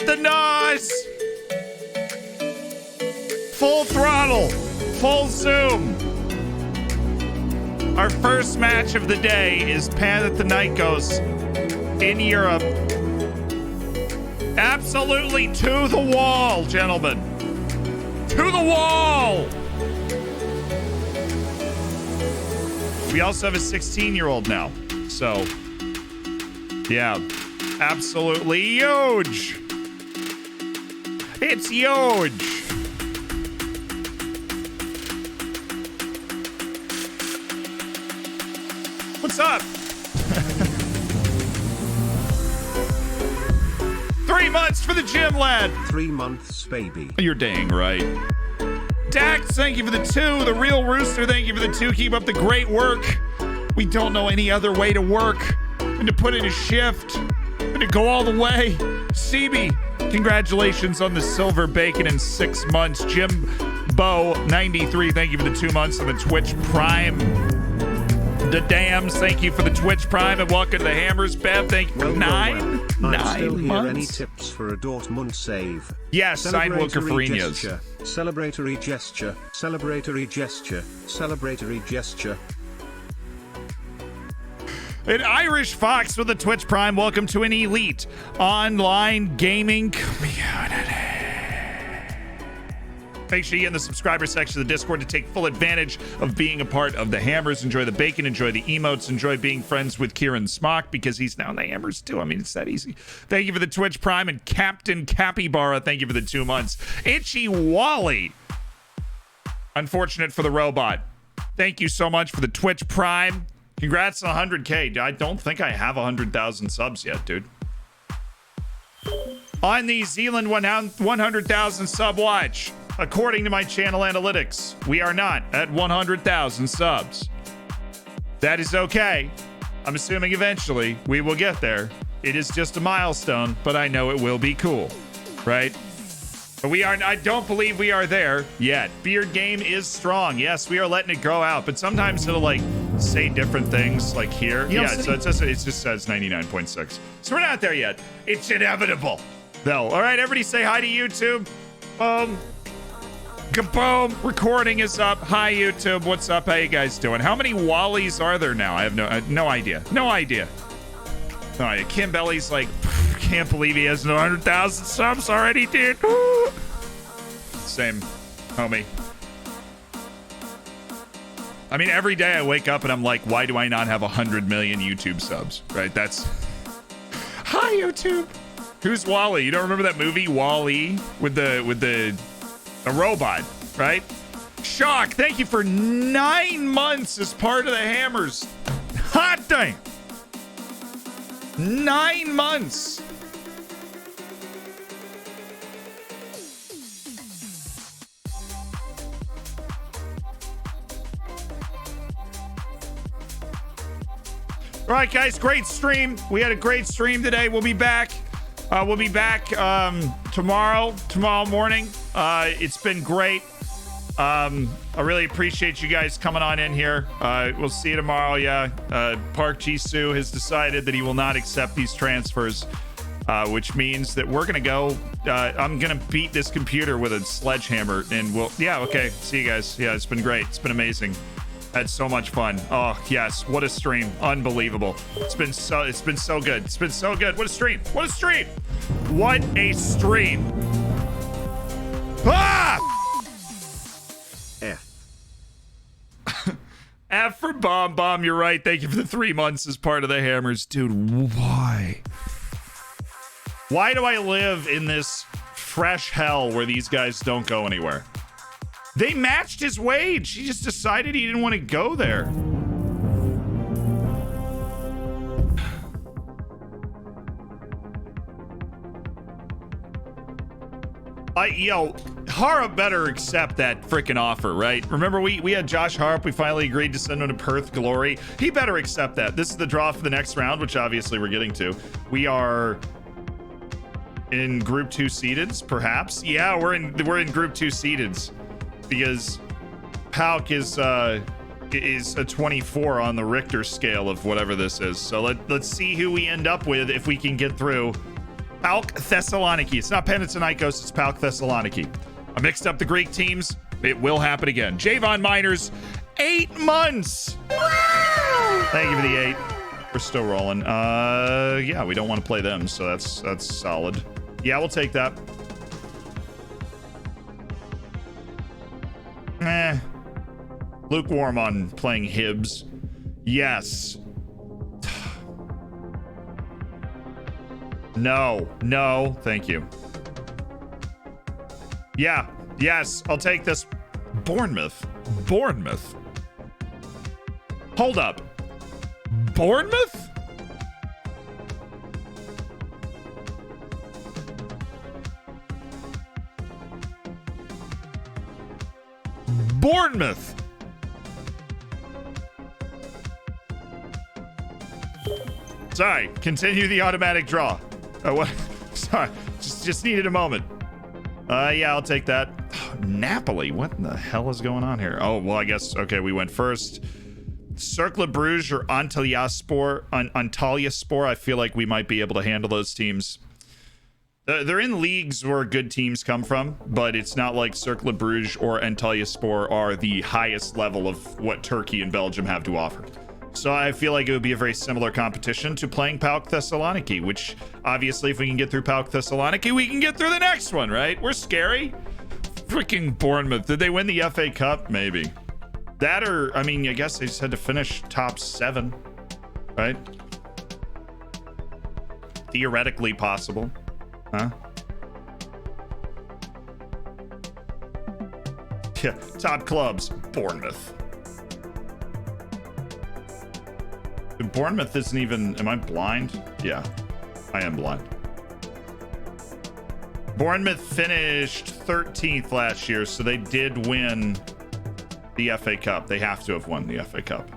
the Nuss! Full throttle, full zoom. Our first match of the day is Panathinaikos in Europe. Absolutely to the wall, gentlemen. To the wall! We also have a 16-year-old now. So, yeah, absolutely huge. It's huge. What's up? 3 months for the gym, lad. 3 months, baby. You're dang right. Dax, thank you for the 2. The Real Rooster, thank you for the 2. Keep up the great work. We don't know any other way to work than to put in a shift and to go all the way. CB, congratulations on the silver bacon in 6 months. Jimbo 93, thank you for the 2 months on the Twitch Prime. The Dams, thank you for the Twitch Prime and welcome to the Hammers. Bev, thank you for 9 still months. Here. Any tips for a Dortmund save? Yes, sign Wilker Farinas. Celebratory gesture, celebratory gesture, celebratory gesture. An Irish Fox with a Twitch Prime. Welcome to an elite online gaming community. Make sure you get in the subscriber section of the Discord to take full advantage of being a part of the Hammers. Enjoy the bacon, enjoy the emotes, enjoy being friends with Kieran Smock because he's now in the Hammers too. I mean, it's that easy. Thank you for the Twitch Prime. And Captain Capybara, thank you for the 2 months. Itchy Wally. Unfortunate for the robot. Thank you so much for the Twitch Prime. Congrats on 100K. I don't think I have 100,000 subs yet, dude. On the Zealand 100,000 sub watch, according to my channel analytics, we are not at 100,000 subs. That is okay. I'm assuming eventually we will get there. It is just a milestone, but I know it will be cool, right? But I don't believe we are there yet. Beard game is strong. Yes, we are letting it grow out, but sometimes it'll like say different things like here. Yeah, so it just says 99.6. So we're not there yet. It's inevitable though. All right, everybody say hi to YouTube. Kaboom! Recording is up. Hi YouTube, what's up? How you guys doing? How many Wallies are there now? I have no idea. No idea. Kim Belly's like, can't believe he has 100,000 subs already, dude. Same, homie. I mean, every day I wake up and I'm like, why do I not have 100 million YouTube subs? Right? That's. Hi YouTube. Who's Wally? You don't remember that movie Wall-E with the robot, right? Shock, thank you for 9 months as part of the Hammers. Hot dang. 9 months. All right, guys, great stream. We had a great stream today. We'll be back. Tomorrow morning. It's been great. I really appreciate you guys coming on in here. We'll see you tomorrow. Yeah. Park Jisoo has decided that he will not accept these transfers, which means that we're gonna go. I'm gonna beat this computer with a sledgehammer, and yeah. Okay. See you guys. Yeah, it's been great. It's been amazing. Had so much fun. Oh yes, what a stream. Unbelievable. It's been so good. It's been so good. What a stream. What a stream. What a stream. Ah! F for Bomb. You're right. Thank you for the 3 months as part of the Hammers. Dude, why? Why do I live in this fresh hell where these guys don't go anywhere? They matched his wage. He just decided he didn't want to go there. Harp better accept that freaking offer, right? Remember, we had Josh Harp. We finally agreed to send him to Perth Glory. He better accept that. This is the draw for the next round, which obviously we're getting to. We are in Group 2 seededs, perhaps. Yeah, we're in Group 2 seededs. Because Pauk is a 24 on the Richter scale of whatever this is. So let's see who we end up with if we can get through PAOK Thessaloniki. It's not Panathinaikos, it's PAOK Thessaloniki. I mixed up the Greek teams. It will happen again. Javon Miners, 8 months. Wow. Thank you for the 8. We're still rolling. Yeah, we don't want to play them, so that's solid. Yeah, we'll take that. Lukewarm on playing Hibs. Yes. No, thank you. Yeah, yes, I'll take this. Bournemouth. Hold up. Bournemouth? Bournemouth. Sorry, continue the automatic draw. What? Sorry, just needed a moment. Yeah, I'll take that. Napoli, what in the hell is going on here? Oh, well, I guess, okay, we went first. Cercle Bruges or Antalyaspor, I feel like we might be able to handle those teams. They're in leagues where good teams come from, but it's not like Cercle Bruges or Antalyaspor are the highest level of what Turkey and Belgium have to offer. So I feel like it would be a very similar competition to playing PAOK Thessaloniki, which obviously if we can get through PAOK Thessaloniki, we can get through the next one, right? We're scary. Freaking Bournemouth. Did they win the FA Cup? Maybe. That or, I mean, I guess they just had to finish top 7, right? Theoretically possible. Huh? Yeah, top clubs, Bournemouth. Bournemouth isn't even, am I blind? Yeah, I am blind. Bournemouth finished 13th last year, so they did win the FA Cup. They have to have won the FA Cup.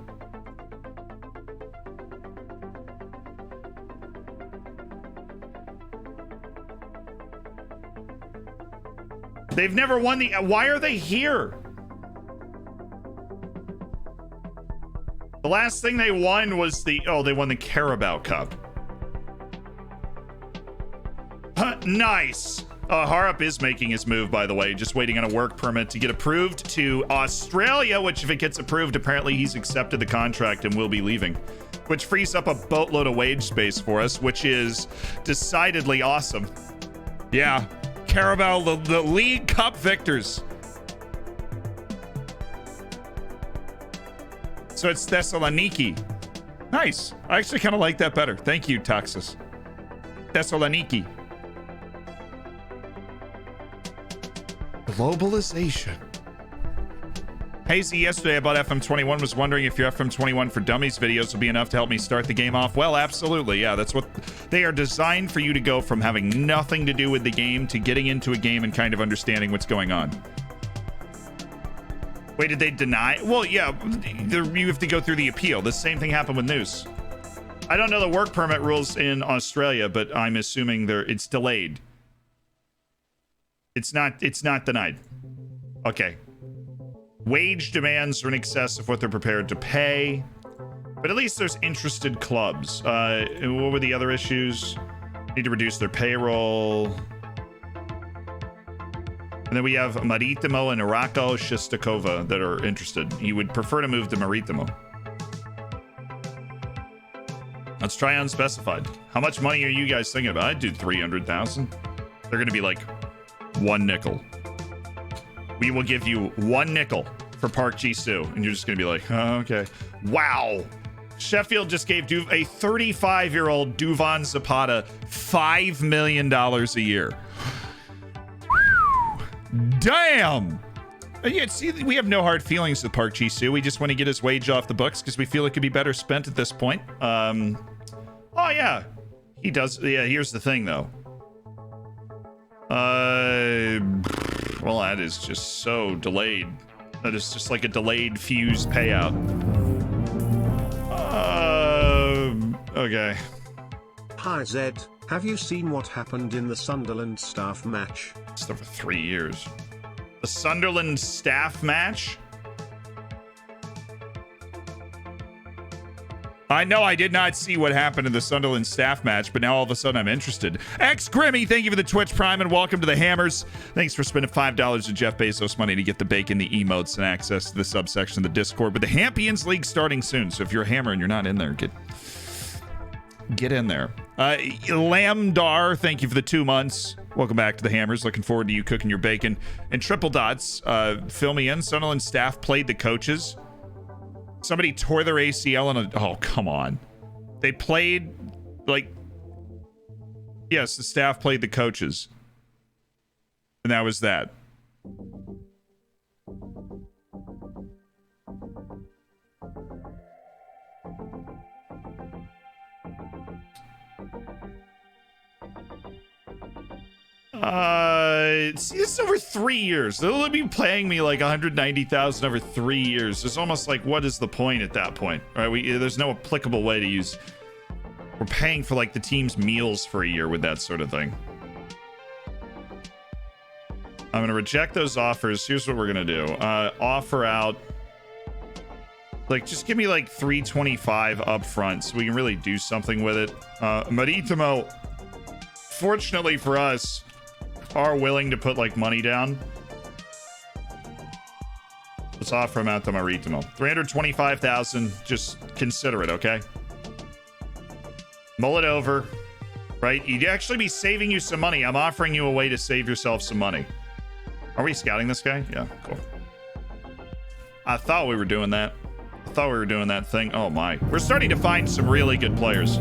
They've never won the, why are they here? The last thing they won was the, oh, they won the Carabao Cup. Nice. Harp is making his move, by the way, just waiting on a work permit to get approved to Australia, which if it gets approved, apparently he's accepted the contract and will be leaving, which frees up a boatload of wage space for us, which is decidedly awesome. Yeah, Carabao, the League Cup victors. So it's Thessaloniki. Nice. I actually kind of like that better. Thank you, Taxus. Thessaloniki. Globalization. Hazy, yesterday about FM21 was wondering if your FM21 for Dummies videos will be enough to help me start the game off. Well, absolutely. Yeah, that's what they are designed for, you to go from having nothing to do with the game to getting into a game and kind of understanding what's going on. Wait, did they deny? Well, yeah, you have to go through the appeal. The same thing happened with Nuss. I don't know the work permit rules in Australia, but I'm assuming it's delayed. It's not denied. Okay. Wage demands are in excess of what they're prepared to pay, but at least there's interested clubs. And what were the other issues? Need to reduce their payroll. And then we have Maritimo and Irako Shestakova that are interested. He would prefer to move to Maritimo. Let's try unspecified. How much money are you guys thinking about? I'd do 300,000. They're going to be like 1 nickel. We will give you 1 nickel for Park Ji-soo. And you're just going to be like, oh, okay. Wow. Sheffield just gave a 35-year-old Duvan Zapata $5 million a year. Damn. Yeah, see, we have no hard feelings with Park Ji-soo. We just want to get his wage off the books because we feel it could be better spent at this point. Oh, yeah. He does. Yeah, here's the thing, though. Well, that is just so delayed. That is just like a delayed fuse payout. Okay. Hi Zed, have you seen what happened in the Sunderland staff match? It's over 3 years. The Sunderland staff match? I know I did not see what happened in the Sunderland staff match, but now all of a sudden I'm interested. X Grimmy, thank you for the Twitch Prime and welcome to the Hammers. Thanks for spending $5 of Jeff Bezos money to get the bacon, the emotes, and access to the subsection of the Discord. But the Hampions League starting soon, so if you're a hammer and you're not in there, get in there. Lamdar, thank you for the 2 months. Welcome back to the Hammers. Looking forward to you cooking your bacon. And Triple Dots, fill me in. Sunderland staff played the coaches. Somebody tore their ACL and oh, come on. They played like, yes, the staff played the coaches. And that was that. See, this is over 3 years. They'll be paying me like 190,000 over 3 years. It's almost like, what is the point at that point? All right, there's no applicable way to use. We're paying for like the team's meals for a year with that sort of thing. I'm gonna reject those offers. Here's what we're gonna do. Offer out. Like, just give me like 325 up front so we can really do something with it. Maritimo, fortunately for us, are willing to put like money down. Let's offer him out to Maritimo. 325,000. Just consider it, okay? Mull it over, right? You'd actually be saving you some money. I'm offering you a way to save yourself some money. Are we scouting this guy? Yeah, cool. I thought we were doing that. I thought we were doing that thing. Oh my. We're starting to find some really good players.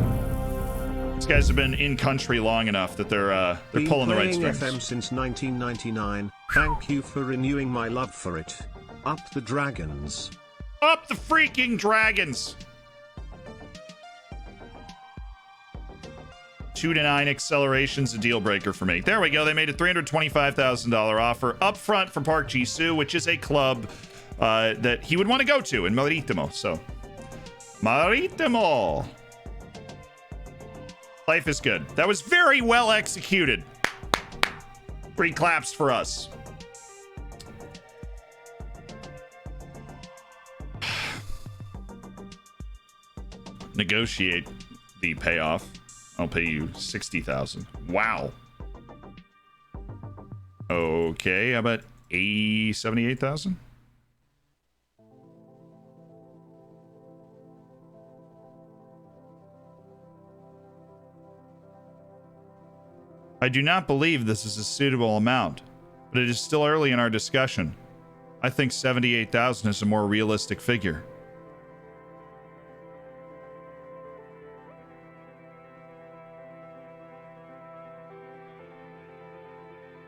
These guys have been in country long enough that they're pulling the right strings. FM since 1999. Thank you for renewing my love for it. Up the dragons. Up the freaking dragons. 2 to 9 acceleration's a deal breaker for me. There we go. They made a $325,000 offer up front for Park Ji-soo, which is a club that he would want to go to in Maritimo. So, Maritimo. Life is good. That was very well executed. 3 claps for us. Negotiate the payoff. I'll pay you 60,000. Wow. Okay, how about 78,000? I do not believe this is a suitable amount, but it is still early in our discussion. I think 78,000 is a more realistic figure.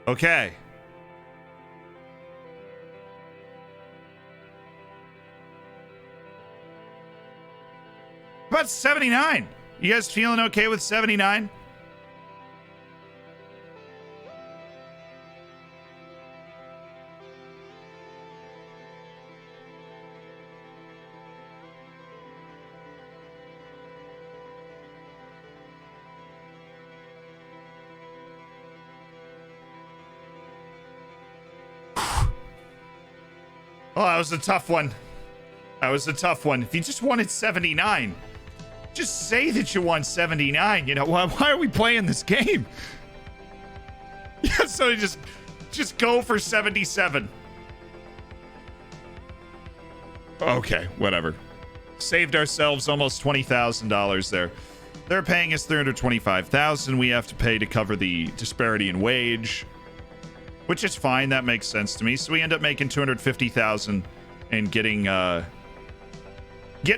Okay. About 79. You guys feeling okay with 79? Oh, that was a tough one. That was a tough one. If you just wanted 79, just say that you want 79. You know, why are we playing this game? Yeah, so just go for 77. Okay, whatever. Saved ourselves almost $20,000 there. They're paying us $325,000. We have to pay to cover the disparity in wage, which is fine. That makes sense to me. So we end up making $250,000 and getting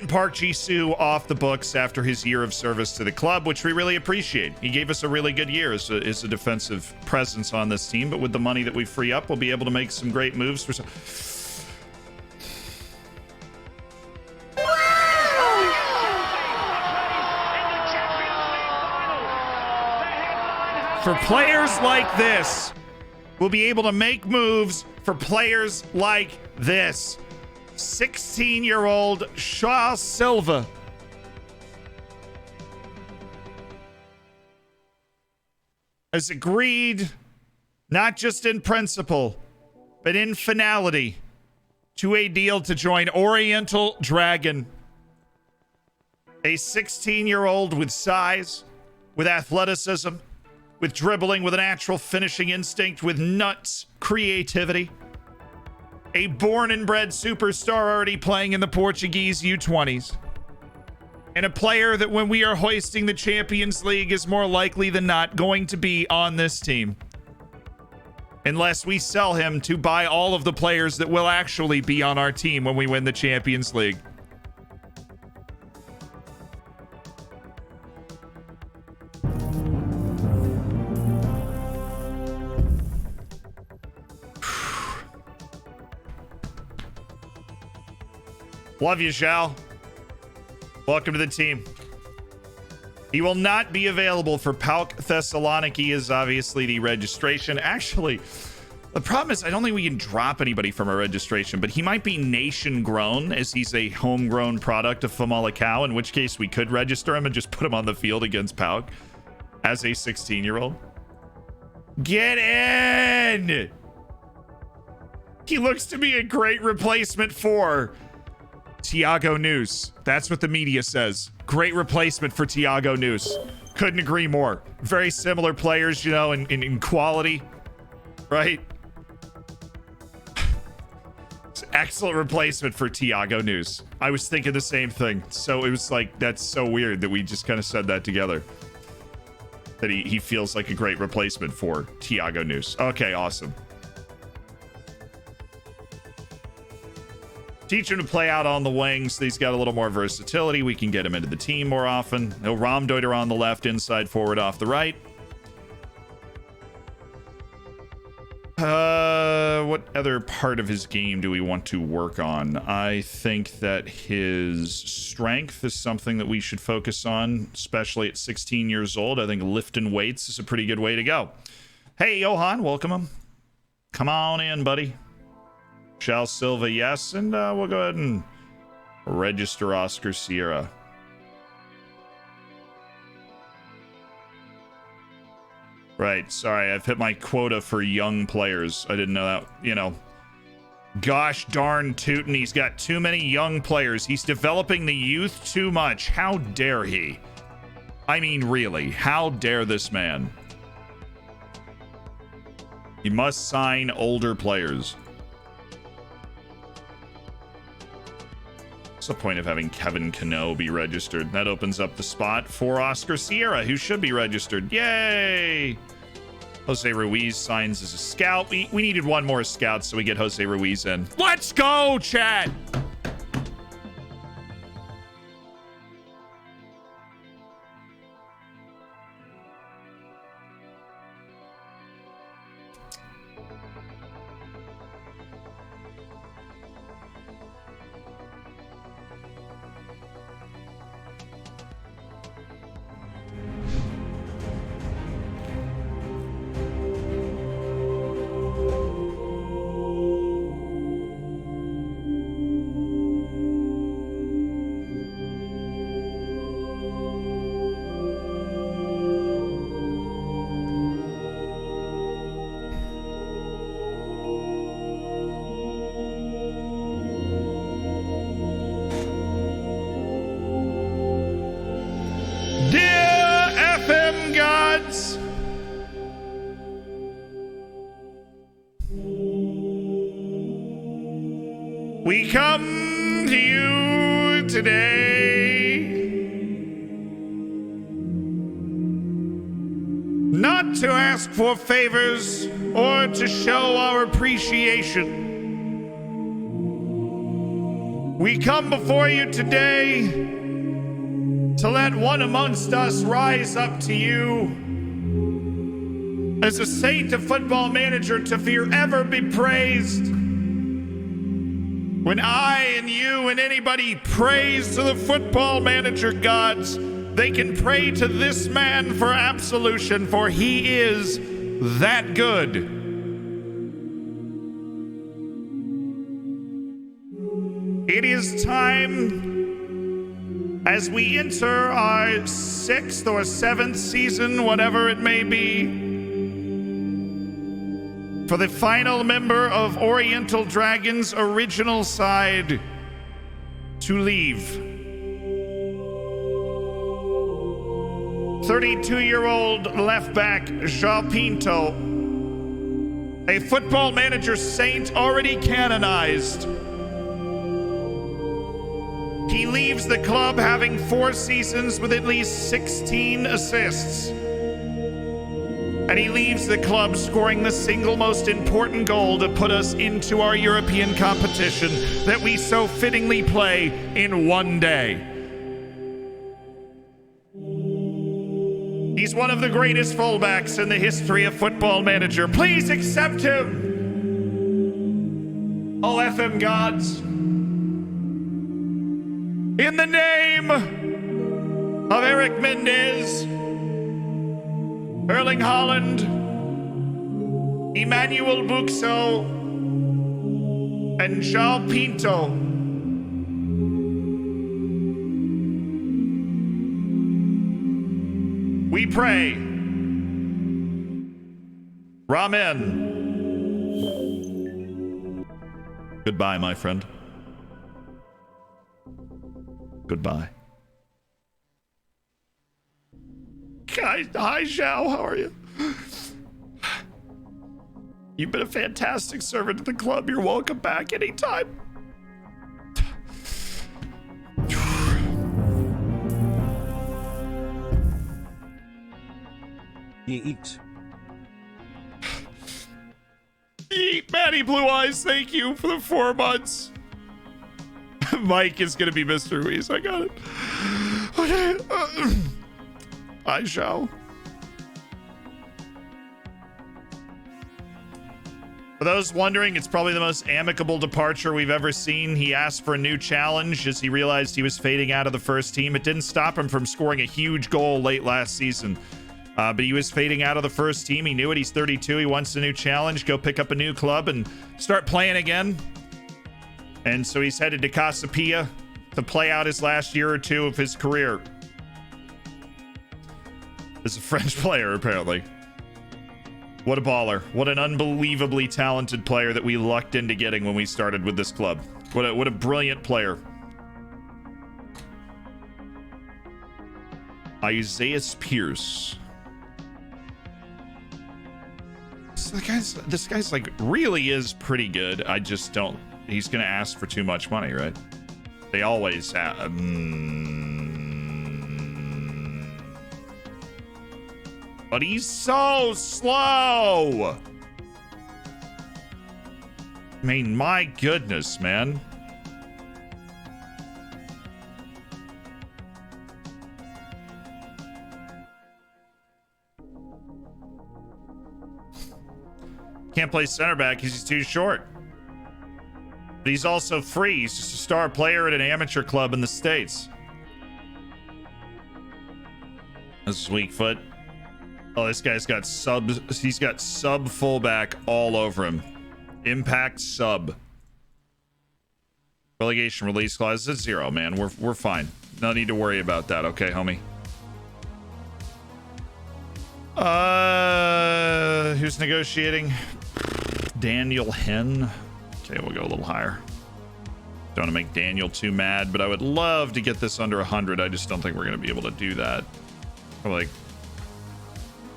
Park Ji-soo off the books after his year of service to the club, which we really appreciate. He gave us a really good year as a defensive presence on this team, but with the money that we free up, we'll be able to make some great moves for players like this. We'll be able to make moves for players like this. 16-year-old Shaw Silva. Has agreed, not just in principle, but in finality, to a deal to join Oriental Dragon. A 16-year-old with size, with athleticism, with dribbling, with a natural finishing instinct, with nuts creativity. A born and bred superstar already playing in the Portuguese U20s. And a player that when we are hoisting the Champions League is more likely than not going to be on this team. Unless we sell him to buy all of the players that will actually be on our team when we win the Champions League. Love you, Zhao. Welcome to the team. He will not be available for PAOK Thessaloniki is obviously the registration. Actually, the problem is I don't think we can drop anybody from a registration, but he might be nation grown as he's a homegrown product of Famalicão, in which case we could register him and just put him on the field against PAOK as a 16-year-old. Get in! He looks to be a great replacement for Thiago Nuss. That's what the media says. Great replacement for Thiago Nuss. Couldn't agree more. Very similar players, you know, in quality, right? It's an excellent replacement for Thiago Nuss. I was thinking the same thing. So it was like, that's so weird that we just kind of said that together. That he feels like a great replacement for Thiago Nuss. Okay, awesome. Teach him to play out on the wings. He's got a little more versatility. We can get him into the team more often. No Ramdeuter on the left, inside forward off the right. What other part of his game do we want to work on? I think that his strength is something that we should focus on, especially at 16 years old. I think lifting weights is a pretty good way to go. Hey, Johan, welcome him. Come on in, buddy. Shal Silva, yes, and we'll go ahead and register Oscar Sierra. Right, sorry, I've hit my quota for young players. I didn't know that, you know. Gosh darn tootin', he's got too many young players. He's developing the youth too much. How dare he? I mean, really, how dare this man? He must sign older players. What's the point of having Kevin Cano be registered? That opens up the spot for Oscar Sierra, who should be registered. Yay! Jose Ruiz signs as a scout. We needed one more scout, so we get Jose Ruiz in. Let's go, chat! We come to you today not to ask for favors or to show our appreciation. We come before you today to let one amongst us rise up to you as a saint of Football Manager to forever be praised. When I and you and anybody prays to the Football Manager gods, they can pray to this man for absolution, for he is that good. It is time, as we enter our 6th or 7th season, whatever it may be, for the final member of Oriental Dragon's original side to leave. 32-year-old left back João Pinto, a football manager saint already canonized. He leaves the club having 4 seasons with at least 16 assists. And he leaves the club scoring the single most important goal to put us into our European competition that we so fittingly play in one day. He's one of the greatest fullbacks in the history of Football Manager. Please accept him, all FM gods. In the name of Eric Mendez, Erling Haaland, Emmanuel Buxo, and João Pinto, we pray. Ramen. Goodbye, my friend. Goodbye. Hi, Zhao. How are you? You've been a fantastic servant to the club. You're welcome back anytime. Yeet. Yeet, Matty Blue Eyes. Thank you for the 4 months. Mike is going to be Mr. Ruiz. I got it. Okay. I shall. For those wondering, it's probably the most amicable departure we've ever seen. He asked for a new challenge as he realized he was fading out of the first team. It didn't stop him from scoring a huge goal late last season. But he was fading out of the first team. He knew it. He's 32. He wants a new challenge. Go pick up a new club and start playing again. And so he's headed to Casapia to play out his last year or two of his career as a French player, apparently. What a baller. What an unbelievably talented player that we lucked into getting when we started with this club. What a brilliant player. Isaiah Pierce. So this guy's like really is pretty good. I just don't. He's gonna ask for too much money, right? They always have. But he's so slow. I mean, my goodness, man. Can't play center back because he's too short. But he's also free. He's just a star player at an amateur club in the States. This is weak foot. Oh, this guy's got subs. He's got sub fullback all over him. Impact sub. Relegation release clause is 0, man. We're fine. No need to worry about that, okay, homie? Who's negotiating? Daniel Hen. Okay, we'll go a little higher. Don't want to make Daniel too mad, but I would love to get this under 100. I just don't think we're going to be able to do that. Probably like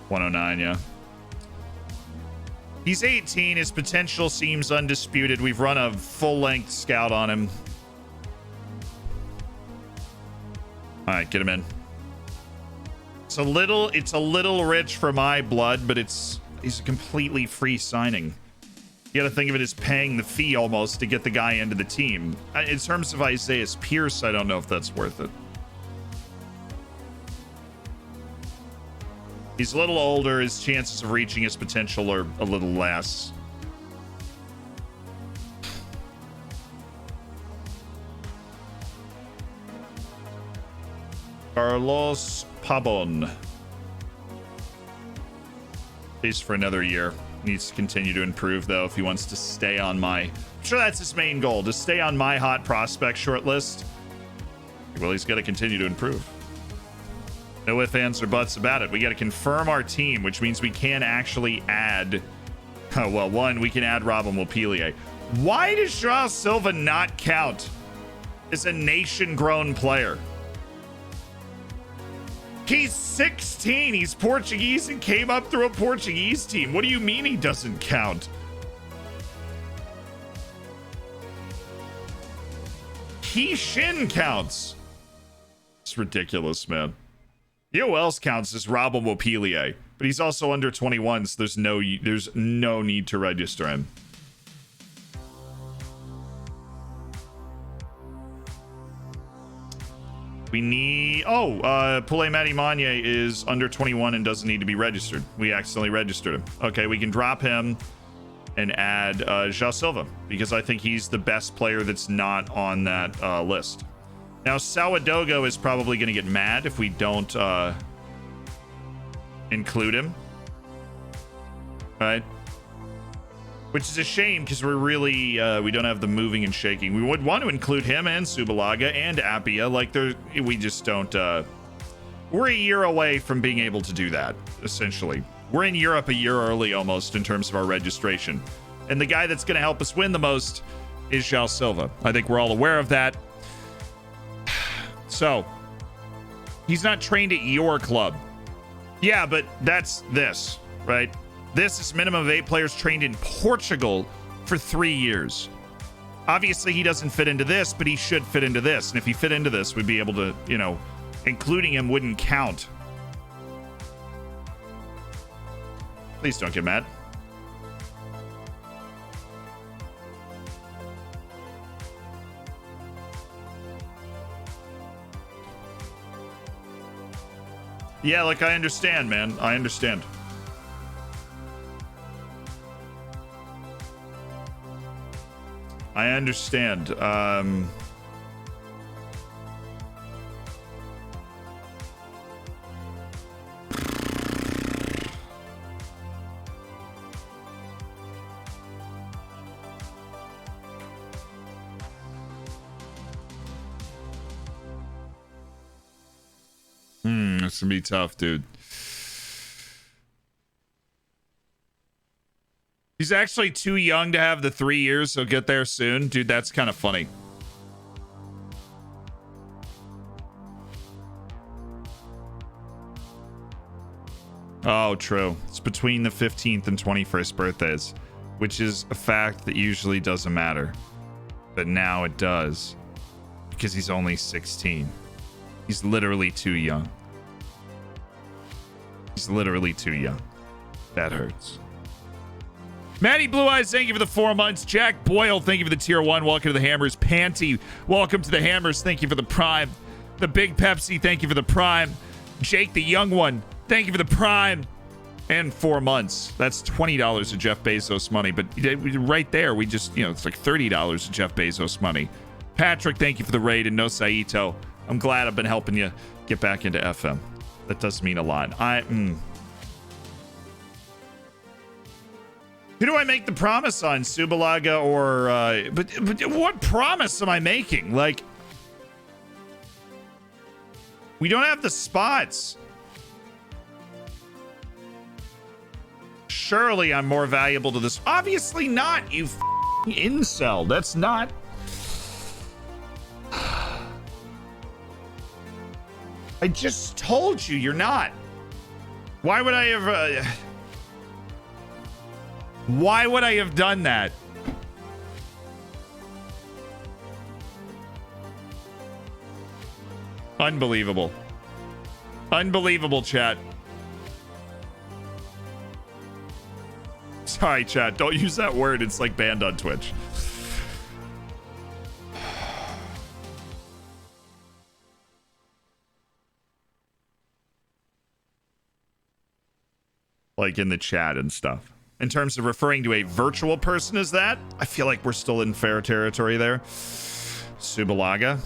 109, yeah. He's 18. His potential seems undisputed. We've run a full-length scout on him. All right, get him in. It's a little rich for my blood, but he's a completely free signing. You got to think of it as paying the fee almost to get the guy into the team. In terms of Isaiah Pierce, I don't know if that's worth it. He's a little older. His chances of reaching his potential are a little less. Carlos Pabon. He's for another year. Needs to continue to improve, though, if he wants to stay on my... I'm sure that's his main goal, to stay on my hot prospect shortlist. Well, he's got to continue to improve. No ifs, ands, or buts about it. We got to confirm our team, which means we can actually add... Oh, well, one, we can add Robin Montpellier. Why does Joao Silva not count as a nation-grown player? He's 16. He's Portuguese and came up through a Portuguese team. What do you mean he doesn't count? Shin counts. It's ridiculous, man. You know who else counts is Robin Wopilie, but he's also under 21, so there's no need to register him. We need... Poulet Matty Magne is under 21 and doesn't need to be registered. We accidentally registered him. Okay, we can drop him and add Ja Silva, because I think he's the best player that's not on that list. Now, Sawadogo is probably going to get mad if we don't include him. Right? Which is a shame, because we're really, we don't have the moving and shaking. We would want to include him and Subalaga and Appia. Like, we just don't, we're a year away from being able to do that, essentially. We're in Europe a year early, almost, in terms of our registration. And the guy that's going to help us win the most is João Silva. I think we're all aware of that. So, he's not trained at your club. Yeah, but that's this, right? This is minimum of 8 players trained in Portugal for 3 years. Obviously, he doesn't fit into this, but he should fit into this. And if he fit into this, we'd be able to, you know, including him wouldn't count. Please don't get mad. Yeah, like, I understand, man. I understand. I understand. It's gonna be tough, dude. He's actually too young to have the 3 years, so get there soon. Dude, that's kind of funny. Oh, true. It's between the 15th and 21st birthdays, which is a fact that usually doesn't matter. But now it does, because he's only 16. He's literally too young. He's literally too young. That hurts. Matty Blue Eyes, thank you for the 4 months. Jack Boyle, thank you for the tier 1. Welcome to the Hammers. Panty, welcome to the Hammers. Thank you for the Prime. The Big Pepsi, thank you for the Prime. Jake the Young One, thank you for the Prime. And 4 months. That's $20 of Jeff Bezos money. But right there, we just, it's like $30 of Jeff Bezos money. Patrick, thank you for the raid. And No Saito, I'm glad I've been helping you get back into FM. That does mean a lot. Who do I make the promise on? Subalaga or... But what promise am I making? Like... We don't have the spots. Surely I'm more valuable to this. Obviously not, you incel. That's not... I just told you, you're not. Why would I have... Why would I have done that? Unbelievable. Unbelievable, chat. Sorry, chat. Don't use that word. It's like banned on Twitch. Like in the chat and stuff. In terms of referring to a virtual person as that, I feel like we're still in fair territory there. Subalaga.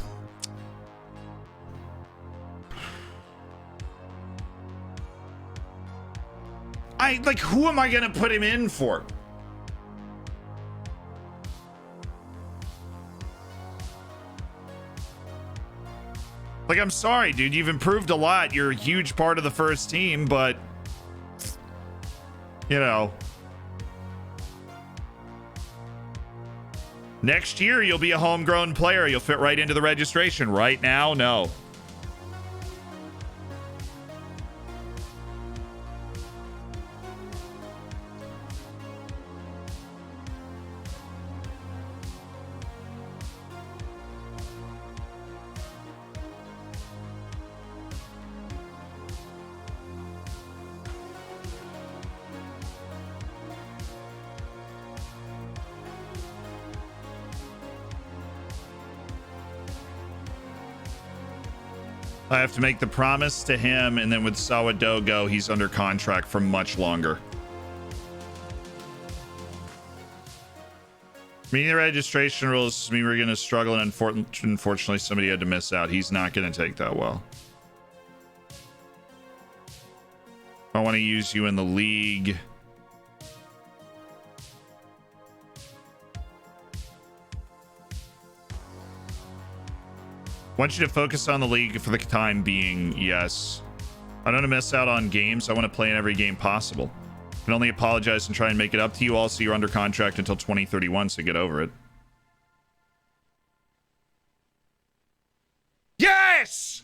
Who am I gonna put him in for? Like, I'm sorry, dude. You've improved a lot. You're a huge part of the first team, but... Next year, you'll be a homegrown player. You'll fit right into the registration. Right now, no. I have to make the promise to him, and then with Sawadogo, he's under contract for much longer. Meeting the registration rules mean we're going to struggle, and unfortunately, somebody had to miss out. He's not going to take that well. I want to use you in the league. Want you to focus on the league for the time being, yes. I don't want to miss out on games. I want to play in every game possible. I can only apologize and try and make it up to you. Also, you're under contract until 2031, so get over it. Yes!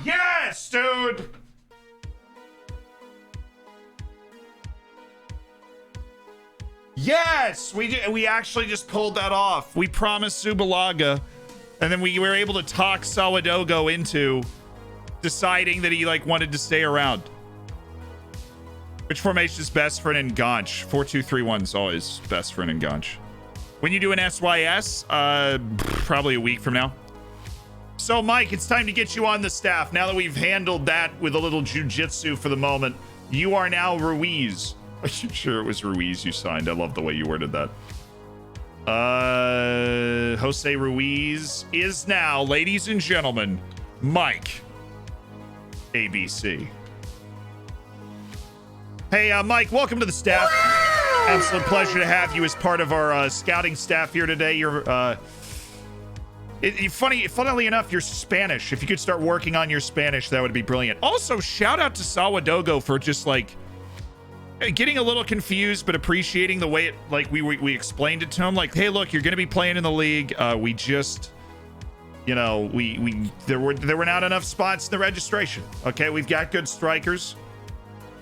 Yes, dude! Yes! We actually just pulled that off. We promised Subalaga. And then we were able to talk Sawadogo into deciding that he wanted to stay around. Which formation is best for an Enganche? 4-2-3-1 is always best for an Enganche. When you do an SYS, probably a week from now. So Mike, it's time to get you on the staff. Now that we've handled that with a little jujitsu for the moment, you are now Ruiz. Are you sure it was Ruiz you signed? I love the way you worded that. Jose Ruiz is now, ladies and gentlemen, Mike ABC. Hey, Mike, welcome to the staff. Absolute pleasure to have you as part of our scouting staff here today. You're funnily enough, you're Spanish. If you could start working on your Spanish, that would be brilliant. Also, shout out to Sawadogo for just getting a little confused, but appreciating the way it, we explained it to him. Hey, look, you're going to be playing in the league. We just, there were not enough spots in the registration. Okay, we've got good strikers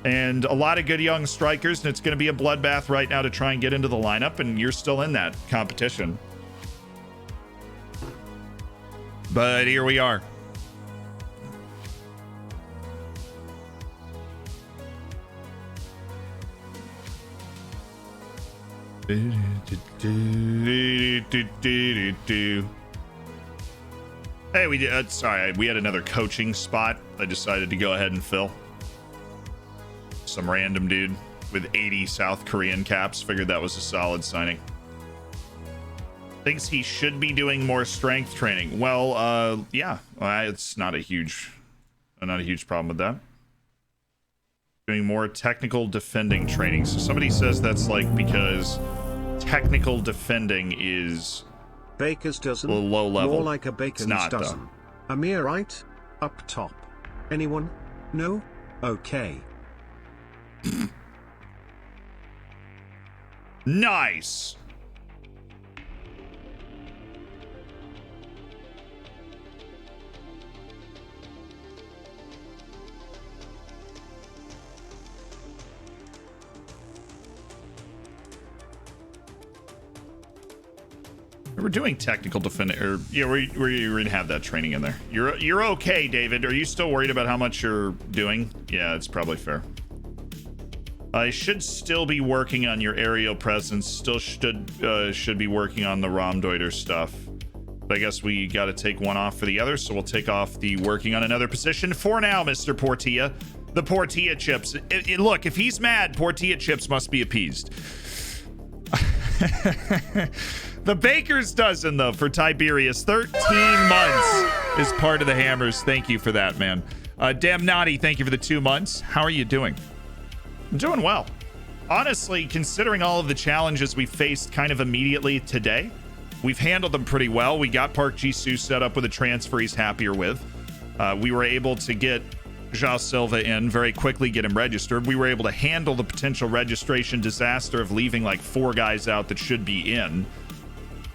and a lot of good young strikers, and it's going to be a bloodbath right now to try and get into the lineup, and you're still in that competition. But here we are. Hey, we did. Sorry, we had another coaching spot. I decided to go ahead and fill. Some random dude with 80 South Korean caps. Figured that was a solid signing. Thinks he should be doing more strength training. Well, yeah, it's not a huge problem with that. Doing more technical defending training. So somebody says that's because technical defending is Baker's dozen, low level. More like a bacon's dozen. Though. Amir right? Up top. Anyone? No? Okay. Nice. We're doing technical defending, or yeah, we're gonna have that training in there. You're okay, David. Are you still worried about how much you're doing? Yeah, it's probably fair. I should still be working on your aerial presence. Still should be working on the Romdeuter stuff. But I guess we got to take one off for the other, so we'll take off the working on another position for now, Mr. Portilla. The Portilla chips. Look, if he's mad, Portilla chips must be appeased. The Baker's dozen, though, for Tiberius. 13 months is part of the Hammers. Thank you for that, man. Damnati, thank you for the 2 months. How are you doing? I'm doing well. Honestly, considering all of the challenges we faced kind of immediately today, we've handled them pretty well. We got Park Jisoo set up with a transfer he's happier with. We were able to get João Silva in very quickly, get him registered. We were able to handle the potential registration disaster of leaving 4 guys out that should be in.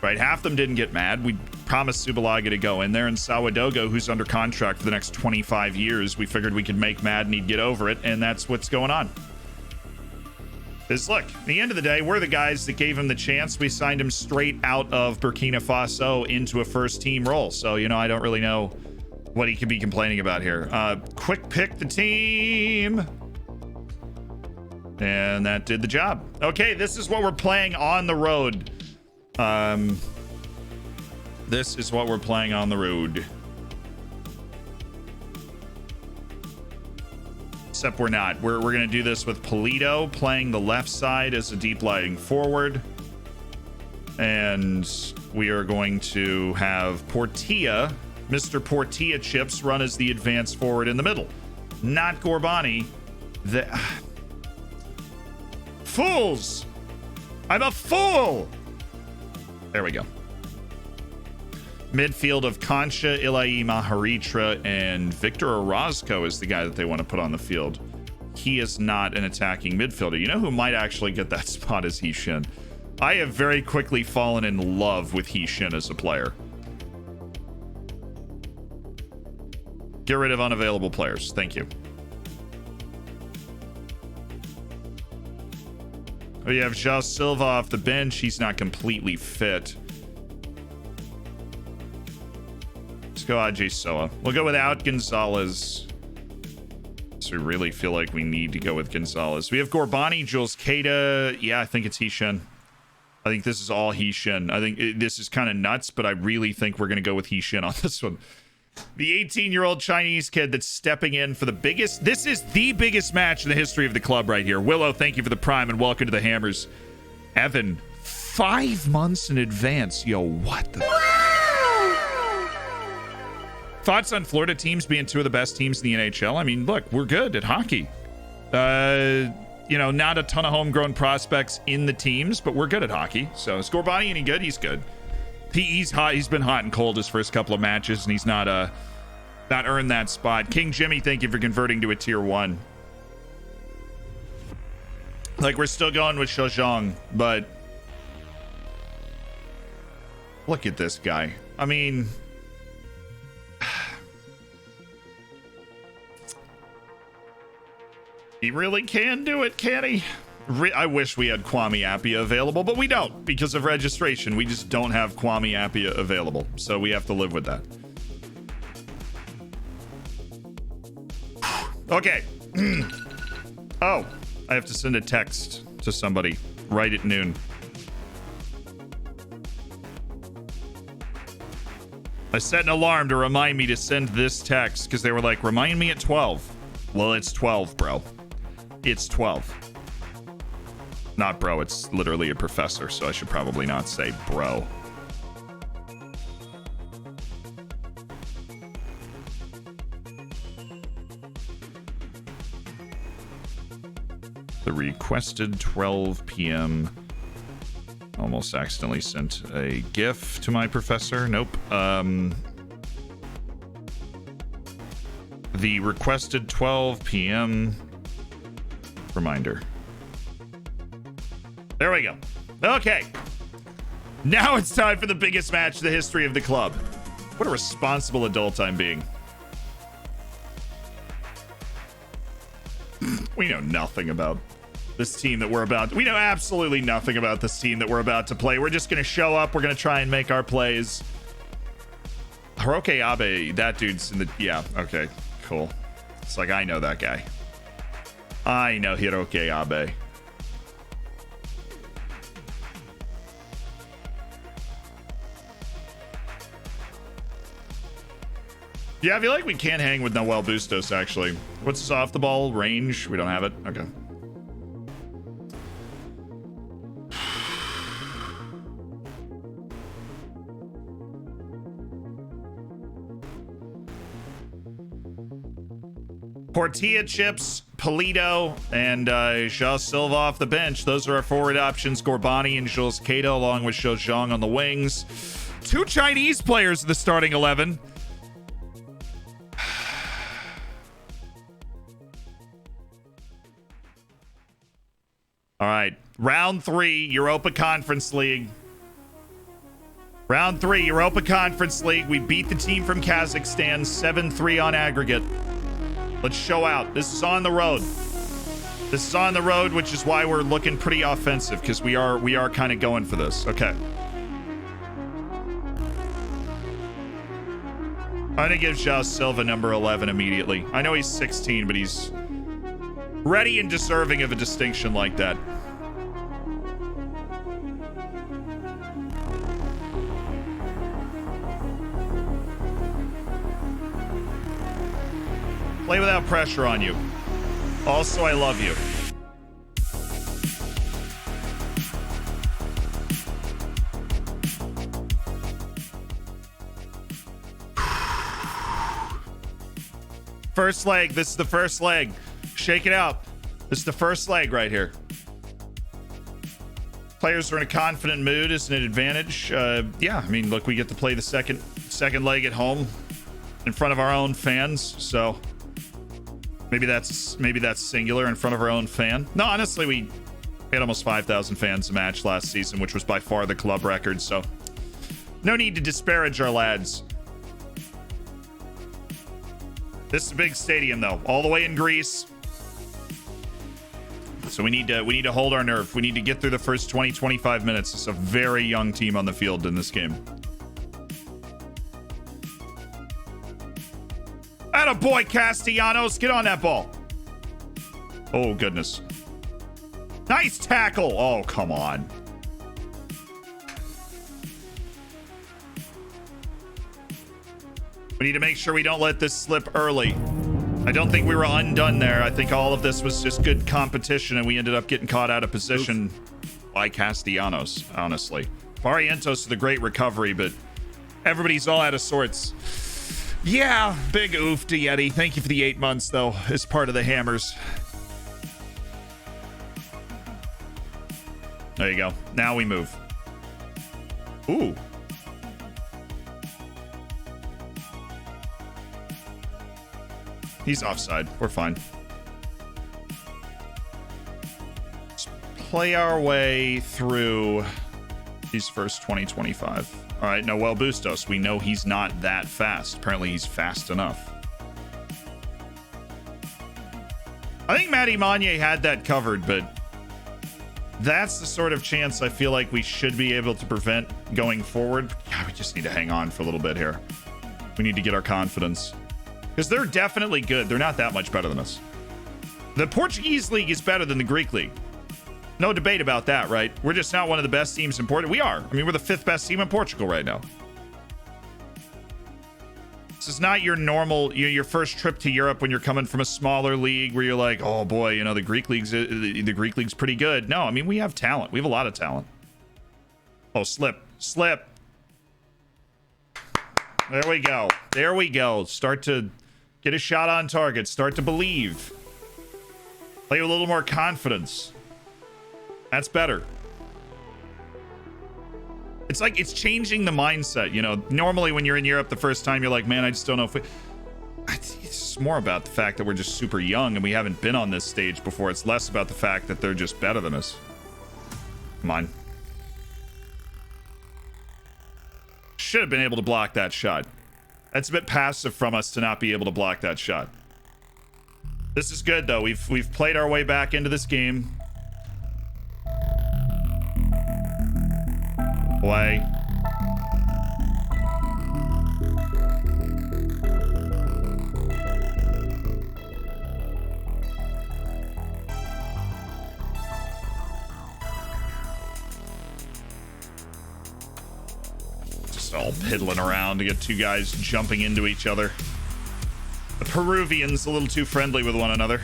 Right, half them didn't get mad. We promised Subalaga to go in there, and Sawadogo, who's under contract for the next 25 years, we figured we could make mad and he'd get over it, and that's what's going on. Because look, at the end of the day, we're the guys that gave him the chance. We signed him straight out of Burkina Faso into a first team role. So, I don't really know what he could be complaining about here. Quick pick the team. And that did the job. Okay, this is what we're playing on the road. This is what we're playing on the road. Except we're not. We're going to do this with Polito playing the left side as a deep lying forward. And we are going to have Portilla, Mr. Portilla Chips, run as the advanced forward in the middle. Not Gorbani. Fools! I'm a fool! There we go. Midfield of Concha, Ilai Maharitra, and Victor Orozco is the guy that they want to put on the field. He is not an attacking midfielder. You know who might actually get that spot is Heeshin. I have very quickly fallen in love with Heeshin as a player. Get rid of unavailable players. Thank you. We have João Silva off the bench. He's not completely fit. Let's go Ajay Soa. We'll go without Gonzalez. So we really feel like we need to go with Gonzalez. We have Gorbani, Jules Keita. Yeah, I think it's Heeshin. I think this is all Heeshin. I think this is kind of nuts, but I really think we're going to go with Heeshin on this one. The 18-year-old Chinese kid that's stepping in for the biggest... This is the biggest match in the history of the club right here. Willow, thank you for the prime and welcome to the Hammers. Evan, 5 months in advance. Yo, what the... Thoughts on Florida teams being 2 of the best teams in the NHL? I mean, look, we're good at hockey. You know, not a ton of homegrown prospects in the teams, but we're good at hockey. So is Gorbani any good? He's good. He's hot. He's been hot and cold his first couple of matches, and he's not earned that spot. King Jimmy, thank you for converting to a tier 1. Like, we're still going with Shojong, but look at this guy. I mean, he really can do it, can he? I wish we had Kwame Appiah available, but we don't because of registration. We just don't have Kwame Appiah available, so we have to live with that. Okay. Oh, I have to send a text to somebody right at noon. I set an alarm to remind me to send this text because they were like, remind me at 12. Well, it's 12, bro. It's 12. Not bro, it's literally a professor, so I should probably not say bro. The requested 12 p.m. Almost accidentally sent a GIF to my professor. Nope. The requested 12 p.m. reminder. There we go. Okay. Now it's time for the biggest match in the history of the club. What a responsible adult I'm being. We know nothing about this team that we're about. We know absolutely nothing about this team that we're about to play. We're just going to show up. We're going to try and make our plays. Hiroke Abe, that dude's in the... Yeah, okay, cool. It's like, I know that guy. I know Hiroke Abe. Yeah, I feel like we can't hang with Noel Bustos, actually. What's his off the ball range? We don't have it? Okay. Portilla Chips, Polito, and João Silva off the bench. Those are our forward options. Gorbani and Jules Keita, along with Shojong on the wings. 2 Chinese players in the starting 11. All right, round 3, Europa Conference League. Round 3, Europa Conference League. We beat the team from Kazakhstan 7-3 on aggregate. Let's show out. This is on the road. This is on the road, which is why we're looking pretty offensive, because we are kind of going for this. Okay. I'm going to give João Silva number 11 immediately. I know he's 16, but he's ready and deserving of a distinction like that. Play without pressure on you. Also, I love you. First leg. This is the first leg. Shake it out. This is the first leg right here. Players are in a confident mood. Is an advantage. Yeah, I mean, look, we get to play the second leg at home in front of our own fans. So maybe that's singular, in front of our own fan. No, honestly, we had almost 5,000 fans a match last season, which was by far the club record. So no need to disparage our lads. This is a big stadium, though, all the way in Greece. So we need to hold our nerve. We need to get through the first 20-25 minutes. It's a very young team on the field in this game. Attaboy, Castellanos. Get on that ball. Oh, goodness. Nice tackle. Oh, come on. We need to make sure we don't let this slip early. I don't think we were undone there. I think all of this was just good competition, and we ended up getting caught out of position by Castellanos, honestly. Barrientos with a great recovery, but everybody's all out of sorts. Yeah, big oof to Yeti. Thank you for the 8 months, though, as part of the Hammers. There you go. Now we move. Ooh. He's offside. We're fine. Let's play our way through these first 20-25. All right, Noel Bustos. We know he's not that fast. Apparently, he's fast enough. I think Matty Monye had that covered, but that's the sort of chance I feel like we should be able to prevent going forward. Yeah, we just need to hang on for a little bit here. We need to get our confidence. Because they're definitely good. They're not that much better than us. The Portuguese league is better than the Greek league. No debate about that, right? We're just not one of the best teams in Portugal. We are. I mean, we're the 5th best team in Portugal right now. This is not your normal, your first trip to Europe when you're coming from a smaller league where you're like, oh boy, you know, the Greek league's pretty good. No, I mean, we have talent. We have a lot of talent. Oh, slip. There we go. There we go. Start to get a shot on target. Start to believe. Play with a little more confidence. That's better. It's like it's changing the mindset. You know, normally when you're in Europe the first time, you're like, man, I just don't know if we... It's more about the fact that we're just super young and we haven't been on this stage before. It's less about the fact that they're just better than us. Come on. Should have been able to block that shot. That's a bit passive from us to not be able to block that shot. This is good, though. We've played our way back into this game. Play. All piddling around to get two guys jumping into each other. The Peruvians a little too friendly with one another.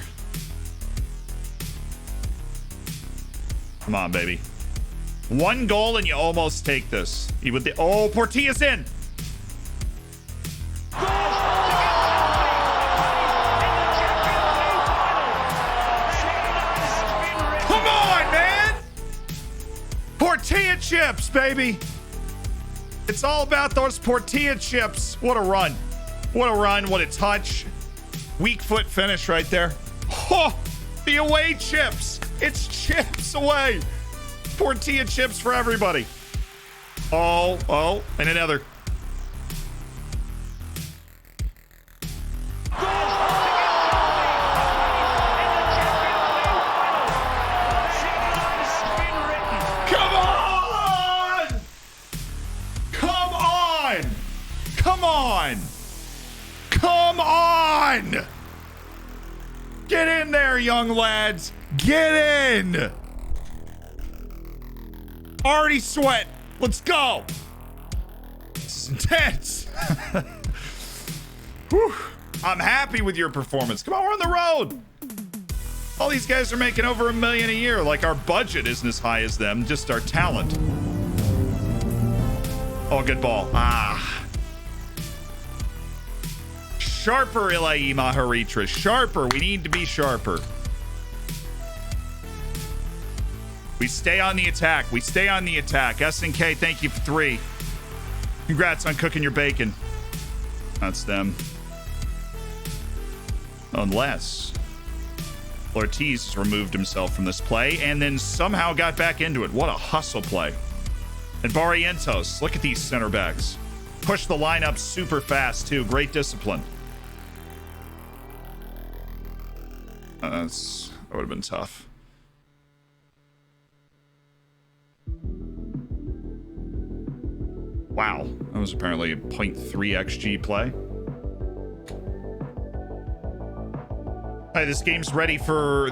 Come on, baby. One goal and you almost take this. With the Portilla's in. Come on, man. Portilla chips, baby. It's all about those tortilla chips. What a run. What a run. What a touch. Weak foot finish right there. Oh, the away chips. It's chips away. Tortilla chips for everybody. Oh, and another. Come on! Get in there, young lads. Get in. Already sweat. Let's go. This is intense. Whew. I'm happy with your performance. Come on, we're on the road. All these guys are making over $1 million a year. Like, our budget isn't as high as them, just our talent. Oh, good ball. Ah. Sharper, Ilai Maharitra. Sharper. We need to be sharper. We stay on the attack. We stay on the attack. SNK, thank you for 3. Congrats on cooking your bacon. That's them. Unless Ortiz has removed himself from this play and then somehow got back into it. What a hustle play. And Barrientos, look at these center backs. Push the lineup super fast, too. Great discipline. That would have been tough. Wow, that was apparently a 0.3 XG play. Hi, this game's ready for a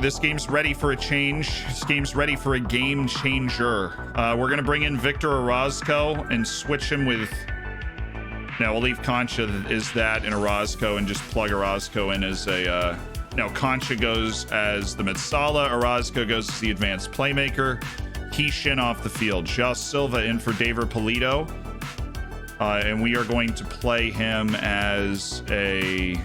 change. This game's ready for a game changer. We're gonna bring in Victor Orozco and switch him with. Now we'll leave Concha is that in Orozco and just plug Orozco in as a. Now Concha goes as the Mitsala, Orozco goes as the advanced playmaker. Keishin off the field. João Silva in for David Polito. And we are going to play him as the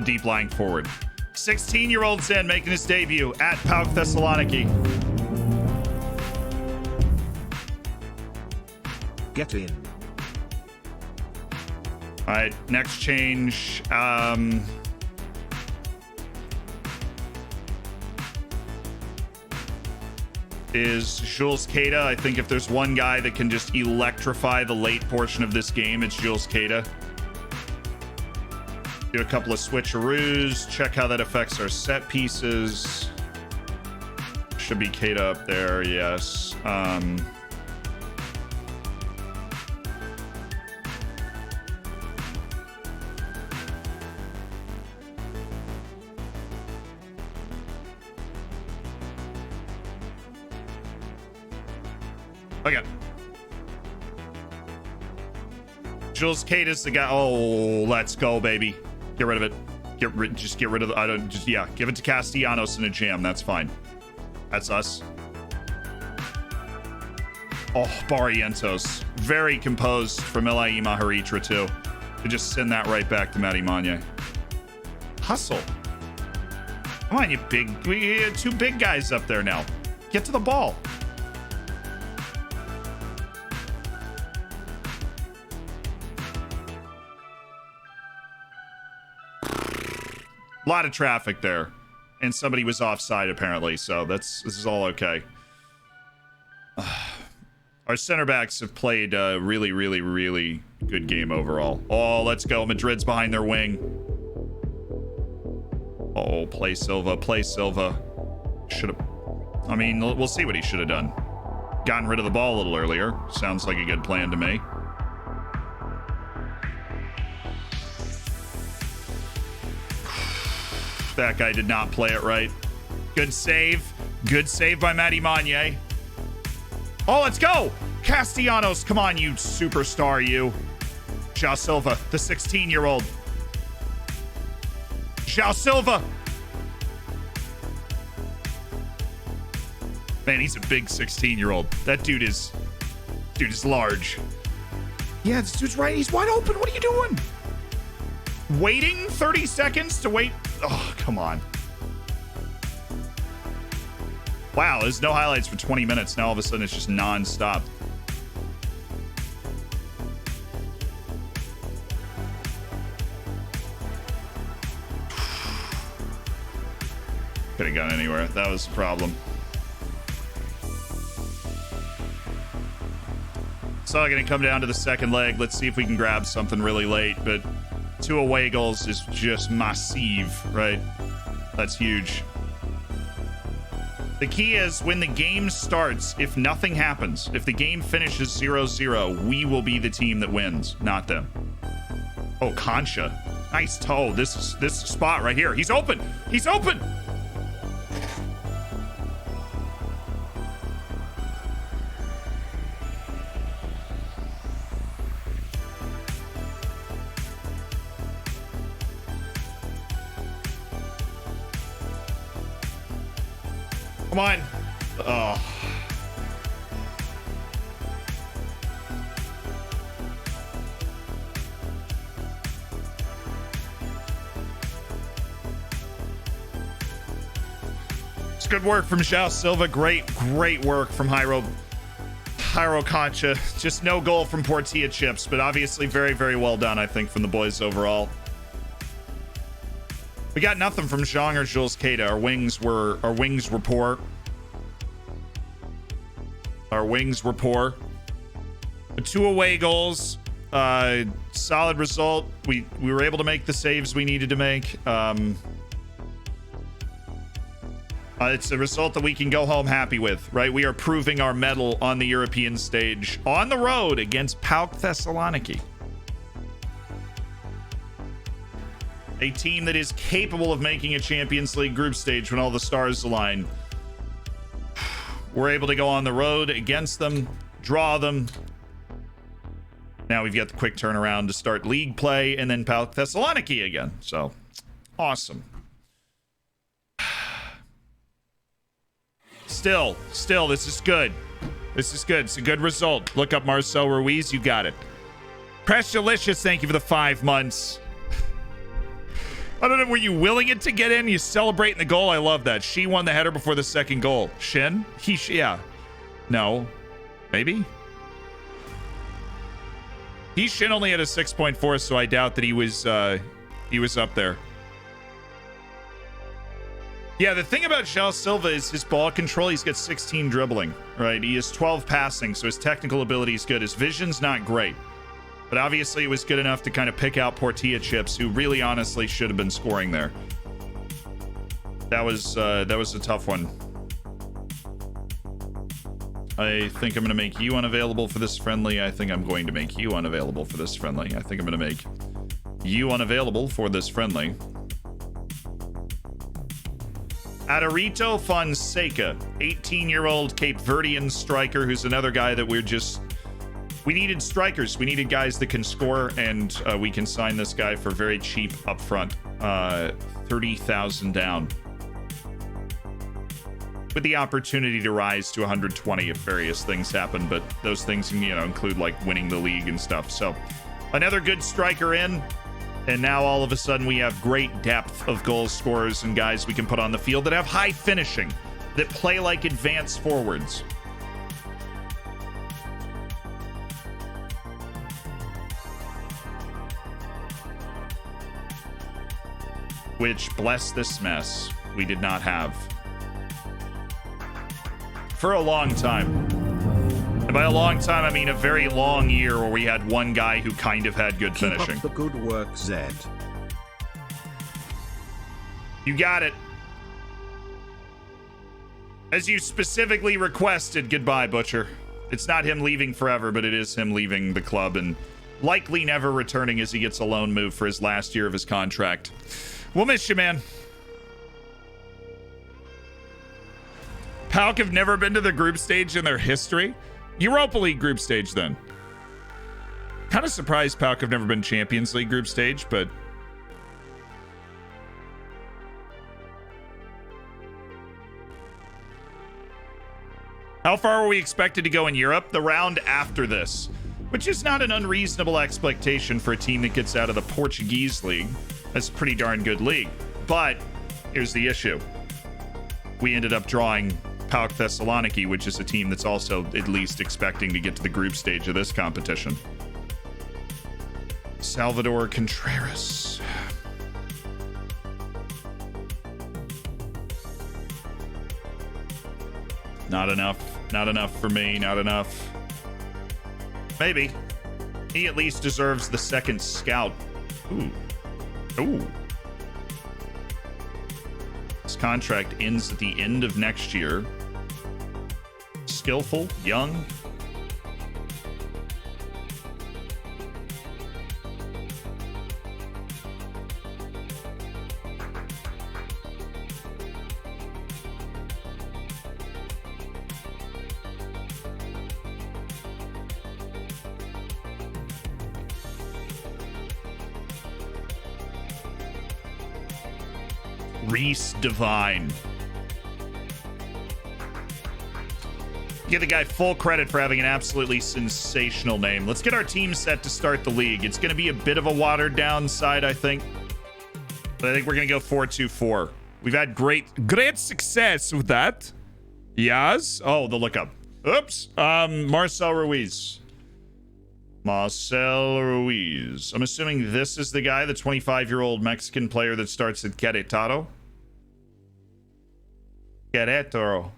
deep lying forward. 16-year-old Zen making his debut at PAOK Thessaloniki. Get in. All right, next change. Is Jules Queta. I think if there's one guy that can just electrify the late portion of this game, it's Jules Queta. Do a couple of switcheroos, check how that affects our set pieces. Should be Queta up there, yes. Okay. Jules Queta's the guy. Oh, let's go, baby. Get rid of it. Just get rid of the, give it to Castellanos in a jam. That's fine. That's us. Oh, Barrientos. Very composed from Ilai Maharitra, too. To just send that right back to Matty Manye. Hustle. Come on, you big. We have 2 big guys up there now. Get to the ball. A lot of traffic there, and somebody was offside apparently, so this is all okay. Our center backs have played a really, really, really good game overall. Oh, let's go. Madrid's behind their wing. Oh, play Silva, play Silva. Should have. I mean, we'll see what he should have done. Gotten rid of the ball a little earlier. Sounds like a good plan to me. That guy did not play it right. Good save. Good save by Matty Manye. Oh, let's go. Castellanos, come on, you superstar, you. João Silva, the 16-year-old. João Silva. Man, he's a big 16-year-old. That dude is large. Yeah, this dude's right. He's wide open. What are you doing? Waiting 30 seconds to wait. Oh, come on. Wow, there's no highlights for 20 minutes. Now all of a sudden it's just non-stop. Could have gone anywhere. That was the problem. It's all going to come down to the second leg. Let's see if we can grab something really late, but 2 away goals is just massive, right? That's huge. The key is when the game starts, if nothing happens, if the game finishes 0-0, we will be the team that wins, not them. Oh, Concha. Nice toe. This spot right here. He's open. He's open. Come on. Oh. It's good work from João Silva. Great work from Jairo Concha. Just no goal from Tortilla Chips, but obviously very well done, I think, from the boys overall. We got nothing from Zhang or Jules Keita. Our wings were poor. Our wings were poor. But 2 away goals. Solid result. We were able to make the saves we needed to make. It's a result that we can go home happy with, right? We are proving our mettle on the European stage on the road against PAOK Thessaloniki. A team that is capable of making a Champions League group stage when all the stars align. We're able to go on the road against them, draw them. Now we've got the quick turnaround to start league play and then PAOK Thessaloniki again. So, awesome. Still, this is good. This is good. It's a good result. Look up Marcel Ruiz. You got it. Press Delicious, thank you for the 5 months. I don't know, were you willing it to get in? You celebrating the goal? I love that. She won the header before the second goal. Shin? Yeah. No. Maybe? Shin only had a 6.4, so I doubt that he was up there. Yeah, the thing about João Silva is his ball control. He's got 16 dribbling, right? He has 12 passing, so his technical ability is good. His vision's not great. But obviously it was good enough to kind of pick out Tortilla Chips, who really honestly should have been scoring there. That was a tough one. I think I'm going to make you unavailable for this friendly. I think I'm going to make you unavailable for this friendly. I think I'm going to make you unavailable for this friendly. Adarito Fonseca, 18-year-old Cape Verdean striker, who's another guy that we needed strikers. We needed guys that can score, and we can sign this guy for very cheap up front. 30,000 down. With the opportunity to rise to 120 if various things happen, but those things, include like winning the league and stuff. So another good striker in. And now all of a sudden we have great depth of goal scorers and guys we can put on the field that have high finishing, that play like advanced forwards. Which, bless this mess, we did not have for a long time. And by a long time, I mean a very long year where we had one guy who kind of had good finishing. Keep up the good work, Zed. You got it. As you specifically requested, goodbye, Butcher. It's not him leaving forever, but it is him leaving the club and likely never returning as he gets a loan move for his last year of his contract. We'll miss you, man. PAOK have never been to the group stage in their history. Europa League group stage, then. Kind of surprised PAOK have never been Champions League group stage, but... How far were we expected to go in Europe? The round after this, which is not an unreasonable expectation for a team that gets out of the Portuguese league. That's a pretty darn good league. But here's the issue. We ended up drawing PAOK Thessaloniki, which is a team that's also at least expecting to get to the group stage of this competition. Salvador Contreras. Not enough. Not enough for me. Not enough. Maybe. He at least deserves the second scout. Ooh. Ooh. His contract ends at the end of next year. Skillful, young. Reece Divine. Give the guy full credit for having an absolutely sensational name. Let's get our team set to start the league. It's going to be a bit of a watered down side, I think. But I think we're going to go 4-2-4. We've had great success with that. Yes. Oh, the lookup. Oops. Marcel Ruiz. Marcel Ruiz. I'm assuming this is the guy, the 25-year-old Mexican player that starts at Querétaro. Querétaro.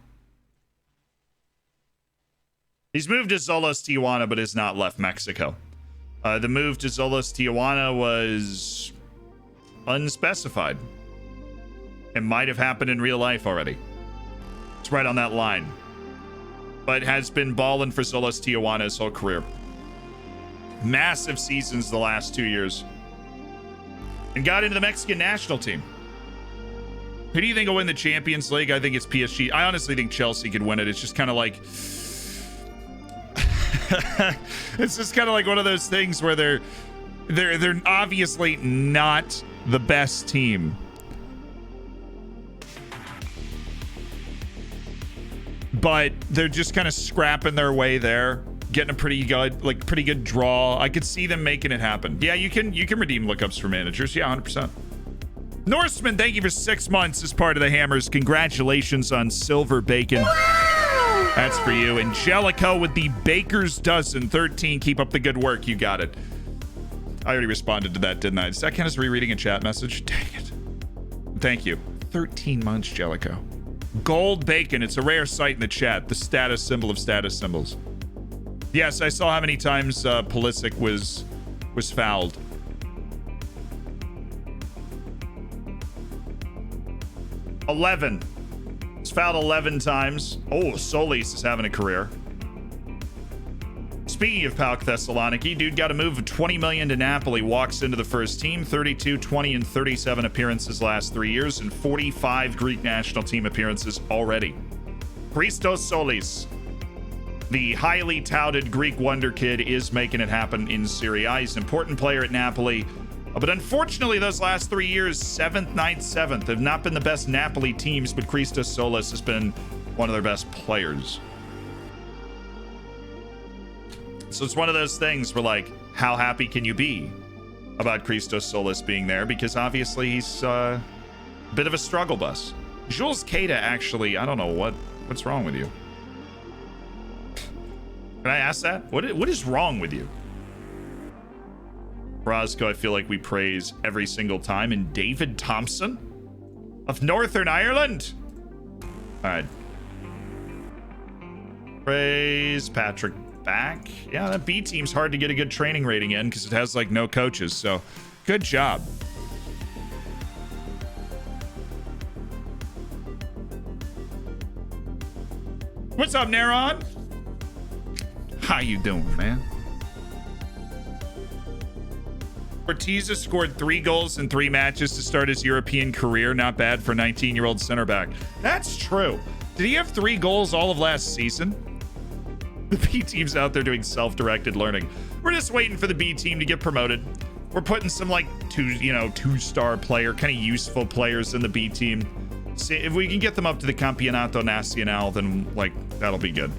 He's moved to Xolos Tijuana, but has not left Mexico. The move to Xolos Tijuana was unspecified. It might have happened in real life already. It's right on that line. But has been balling for Xolos Tijuana his whole career. Massive seasons the last 2 years. And got into the Mexican national team. Who do you think will win the Champions League? I think it's PSG. I honestly think Chelsea could win it. It's just kind of like... it's just kind of like one of those things where they're obviously not the best team. But they're just kind of scrapping their way there, getting a pretty good draw. I could see them making it happen. Yeah, you can redeem lookups for managers. Yeah, 100%. Norseman, thank you for 6 months as part of the Hammers. Congratulations on Silver Bacon. That's for you. Angelico with the Baker's Dozen 13. Keep up the good work. You got it. I already responded to that, didn't I? Does that count as rereading a chat message? Dang it. Thank you. 13 months, Jellico. Gold Bacon. It's a rare sight in the chat. The status symbol of status symbols. Yes, I saw how many times Pulisic was fouled. $11. He's fouled 11 times. Oh, Solis is having a career. Speaking of PAOK Thessaloniki, dude got a move of $20 million to Napoli, walks into the first team, 32, 20, and 37 appearances last 3 years, and 45 Greek national team appearances already. Christos Solis, the highly touted Greek Wonderkid, is making it happen in Serie A. He's an important player at Napoli. But unfortunately, those last 3 years, 7th, 9th, 7th, have not been the best Napoli teams, but Christos Solis has been one of their best players. So it's one of those things where, like, how happy can you be about Christos Solis being there? Because obviously he's a bit of a struggle bus. Jules Keita, actually, I don't know what's wrong with you. Can I ask that? What is wrong with you? Roscoe, I feel like we praise every single time. And David Thompson of Northern Ireland. All right. Praise Patrick back. Yeah, that B team's hard to get a good training rating in because it has like no coaches. So good job. What's up, Neron? How you doing, man? Ortiz scored 3 goals in 3 matches to start his European career. Not bad for a 19-year-old center back. That's true. Did he have 3 goals all of last season? The B team's out there doing self-directed learning. We're just waiting for the B team to get promoted. We're putting some like 2-star player, kind of useful players in the B team. See if we can get them up to the Campeonato Nacional, then like that'll be good.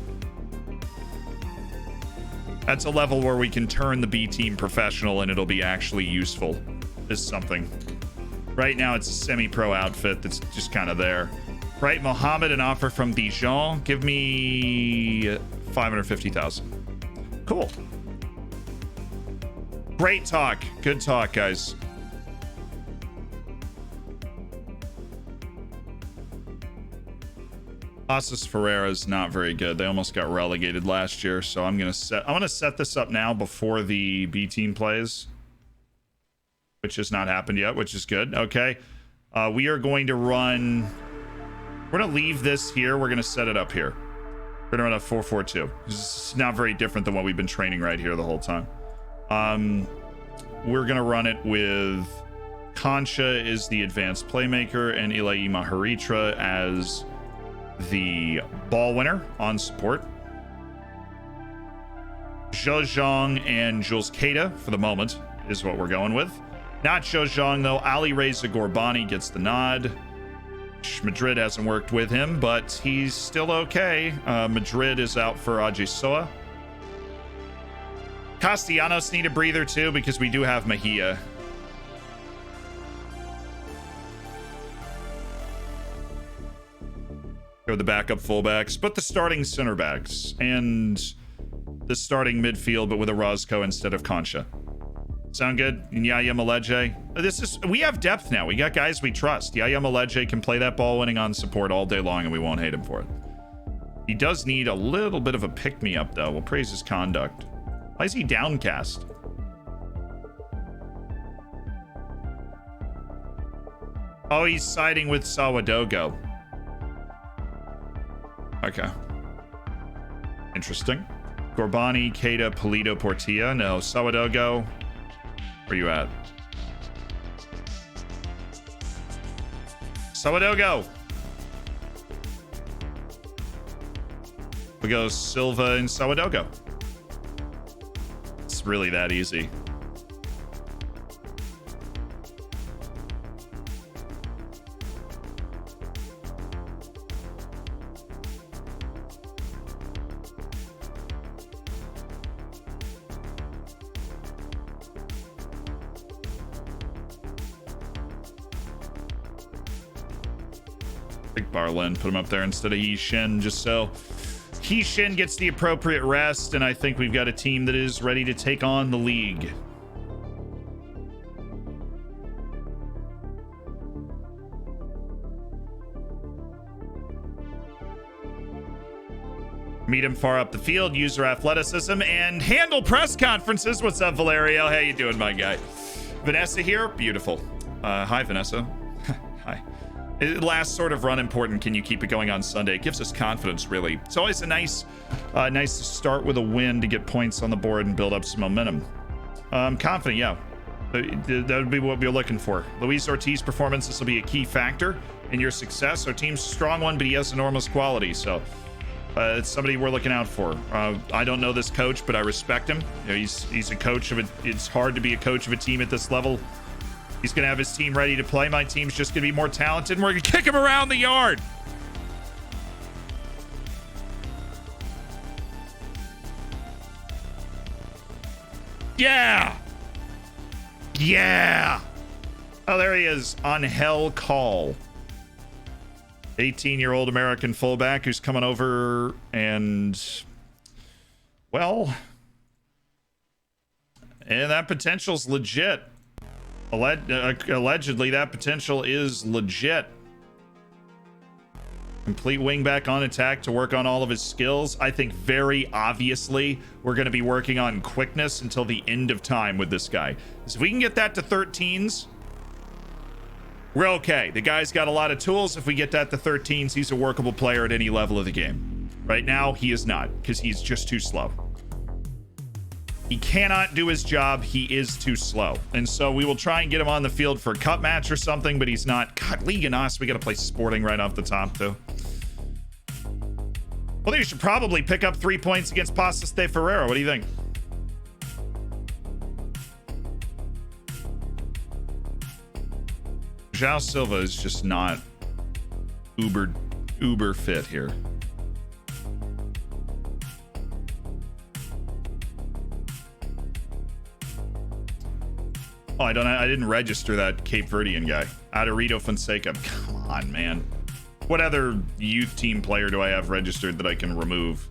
That's a level where we can turn the B team professional and it'll be actually useful as something. Right now it's a semi-pro outfit that's just kind of there. Right, Mohammed, an offer from Dijon. Give me 550,000. Cool. Great talk. Good talk, guys. Passos Ferreira is not very good. They almost got relegated last year, so I'm gonna set this up now before the B team plays, which has not happened yet, which is good. Okay, we are going to run. We're gonna leave this here. We're gonna set it up here. We're gonna run a 4-4-2. It's not very different than what we've been training right here the whole time. We're gonna run it with Concha is the advanced playmaker and Ilayi Maharitra as the ball winner on support. Zhou Zhang and Jules Keita for the moment is what we're going with. Not Zhou Zhang though. Ali Reza Gorbani gets the nod. which Madrid hasn't worked with him, but he's still okay. Madrid is out for Ajisoa. Castellanos need a breather too, because we do have Mejia. Go the backup fullbacks, but the starting center backs and the starting midfield, but with a Roscoe instead of Concha. Sound good? And Yaya Maleje. We have depth now. We got guys we trust. Yaya Maleje can play that ball winning on support all day long, and we won't hate him for it. He does need a little bit of a pick-me-up, though. We'll praise his conduct. Why is he downcast? Oh, he's siding with Sawadogo. Okay. Interesting. Gorbani, Keita, Polito, Portilla. No, Sawadogo. Where you at? Sawadogo. We go Silva and Sawadogo. It's really that easy. Big Barlin, put him up there instead of Yishin, just so Yishin gets the appropriate rest, and I think we've got a team that is ready to take on the league. Meet him far up the field, user athleticism, and handle press conferences. What's up, Valerio? How you doing, my guy? Vanessa here. Beautiful. Hi, Vanessa. Hi. Last sort of run important. Can you keep it going on Sunday? It gives us confidence, really. It's always a nice to start with a win to get points on the board and build up some momentum. Confident, yeah. That would be what we're looking for. Luis Ortiz performance, this will be a key factor in your success. Our team's a strong one, but he has enormous quality, so it's somebody we're looking out for. I don't know this coach, but I respect him. You know, he's a coach of it. It's hard to be a coach of a team at this level. He's going to have his team ready to play. My team's just going to be more talented, and we're going to kick him around the yard. Yeah. Yeah. Oh, there he is. On hell call. 18-year-old American fullback who's coming over and, well, and that potential's legit. Allegedly, that potential is legit. Complete wingback on attack to work on all of his skills. I think very obviously we're going to be working on quickness until the end of time with this guy. So if we can get that to 13s, we're okay. The guy's got a lot of tools. If we get that to 13s, he's a workable player at any level of the game. Right now, he is not, because he's just too slow. He cannot do his job. He is too slow. And so we will try and get him on the field for a cup match or something, but he's not. God, Liga Nos, we got to play Sporting right off the top, though. Well, I think you should probably pick up 3 points against Passos de Ferreira. What do you think? João Silva is just not uber fit here. Oh, I didn't register that Cape Verdean guy. Adorito Fonseca. Come on, man. What other youth team player do I have registered that I can remove?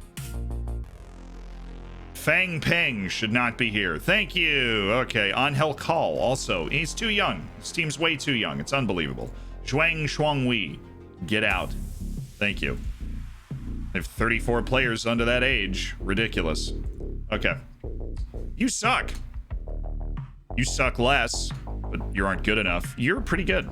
Fang Peng should not be here. Thank you. Okay, Angel Call also. He's too young. This team's way too young. It's unbelievable. Zhuang Shuangwei. Get out. Thank you. I have 34 players under that age. Ridiculous. Okay. You suck. You suck less, but you aren't good enough. You're pretty good.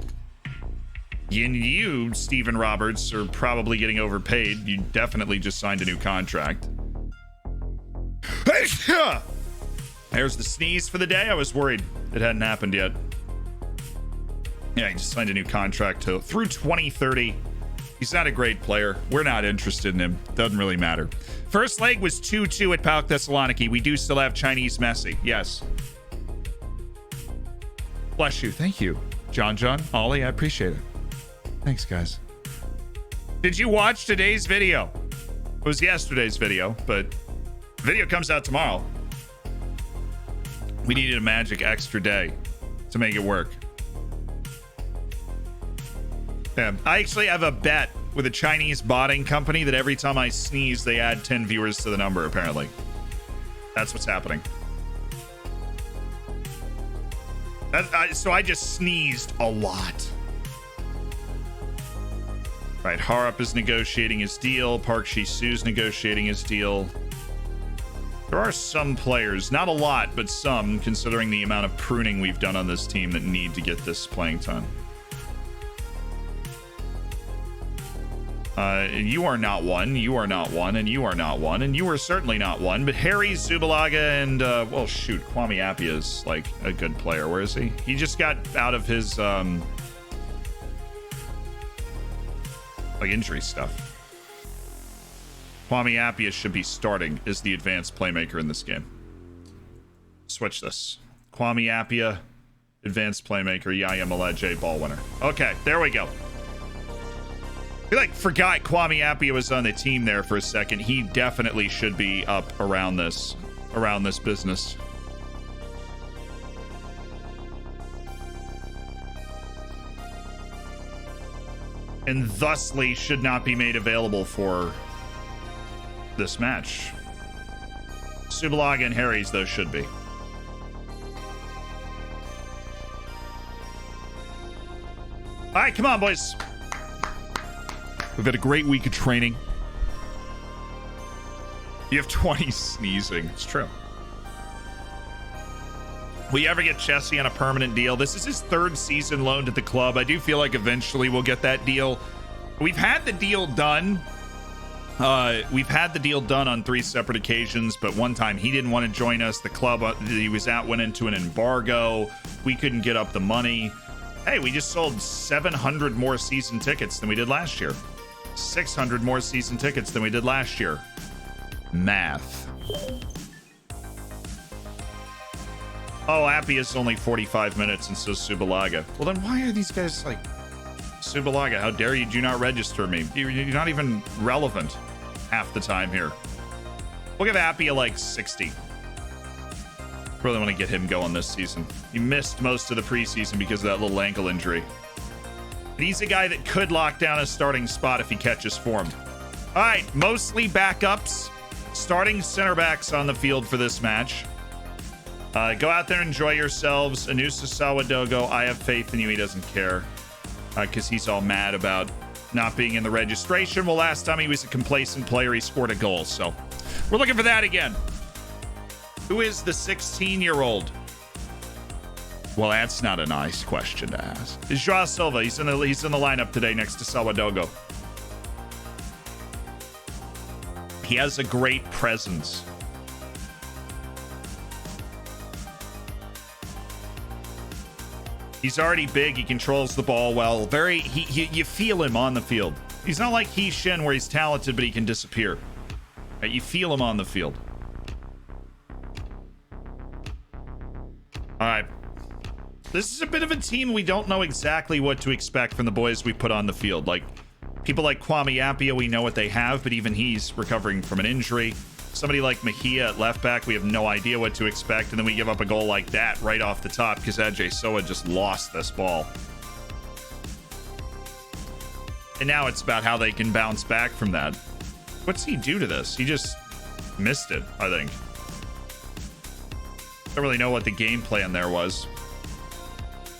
And you, Stephen Roberts, are probably getting overpaid. You definitely just signed a new contract. There's the sneeze for the day. I was worried it hadn't happened yet. Yeah, he just signed a new contract through 2030. He's not a great player. We're not interested in him. Doesn't really matter. First leg was 2-2 at PAOK Thessaloniki. We do still have Chinese Messi. Yes. Bless you. Thank you. John, Ollie, I appreciate it. Thanks, guys. Did you watch today's video? It was yesterday's video, but the video comes out tomorrow. We needed a magic extra day to make it work. Yeah, I actually have a bet with a Chinese botting company that every time I sneeze, they add 10 viewers to the number, apparently. That's what's happening. So I just sneezed a lot. Right, Harup is negotiating his deal. Park Shi-su's negotiating his deal. There are some players, not a lot, but some, considering the amount of pruning we've done on this team, that need to get this playing time. You are not one, you are not one, and you are not one, and you are certainly not one, but Harry, Zubalaga, and, well, shoot, Kwame Appiah is, like, a good player. Where is he? He just got out of his, like, injury stuff. Kwame Appiah should be starting as the advanced playmaker in this game. Switch this. Kwame Appiah, advanced playmaker, Yaya Maleje, ball winner. Okay, there we go. I like forgot Kwame Appiah was on the team there for a second. He definitely should be up around this business. And thusly should not be made available for this match. Subalaga and Harry's, though, should be. All right, come on, boys. We've had a great week of training. You have 20 sneezing. It's true. Will you ever get Chessie on a permanent deal? This is his third season loaned at the club. I do feel like eventually we'll get that deal. We've had the deal done. We've had the deal done on 3 separate occasions, but one time he didn't want to join us. The club he was at went into an embargo. We couldn't get up the money. Hey, we just sold 700 more season tickets than we did last year. 600 more season tickets than we did last year. Math. Oh, Appy is only 45 minutes, and so Subalaga. Well, then why are these guys like... Subalaga, how dare you do not register me? You're not even relevant half the time here. We'll give Appy like 60. Really want to get him going this season. He missed most of the preseason because of that little ankle injury. And he's a guy that could lock down a starting spot if he catches form. All right, mostly backups. Starting center backs on the field for this match. Go out there, enjoy yourselves. Anusa Sawadogo, I have faith in you. He doesn't care because he's all mad about not being in the registration. Well, last time he was a complacent player, he scored a goal. So we're looking for that again. Who is the 16-year-old? Well, that's not a nice question to ask. It's Joao Silva. He's in the lineup today next to Sawadogo. He has a great presence. He's already big. He controls the ball well. You feel him on the field. He's not like He Shin where he's talented, but he can disappear. Right, you feel him on the field. All right. This is a bit of a team we don't know exactly what to expect from the boys we put on the field. Like, people like Kwame Appiah, we know what they have, but even he's recovering from an injury. Somebody like Mejia at left back, we have no idea what to expect, and then we give up a goal like that right off the top because Ajay Soa just lost this ball. And now it's about how they can bounce back from that. What's he do to this? He just missed it, I think. Don't really know what the game plan there was.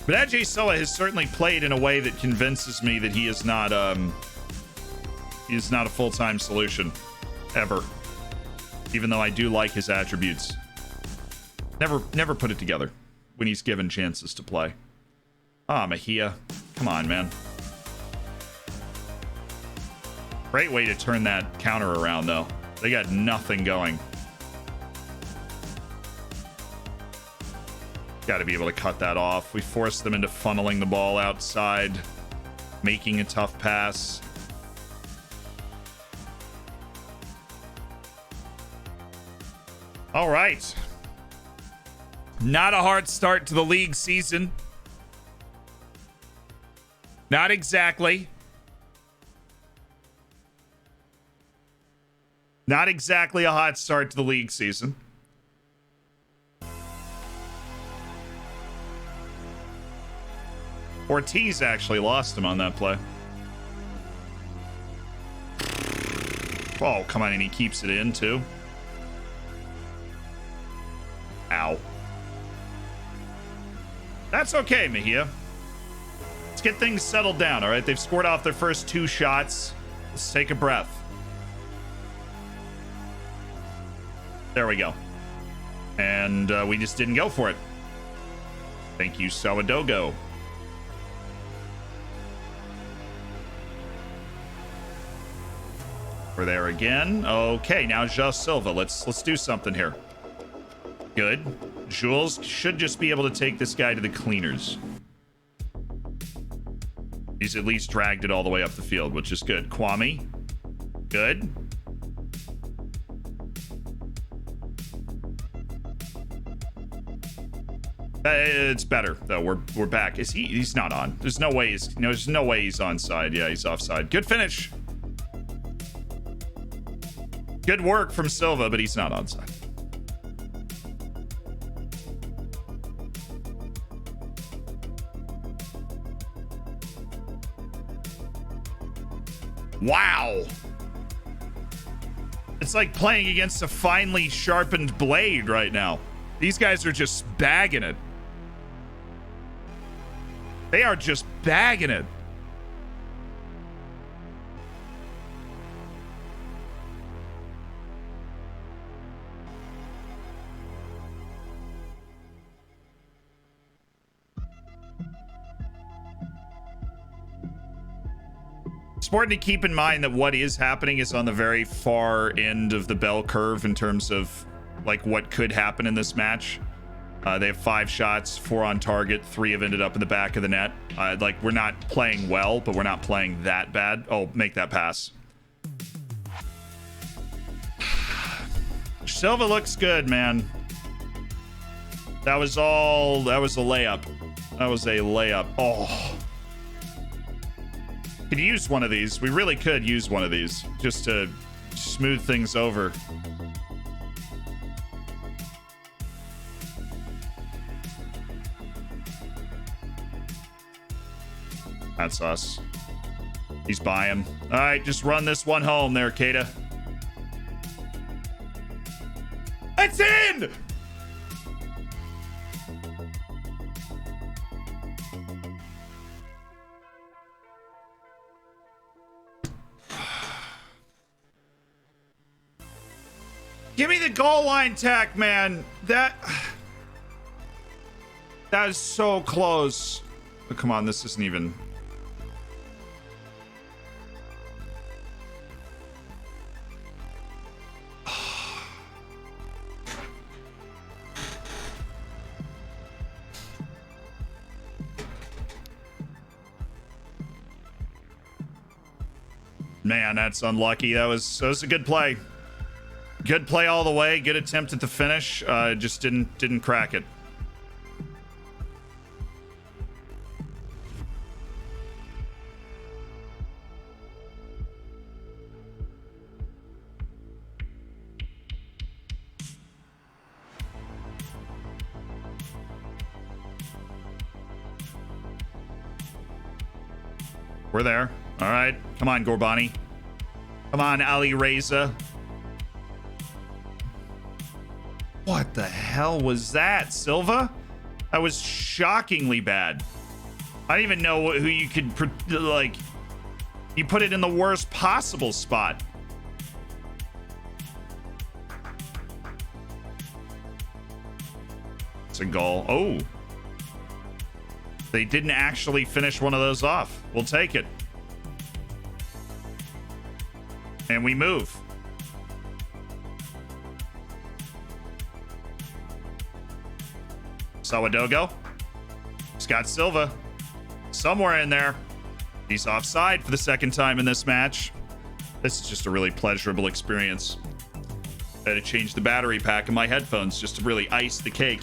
But Ajay Soa has certainly played in a way that convinces me that he is not a full-time solution ever. Even though I do like his attributes. Never put it together when he's given chances to play. Ah, Mejia. Come on, man. Great way to turn that counter around, though. They got nothing going. Got to be able to cut that off. We forced them into funneling the ball outside, making a tough pass. All right. Not a hard start to the league season. Not exactly. Not exactly a hot start to the league season. Ortiz actually lost him on that play. Oh, come on, and he keeps it in, too. Ow. That's okay, Mejia. Let's get things settled down, all right? They've scored off their first 2 shots. Let's take a breath. There we go. And we just didn't go for it. Thank you, Sawadogo. We're there again. Okay, now João Silva. Let's do something here. Good. Jules should just be able to take this guy to the cleaners. He's at least dragged it all the way up the field, which is good. Kwame. Good. It's better though. We're back. Is he? He's not on. There's no way. There's no way he's onside. Yeah, he's offside. Good finish. Good work from Silva, but he's not onside. Wow. It's like playing against a finely sharpened blade right now. These guys are just bagging it. They are just bagging it. It's important to keep in mind that what is happening is on the very far end of the bell curve in terms of like what could happen in this match. They have 5 shots, 4 on target, 3 have ended up in the back of the net. Like, we're not playing well, but we're not playing that bad. Oh, make that pass. Silva looks good, man. That was a layup. That was a layup. Oh. Could use one of these. We really could use one of these just to smooth things over. That's us. He's by him. All right, just run this one home there, Kata. It's in! Give me the goal line tack, man. That is so close. Oh, come on, this isn't even... Man, that's unlucky. That was a good play. Good play all the way. Good attempt at the finish. Just didn't crack it. We're there. All right. Come on, Gorbani. Come on, Ali Reza. What the hell was that, Silva? That was shockingly bad. I don't even know who you could, like, you put it in the worst possible spot. It's a goal. Oh. They didn't actually finish one of those off. We'll take it. And we move. Sawadogo. Scott Silva. Somewhere in there. He's offside for the second time in this match. This is just a really pleasurable experience. I had to change the battery pack in my headphones just to really ice the cake.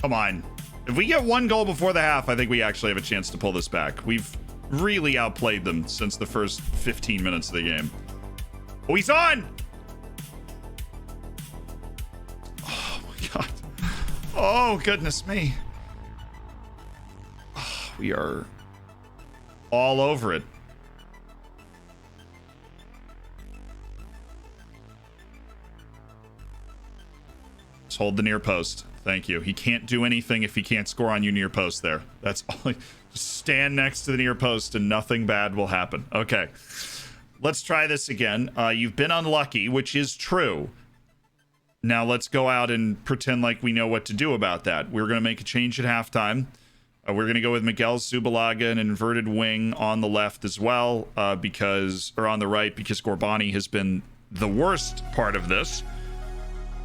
Come on. If we get one goal before the half, I think we actually have a chance to pull this back. We've really outplayed them since the first 15 minutes of the game. Oh, he's on! Oh, my God. Oh, goodness me. Oh, we are all over it. Just hold the near post. Thank you. He can't do anything if he can't score on you near post there. That's all. Just stand next to the near post and nothing bad will happen. Okay. Let's try this again. You've been unlucky, which is true. Now let's go out and pretend like we know what to do about that. We're going to make a change at halftime. We're going to go with Miguel Zubalaga, an inverted wing on the left as well, or on the right, because Gorbani has been the worst part of this.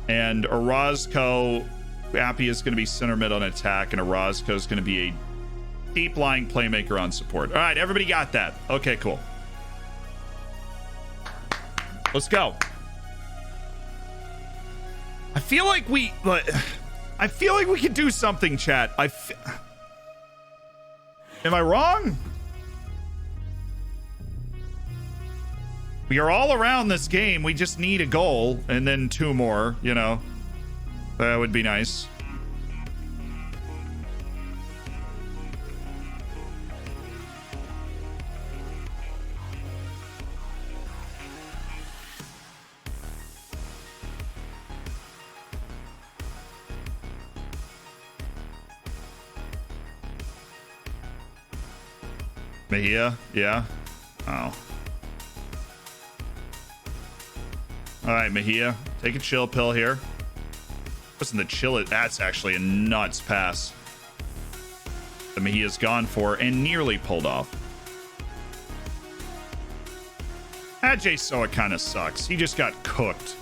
And Orozco, Appy is going to be center mid on attack, and Orozco is going to be a deep lying playmaker on support. All right, everybody got that. Okay, cool. Let's go. I feel like we could do something, chat. Am I wrong? We are all around this game. We just need a goal and then two more, you know. That would be nice. Mejia? Yeah? Oh. Alright, Mejia. Take a chill pill here. Wasn't the chill? That's actually a nuts pass that Mejia's gone for and nearly pulled off. Ajay Soa kind of sucks. He just got cooked.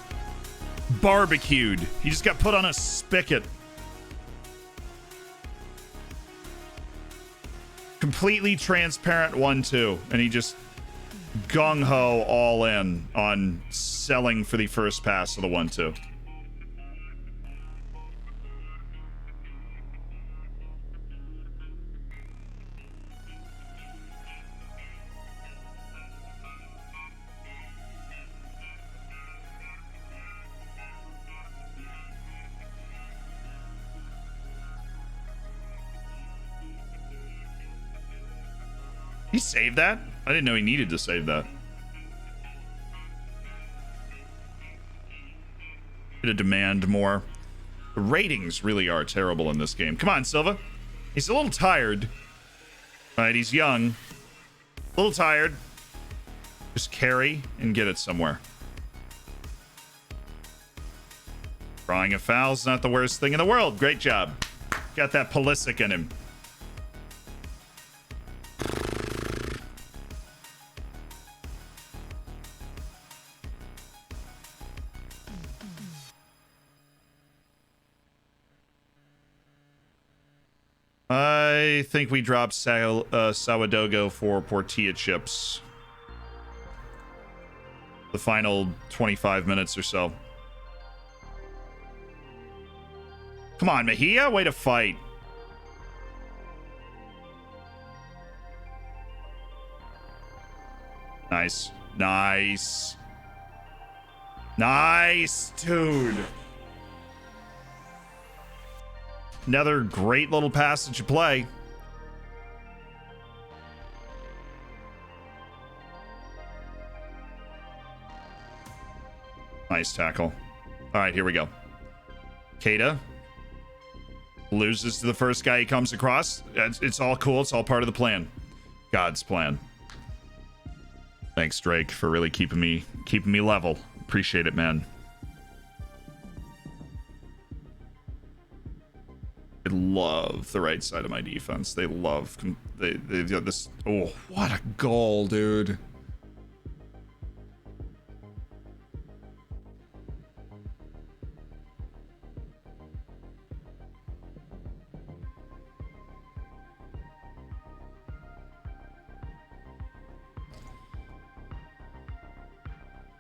Barbecued. He just got put on a spigot. Completely transparent 1-2, and he just gung-ho all in on selling for the first pass of the 1-2. He saved that? I didn't know he needed to save that. To demand more. The ratings really are terrible in this game. Come on, Silva. He's a little tired. All right, he's young. A little tired. Just carry and get it somewhere. Drawing a foul's not the worst thing in the world. Great job. Got that Pulisic in him. I think we dropped Sourdough for tortilla chips. The final 25 minutes or so. Come on, Mejia, way to fight. Nice. Nice. Nice, dude. Another great little passage of play. Nice tackle. All right, here we go. Keita loses to the first guy he comes across. It's all cool. It's all part of the plan. God's plan. Thanks, Drake, for really keeping me level. Appreciate it, man. I love the right side of my defense. They love they've got this. Oh, what a goal, dude.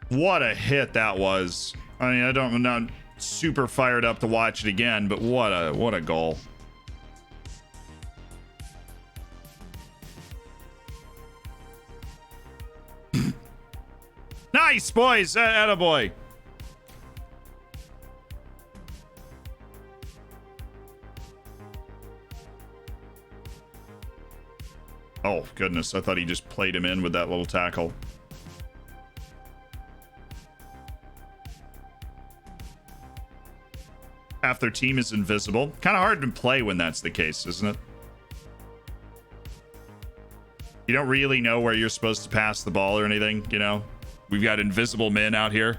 What a hit that was. I mean, I'm not super fired up to watch it again, but what a goal. Nice, boys. Attaboy. Oh, goodness. I thought he just played him in with that little tackle. Half their team is invisible. Kind of hard to play when that's the case, isn't it? You don't really know where you're supposed to pass the ball or anything, you know? We've got invisible men out here.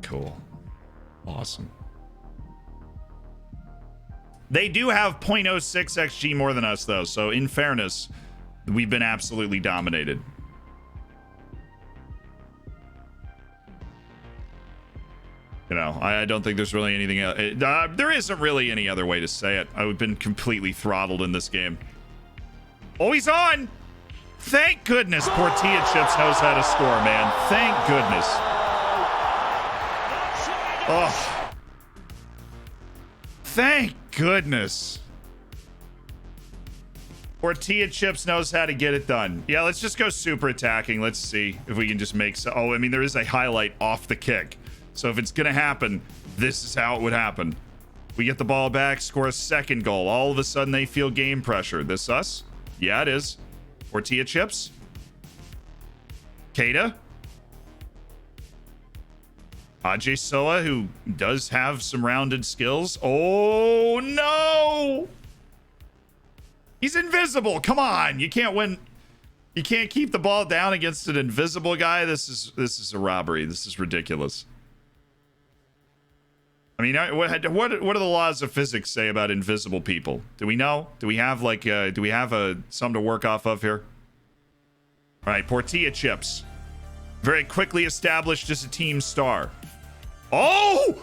Cool. Awesome. They do have 0.06 XG more than us, though. So, in fairness, we've been absolutely dominated. You know, I don't think there's really anything else. There isn't really any other way to say it. I've been completely throttled in this game. Oh, he's on! Thank goodness Tortilla Chips knows how to score, man. Thank goodness. Oh. Thank goodness. Tortilla Chips knows how to get it done. Yeah, let's just go super attacking. Let's see if we can just make so. Oh, I mean, there is a highlight off the kick. So if it's going to happen, this is how it would happen. We get the ball back, score a second goal. All of a sudden, they feel game pressure. This us? Yeah, it is. Tortilla Chips. Keita. Ajay Soa, who does have some rounded skills. Oh, no! He's invisible. Come on. You can't win. You can't keep the ball down against an invisible guy. This is a robbery. This is ridiculous. I mean, what do the laws of physics say about invisible people? Do we know? Do we have like something to work off of here? All right, Tortilla Chips. Very quickly established as a team star. Oh!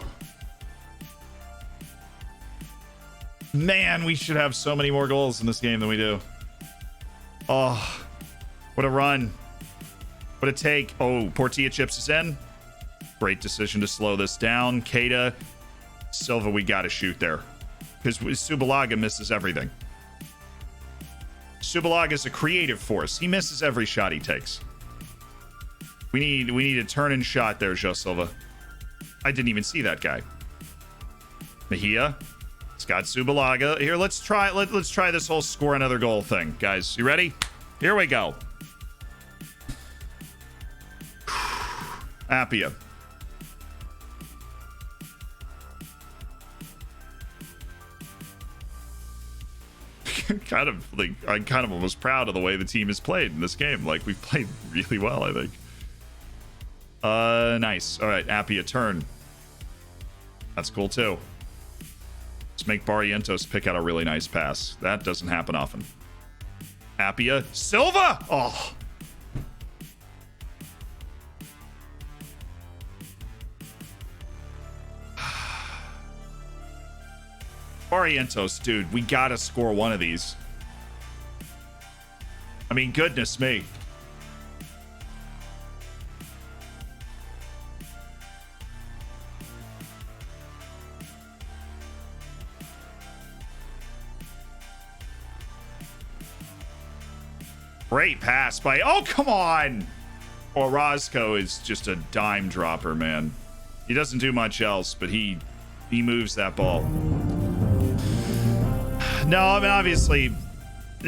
Man, we should have so many more goals in this game than we do. Oh, what a run. What a take. Oh, Tortilla Chips is in. Great decision to slow this down. Keita. Silva, we got to shoot there. Because Subalaga misses everything. Subalaga is a creative force. He misses every shot he takes. We need a turn-in shot there, Joe Silva. I didn't even see that guy. Mejia. Scott Subalaga. Here, let's try this whole score another goal thing. Guys, you ready? Here we go. Appia. I'm kind of almost proud of the way the team has played in this game. Like, we've played really well, I think. Nice. All right, Appia turn. That's cool too. Let's make Barrientos pick out a really nice pass. That doesn't happen often. Appia. Silva! Oh. Barrientos, dude, we gotta score one of these. I mean, goodness me. Great pass by... Oh, come on! Orozco is just a dime dropper, man. He doesn't do much else, but he moves that ball. No, I mean, obviously,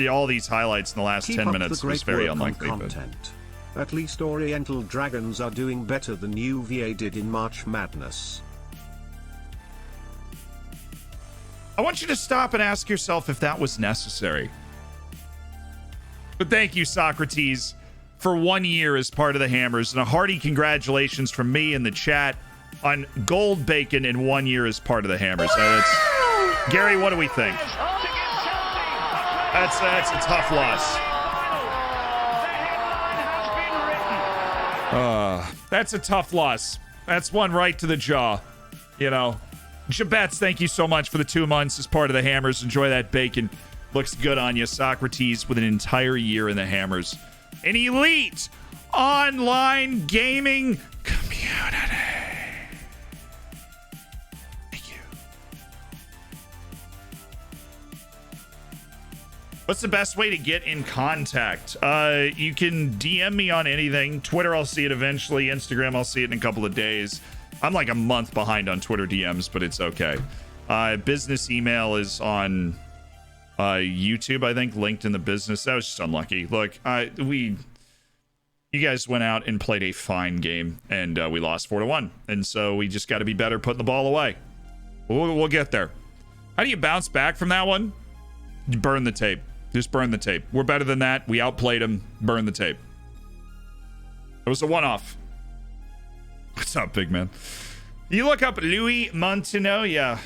all these highlights in the last 10 minutes was very unlikely. Content. At least Oriental Dragons are doing better than UVA did in March Madness. I want you to stop and ask yourself if that was necessary. But thank you, Socrates, for 1 year as part of the Hammers, and a hearty congratulations from me in the chat on gold bacon in 1 year as part of the Hammers. Gary, what do we think? That's a tough loss. That's a tough loss. That's one right to the jaw. You know, Jabets, thank you so much for the 2 months as part of the Hammers. Enjoy that bacon. Looks good on you. Socrates with an entire year in the Hammers. An elite online gaming community. Thank you. What's the best way to get in contact? You can DM me on anything. Twitter, I'll see it eventually. Instagram, I'll see it in a couple of days. I'm like a month behind on Twitter DMs, but it's okay. Business email is on YouTube, I think, linked in the business. That was just unlucky. Look, you guys went out and played a fine game, and we lost 4-1. And so we just got to be better putting the ball away. We'll get there. How do you bounce back from that one? You burn the tape. Just burn the tape. We're better than that. We outplayed them. Burn the tape. It was a one-off. What's up, big man? You look up Louis Montino? Yeah.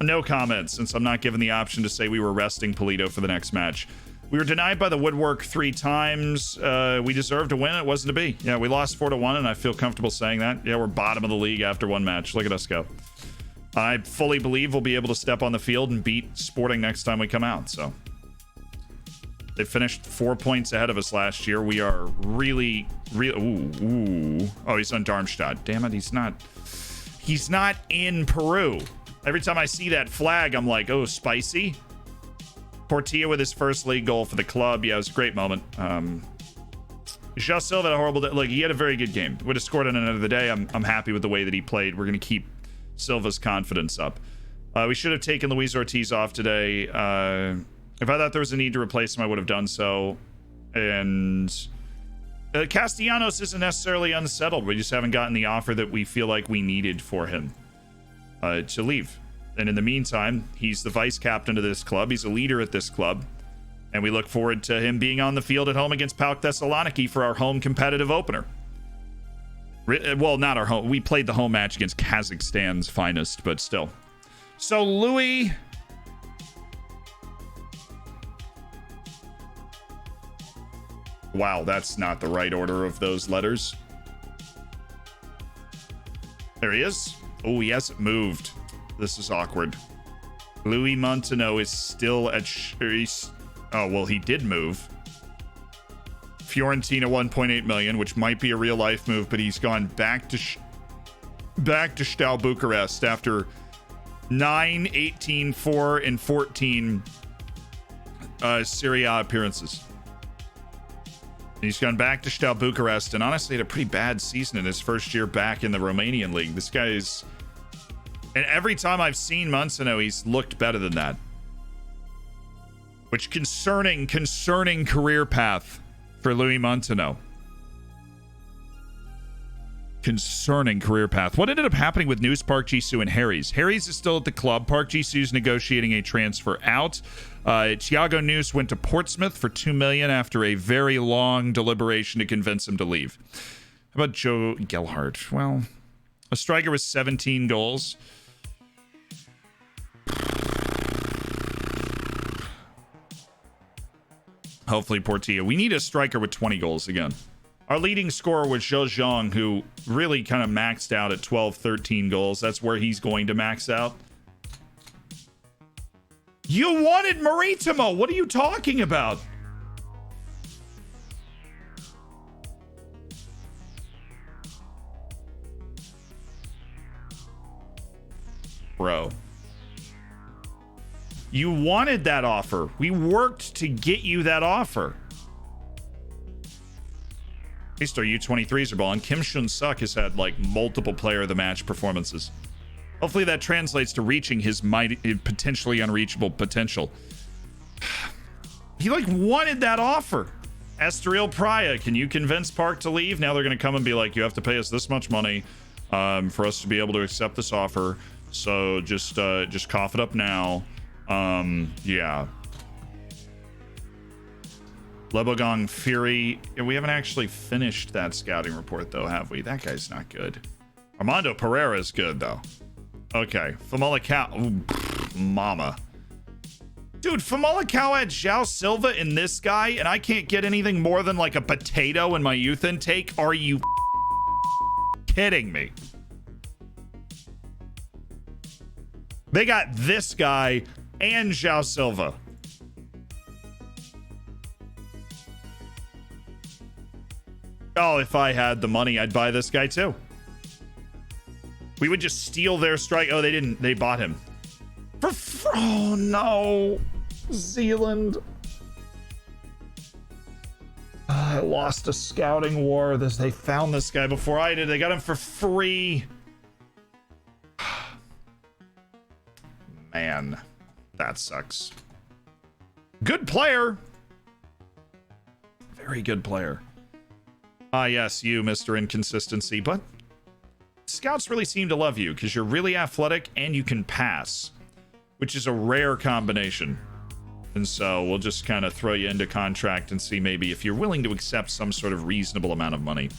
No comments, since I'm not given the option to say we were resting Polito for the next match. We were denied by the woodwork 3 times. We deserved to win. It wasn't to be. Yeah, we lost 4-1, and I feel comfortable saying that. Yeah, we're bottom of the league after 1 match. Look at us go. I fully believe we'll be able to step on the field and beat Sporting next time we come out, so. They finished 4 points ahead of us last year. We are really. Ooh. Oh, he's on Darmstadt. Damn it, he's not in Peru. Every time I see that flag, I'm like, oh, spicy. Portilla with his first league goal for the club. Yeah, it was a great moment. João Silva had a horrible day. Look, he had a very good game. Would have scored on another day. I'm happy with the way that he played. We're going to keep Silva's confidence up. We should have taken Luis Ortiz off today. If I thought there was a need to replace him, I would have done so. And Castellanos isn't necessarily unsettled. We just haven't gotten the offer that we feel like we needed for him to leave. And in the meantime, he's the vice captain of this club. He's a leader at this club. And we look forward to him being on the field at home against PAOK Thessaloniki for our home competitive opener. Well, not our home. We played the home match against Kazakhstan's finest, but still. So, Louis... Wow, that's not the right order of those letters. There he is. Oh, he hasn't moved. This is awkward. Louis Montino is still at... Oh, well, he did move. Fiorentina 1.8 million, which might be a real-life move, but he's gone back to Steaua Bucharest after 9, 18, 4, and 14 Serie A appearances. He's gone back to Steaua Bucharest and honestly had a pretty bad season in his first year back in the Romanian league. This guy's... And every time I've seen Montino, he's looked better than that. Which concerning career path for Louis Montino. Concerning career path. What ended up happening with Nuss, Park Jisoo, and Harry's? Harry's is still at the club. Park Jisoo's negotiating a transfer out. Thiago Nuss went to Portsmouth for $2 million after a very long deliberation to convince him to leave. How about Joe Gelhardt? Well, a striker with 17 goals. Hopefully Portilla. We need a striker with 20 goals again. Our leading scorer was Zhou Zhang, who really kind of maxed out at 12, 13 goals. That's where he's going to max out. You wanted Maritimo. What are you talking about? Bro. You wanted that offer. We worked to get you that offer. At least our U23s are balling. Kim Shun-suk has had like multiple player of the match performances. Hopefully that translates to reaching his potentially unreachable potential. He like wanted that offer. Estoril Praia, can you convince Park to leave? Now they're going to come and be like, you have to pay us this much money for us to be able to accept this offer. So just cough it up now. Yeah. Lebogong Fury. Yeah, we haven't actually finished that scouting report though, have we? That guy's not good. Armando Pereira is good though. Okay. Famalicão. Mama. Dude, Famalicão had João Silva in this guy, and I can't get anything more than like a potato in my youth intake? Are you kidding me? They got this guy and João Silva. Oh, if I had the money, I'd buy this guy too. We would just steal their strike. Oh, they didn't. They bought him. Oh, no. Zealand. I lost a scouting war. They found this guy before I did. They got him for free. Man, that sucks. Good player. Very good player. Ah, yes, you, Mr. Inconsistency. But scouts really seem to love you because you're really athletic and you can pass, which is a rare combination. And so we'll just kind of throw you into contract and see maybe if you're willing to accept some sort of reasonable amount of money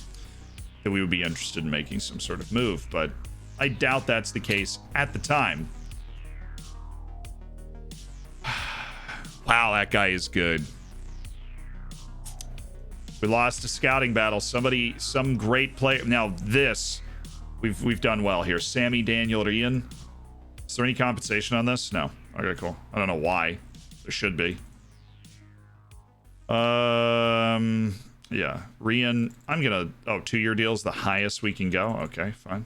that we would be interested in making some sort of move. But I doubt that's the case at the time. Wow, that guy is good. We lost a scouting battle. Some great player. Now this, we've done well here. Sammy, Daniel, or Ian. Is there any compensation on this? No. Okay, cool. I don't know why. There should be. Yeah. Rian, I'm gonna... Oh, 2-year deal's the highest we can go. Okay, fine.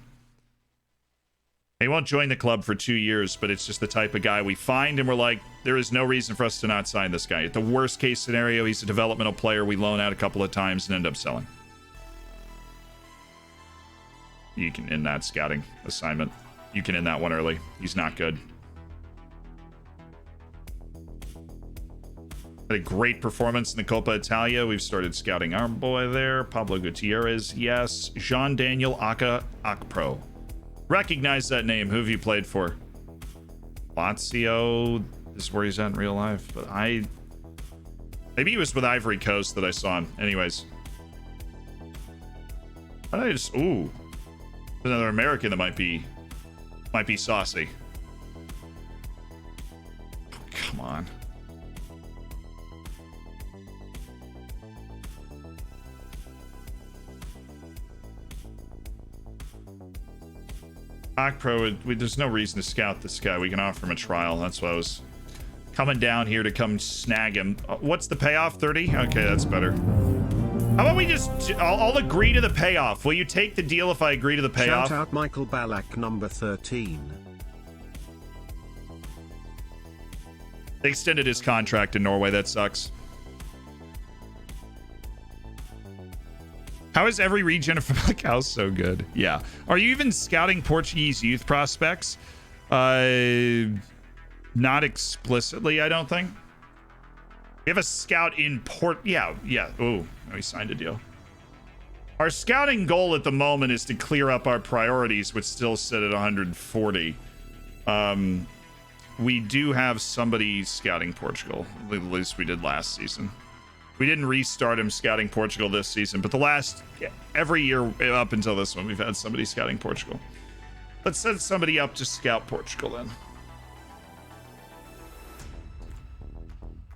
He won't join the club for 2 years, but it's just the type of guy we find, and we're like, there is no reason for us to not sign this guy. At the worst case scenario, he's a developmental player we loan out a couple of times and end up selling. You can end that scouting assignment. You can end that one early. He's not good. Had a great performance in the Coppa Italia. We've started scouting our boy there. Pablo Gutierrez, yes. Jean-Daniel Akpro. Recognize that name. Who have you played for? Lazio is where he's at in real life, but maybe he was with Ivory Coast that I saw him. Anyways. I just... Ooh. Another American that might be saucy. Come on. Pro, there's no reason to scout this guy. We can offer him a trial. That's why I was coming down here to come snag him. What's the payoff? 30? Okay, that's better. How about we just... I'll agree to the payoff. Will you take the deal if I agree to the payoff? Shout out Michael Ballack, number 13. They extended his contract in Norway. That sucks. How is every region of Famalicão so good? Yeah. Are you even scouting Portuguese youth prospects? Not explicitly, I don't think. We have a scout in Yeah. Oh, we signed a deal. Our scouting goal at the moment is to clear up our priorities, which still sit at 140. We do have somebody scouting Portugal. At least we did last season. We didn't restart him scouting Portugal this season, but every year up until this one, we've had somebody scouting Portugal. Let's set somebody up to scout Portugal then.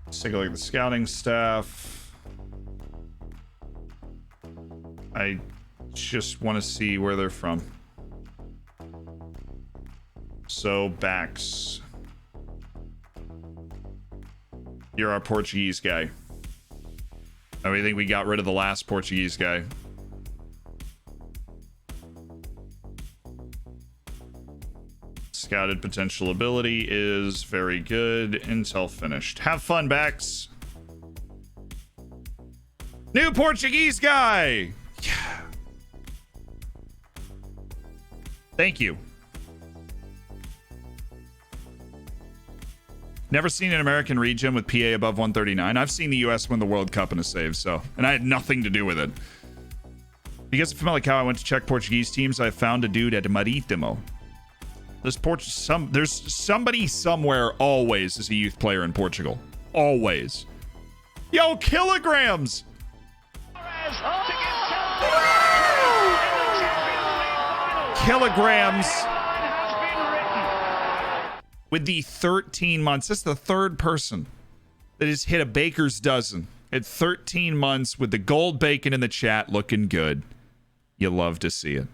Let's take a look at the scouting staff. I just want to see where they're from. So, backs. You're our Portuguese guy. I think we got rid of the last Portuguese guy. Scouted potential ability is very good. Intel finished. Have fun, Bex. New Portuguese guy. Yeah. Thank you. Never seen an American region with PA above 139. I've seen the US win the World Cup in a save, so... And I had nothing to do with it. Because of Famalicão, I went to check Portuguese teams. I found a dude at Marítimo. There's somebody somewhere always is a youth player in Portugal. Always. Yo, kilograms! Kilograms with the 13 months. That's the third person that has hit a baker's dozen at 13 months with the gold bacon in the chat looking good. You love to see it.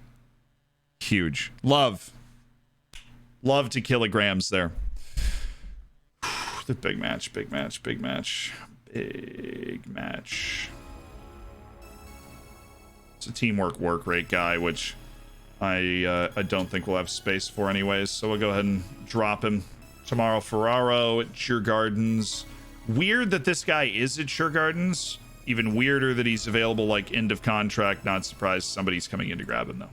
Huge. Love to kilograms there. The big match. It's a teamwork work rate guy, which I don't think we'll have space for anyways. So we'll go ahead and drop him. Tomorrow Ferraro at Cheer Gardens. Weird that this guy is at Cheer Gardens. Even weirder that he's available like end of contract. Not surprised somebody's coming in to grab him though.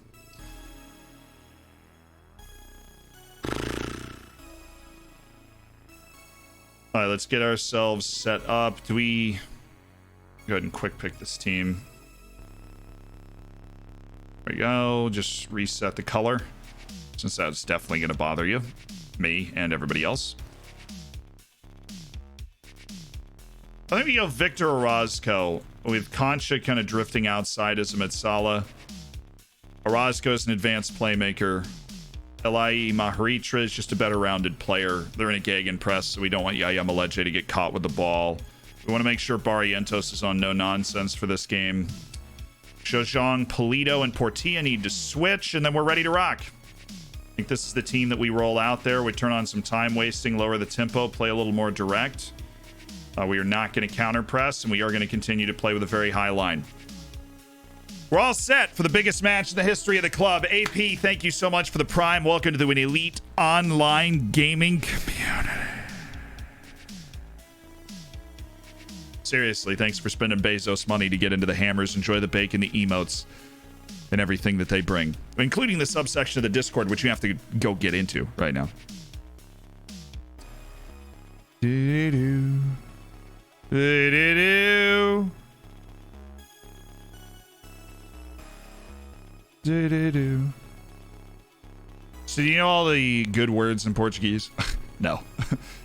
All right, let's get ourselves set up. Do we go ahead and quick pick this team? There we go. Just reset the color, since that's definitely going to bother you, me, and everybody else. I think we go Victor Orozco with Concha kind of drifting outside as a Metsala. Orozco is an advanced playmaker. Elai Maharitra is just a better rounded player. They're in a gegenpress, so we don't want Yaya Maleje to get caught with the ball. We want to make sure Barrientos is on no nonsense for this game. Jojong, Polito, and Portilla need to switch, and then we're ready to rock. I think this is the team that we roll out there. We turn on some time wasting, lower the tempo, play a little more direct. We are not going to counter press, and we are going to continue to play with a very high line. We're all set for the biggest match in the history of the club. AP, thank you so much for the prime. Welcome to the elite online gaming community. Seriously, thanks for spending Bezos money to get into the hammers. Enjoy the bacon, the emotes, and everything that they bring, including the subsection of the Discord, which you have to go get into right now. Do-do-do. Do-do-do. Do-do-do. So do you know all the good words in Portuguese? No.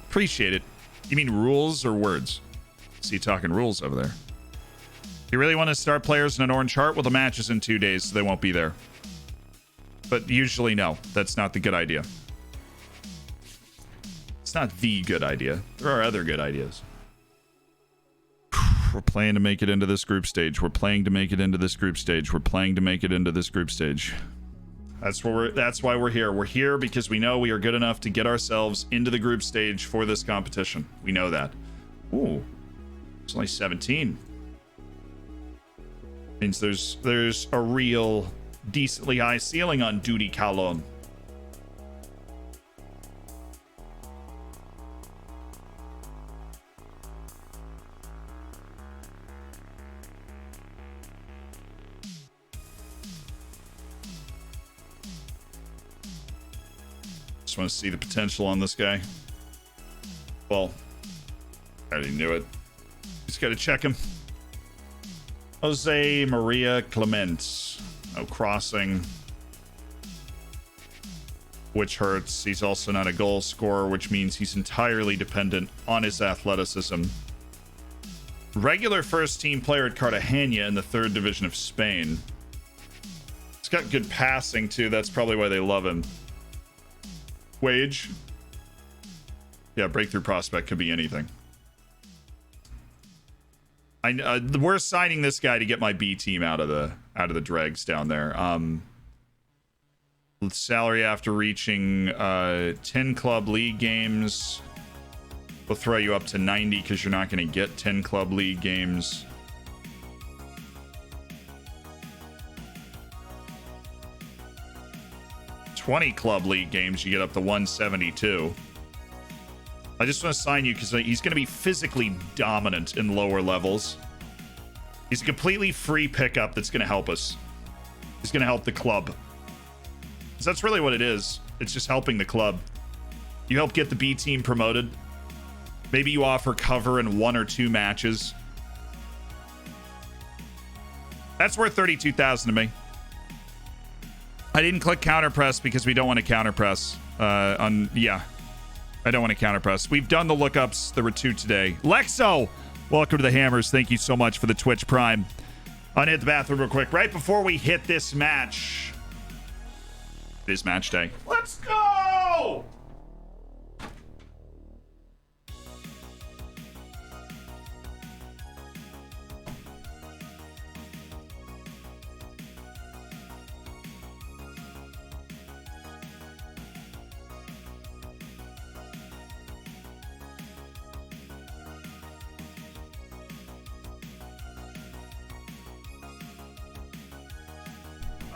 Appreciate it. You mean rules or words? See, talking rules over there. You really want to start players in an orange heart? Well, the match is in 2 days, so they won't be there. But usually, no. That's not the good idea. It's not the good idea. There are other good ideas. We're playing to make it into this group stage. We're playing to make it into this group stage. We're playing to make it into this group stage. That's why we're here. We're here because we know we are good enough to get ourselves into the group stage for this competition. We know that. Ooh. It's only 17. Means there's a real decently high ceiling on Duty Calon. Just want to see the potential on this guy. Well, I already knew it. Just got to check him. Jose Maria Clements. No crossing. Which hurts. He's also not a goal scorer, which means he's entirely dependent on his athleticism. Regular first team player at Cartagena in the 3rd division of Spain. He's got good passing too. That's probably why they love him. Wage. Yeah, breakthrough prospect could be anything. We're signing this guy to get my B team out of the dregs down there. Salary after reaching 10 club league games, we'll throw you up to 90 because you're not going to get 10 club league games. $20 club league games, you get up to 172. I just want to sign you because he's going to be physically dominant in lower levels. He's a completely free pickup that's going to help us. He's going to help the club. So that's really what it is. It's just helping the club. You help get the B team promoted. Maybe you offer cover in 1 or 2 matches. That's worth 32,000 to me. I didn't click counter press because we don't want to counter press. I don't want to counter press. We've done the lookups. There were 2 today. Lexo, welcome to the Hammers. Thank you so much for the Twitch Prime. I'm gonna hit the bathroom real quick. Right before we hit this match. It is match day. Let's go!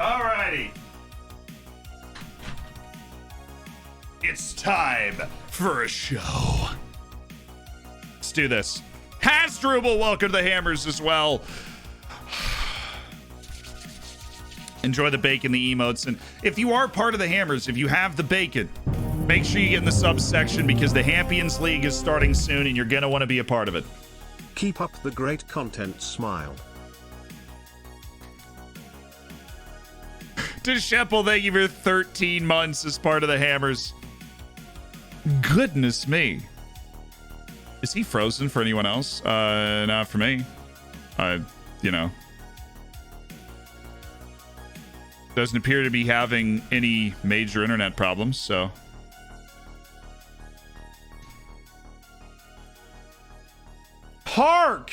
Alrighty. It's time for a show. Let's do this. Hasdrubal, welcome to the Hammers as well. Enjoy the bacon, the emotes, and if you are part of the Hammers, if you have the bacon, make sure you get in the subs section because the Hampions League is starting soon and you're gonna want to be a part of it. Keep up the great content, smile. To Sheppel, thank you for 13 months as part of the Hammers. Goodness me. Is he frozen for anyone else? Not for me. You know. Doesn't appear to be having any major internet problems, so. Hark!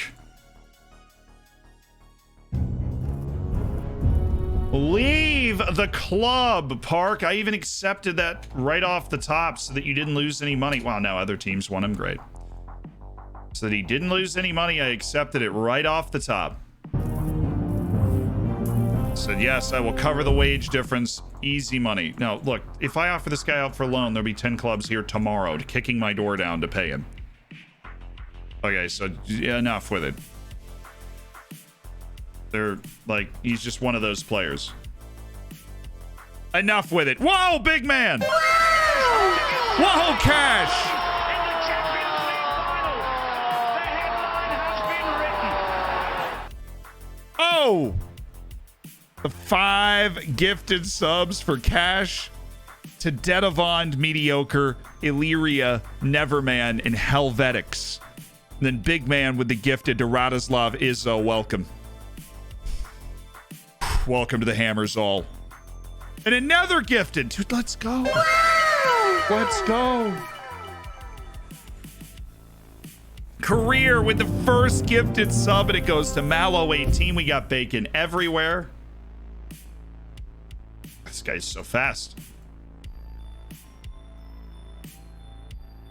Leave the club, Park. I even accepted that right off the top so that you didn't lose any money. Wow, no, other teams won him. Great. So that he didn't lose any money, I accepted it right off the top. Said, yes, I will cover the wage difference. Easy money. No, look, if I offer this guy out for a loan, there'll be 10 clubs here tomorrow kicking my door down to pay him. Okay, so yeah, enough with it. They're like, he's just one of those players. Enough with it. Whoa, big man! Whoa, cash! Oh! The 5 gifted subs for cash to Dedavond, Mediocre, Illyria, Neverman, and Helvetics. And then Big Man with the gifted to Radislav Izzo. Welcome. Welcome to the Hammers all. And another gifted. Dude, let's go. Let's go. Career with the first gifted sub, and it goes to Mallow18. We got bacon everywhere. This guy's so fast.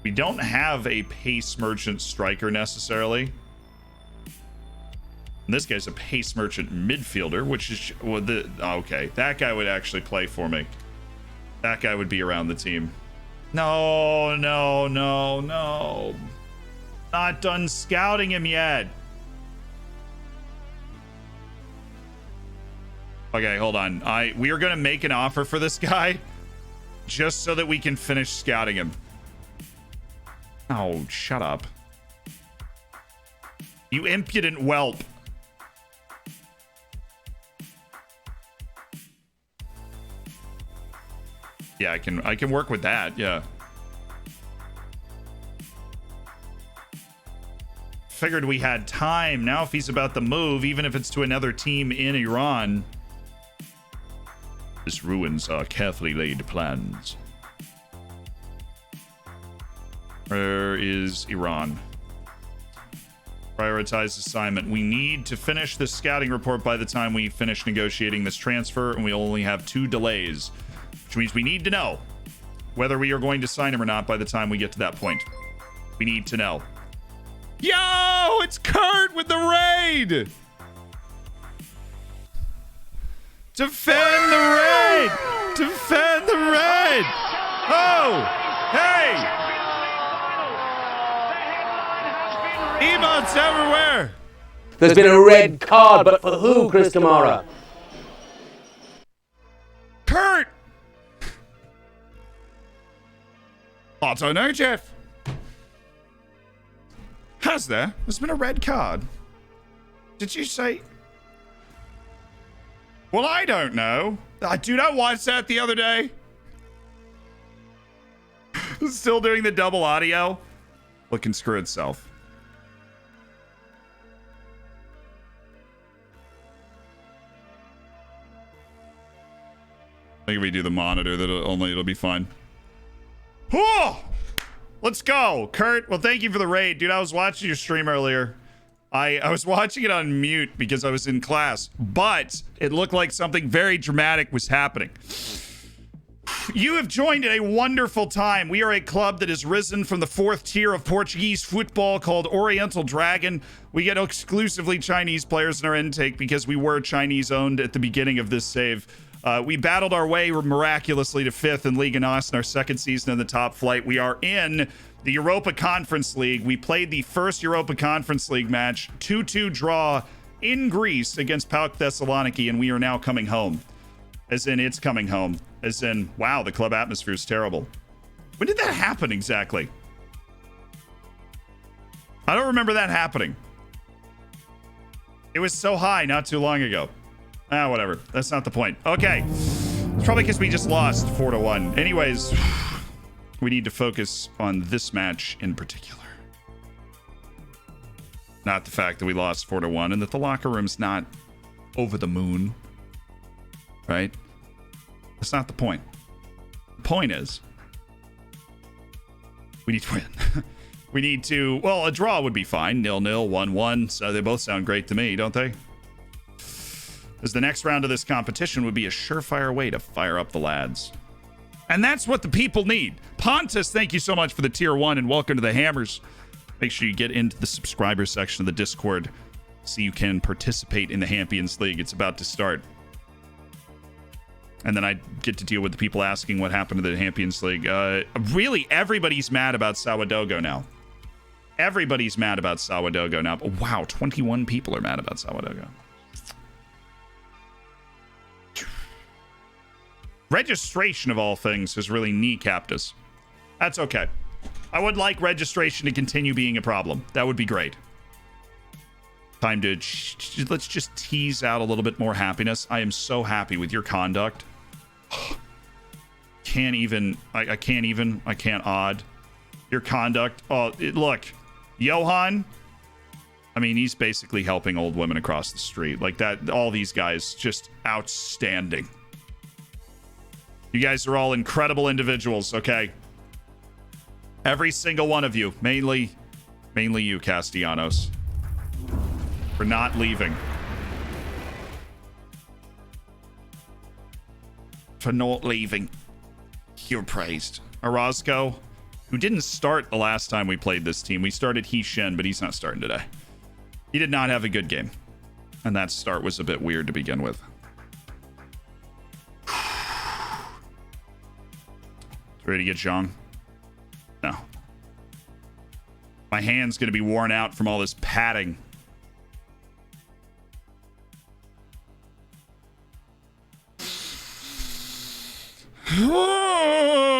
We don't have a pace merchant striker necessarily. And this guy's a pace merchant midfielder, which is well, okay. That guy would actually play for me. That guy would be around the team. No, no, no, no. Not done scouting him yet. Okay, hold on. We are gonna make an offer for this guy just so that we can finish scouting him. Oh, shut up. You impudent whelp. Yeah, I can work with that. Yeah. Figured we had time. Now if he's about to move, even if it's to another team in Iran, this ruins our carefully laid plans. Where is Iran? Prioritize assignment. We need to finish the scouting report by the time we finish negotiating this transfer, and we only have 2 delays, which means we need to know whether we are going to sign him or not by the time we get to that point. We need to know. Yo, it's Kurt with the raid! Defend the raid! Defend the raid! Oh! Hey! Emotes everywhere! There's been a red card, but for who, Chris Kamara? Kurt! I don't know, Jeff. Has there? There's been a red card. Did you say? Well, I don't know. I do not watch that the other day. Still doing the double audio. Looking screw itself. I think if we do the monitor, that it'll be fine. Oh! Let's go, Kurt. Well, thank you for the raid. Dude, I was watching your stream earlier. I was watching it on mute because I was in class, but it looked like something very dramatic was happening. You have joined at a wonderful time. We are a club that has risen from the 4th tier of Portuguese football called Oriental Dragon. We get exclusively Chinese players in our intake because we were Chinese owned at the beginning of this save. We battled our way miraculously to 5th in Liga Nos in our second season in the top flight. We are in the Europa Conference League. We played the first Europa Conference League match, 2-2 draw in Greece against PAOK Thessaloniki, and we are now coming home. As in, it's coming home. As in, wow, the club atmosphere is terrible. When did that happen exactly? I don't remember that happening. It was so high not too long ago. Whatever. That's not the point. Okay. It's probably because we just lost 4-1. Anyways, we need to focus on this match in particular. Not the fact that we lost 4-1 and that the locker room's not over the moon. Right? That's not the point. The point is, we need to win. We need to, well, a draw would be fine. 0-0, 1-1. So they both sound great to me, don't they? Because the next round of this competition would be a surefire way to fire up the lads. And that's what the people need. Pontus, thank you so much for the tier 1 and welcome to the Hammers. Make sure you get into the subscriber section of the Discord so you can participate in the Champions League. It's about to start. And then I get to deal with the people asking what happened to the Champions League. Really, everybody's mad about Sawadogo now. Everybody's mad about Sawadogo now. Wow, 21 people are mad about Sawadogo. Registration of all things has really kneecapped us. That's okay. I would like registration to continue being a problem. That would be great. Time to let's just tease out a little bit more happiness. I am so happy with your conduct. I can't odd. Your conduct. Oh, look, Johan. I mean, he's basically helping old women across the street. Like that, all these guys, just outstanding. You guys are all incredible individuals, okay? Every single one of you. Mainly you, Castellanos. For not leaving. For not leaving. You're praised. Orozco, who didn't start the last time we played this team. We started He-Shen, but he's not starting today. He did not have a good game. And that start was a bit weird to begin with. Ready to get Zhang? No. My hand's going to be worn out from all this padding.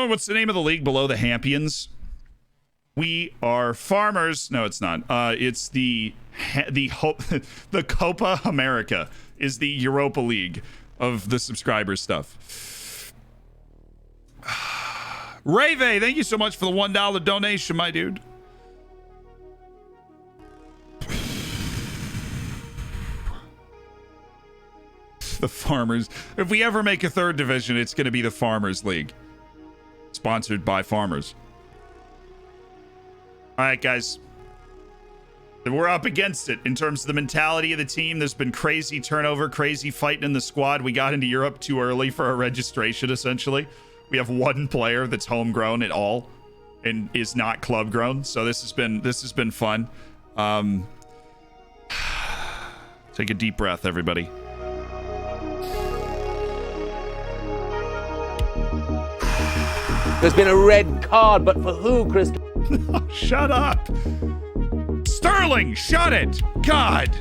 What's the name of the league below the Hampions? We are farmers. No, it's not. It's the Copa America is the Europa League of the subscriber stuff. Rave, thank you so much for the $1 donation, my dude. The Farmers. If we ever make a third division, it's going to be the Farmers League. Sponsored by farmers. All right, guys. We're up against it in terms of the mentality of the team. There's been crazy turnover, crazy fighting in the squad. We got into Europe too early for our registration, essentially. We have one player that's homegrown at all and is not club grown. So this has been fun. Take a deep breath, everybody. There's been a red card, but for who, Chris? Oh, shut up. Sterling, shut it. God.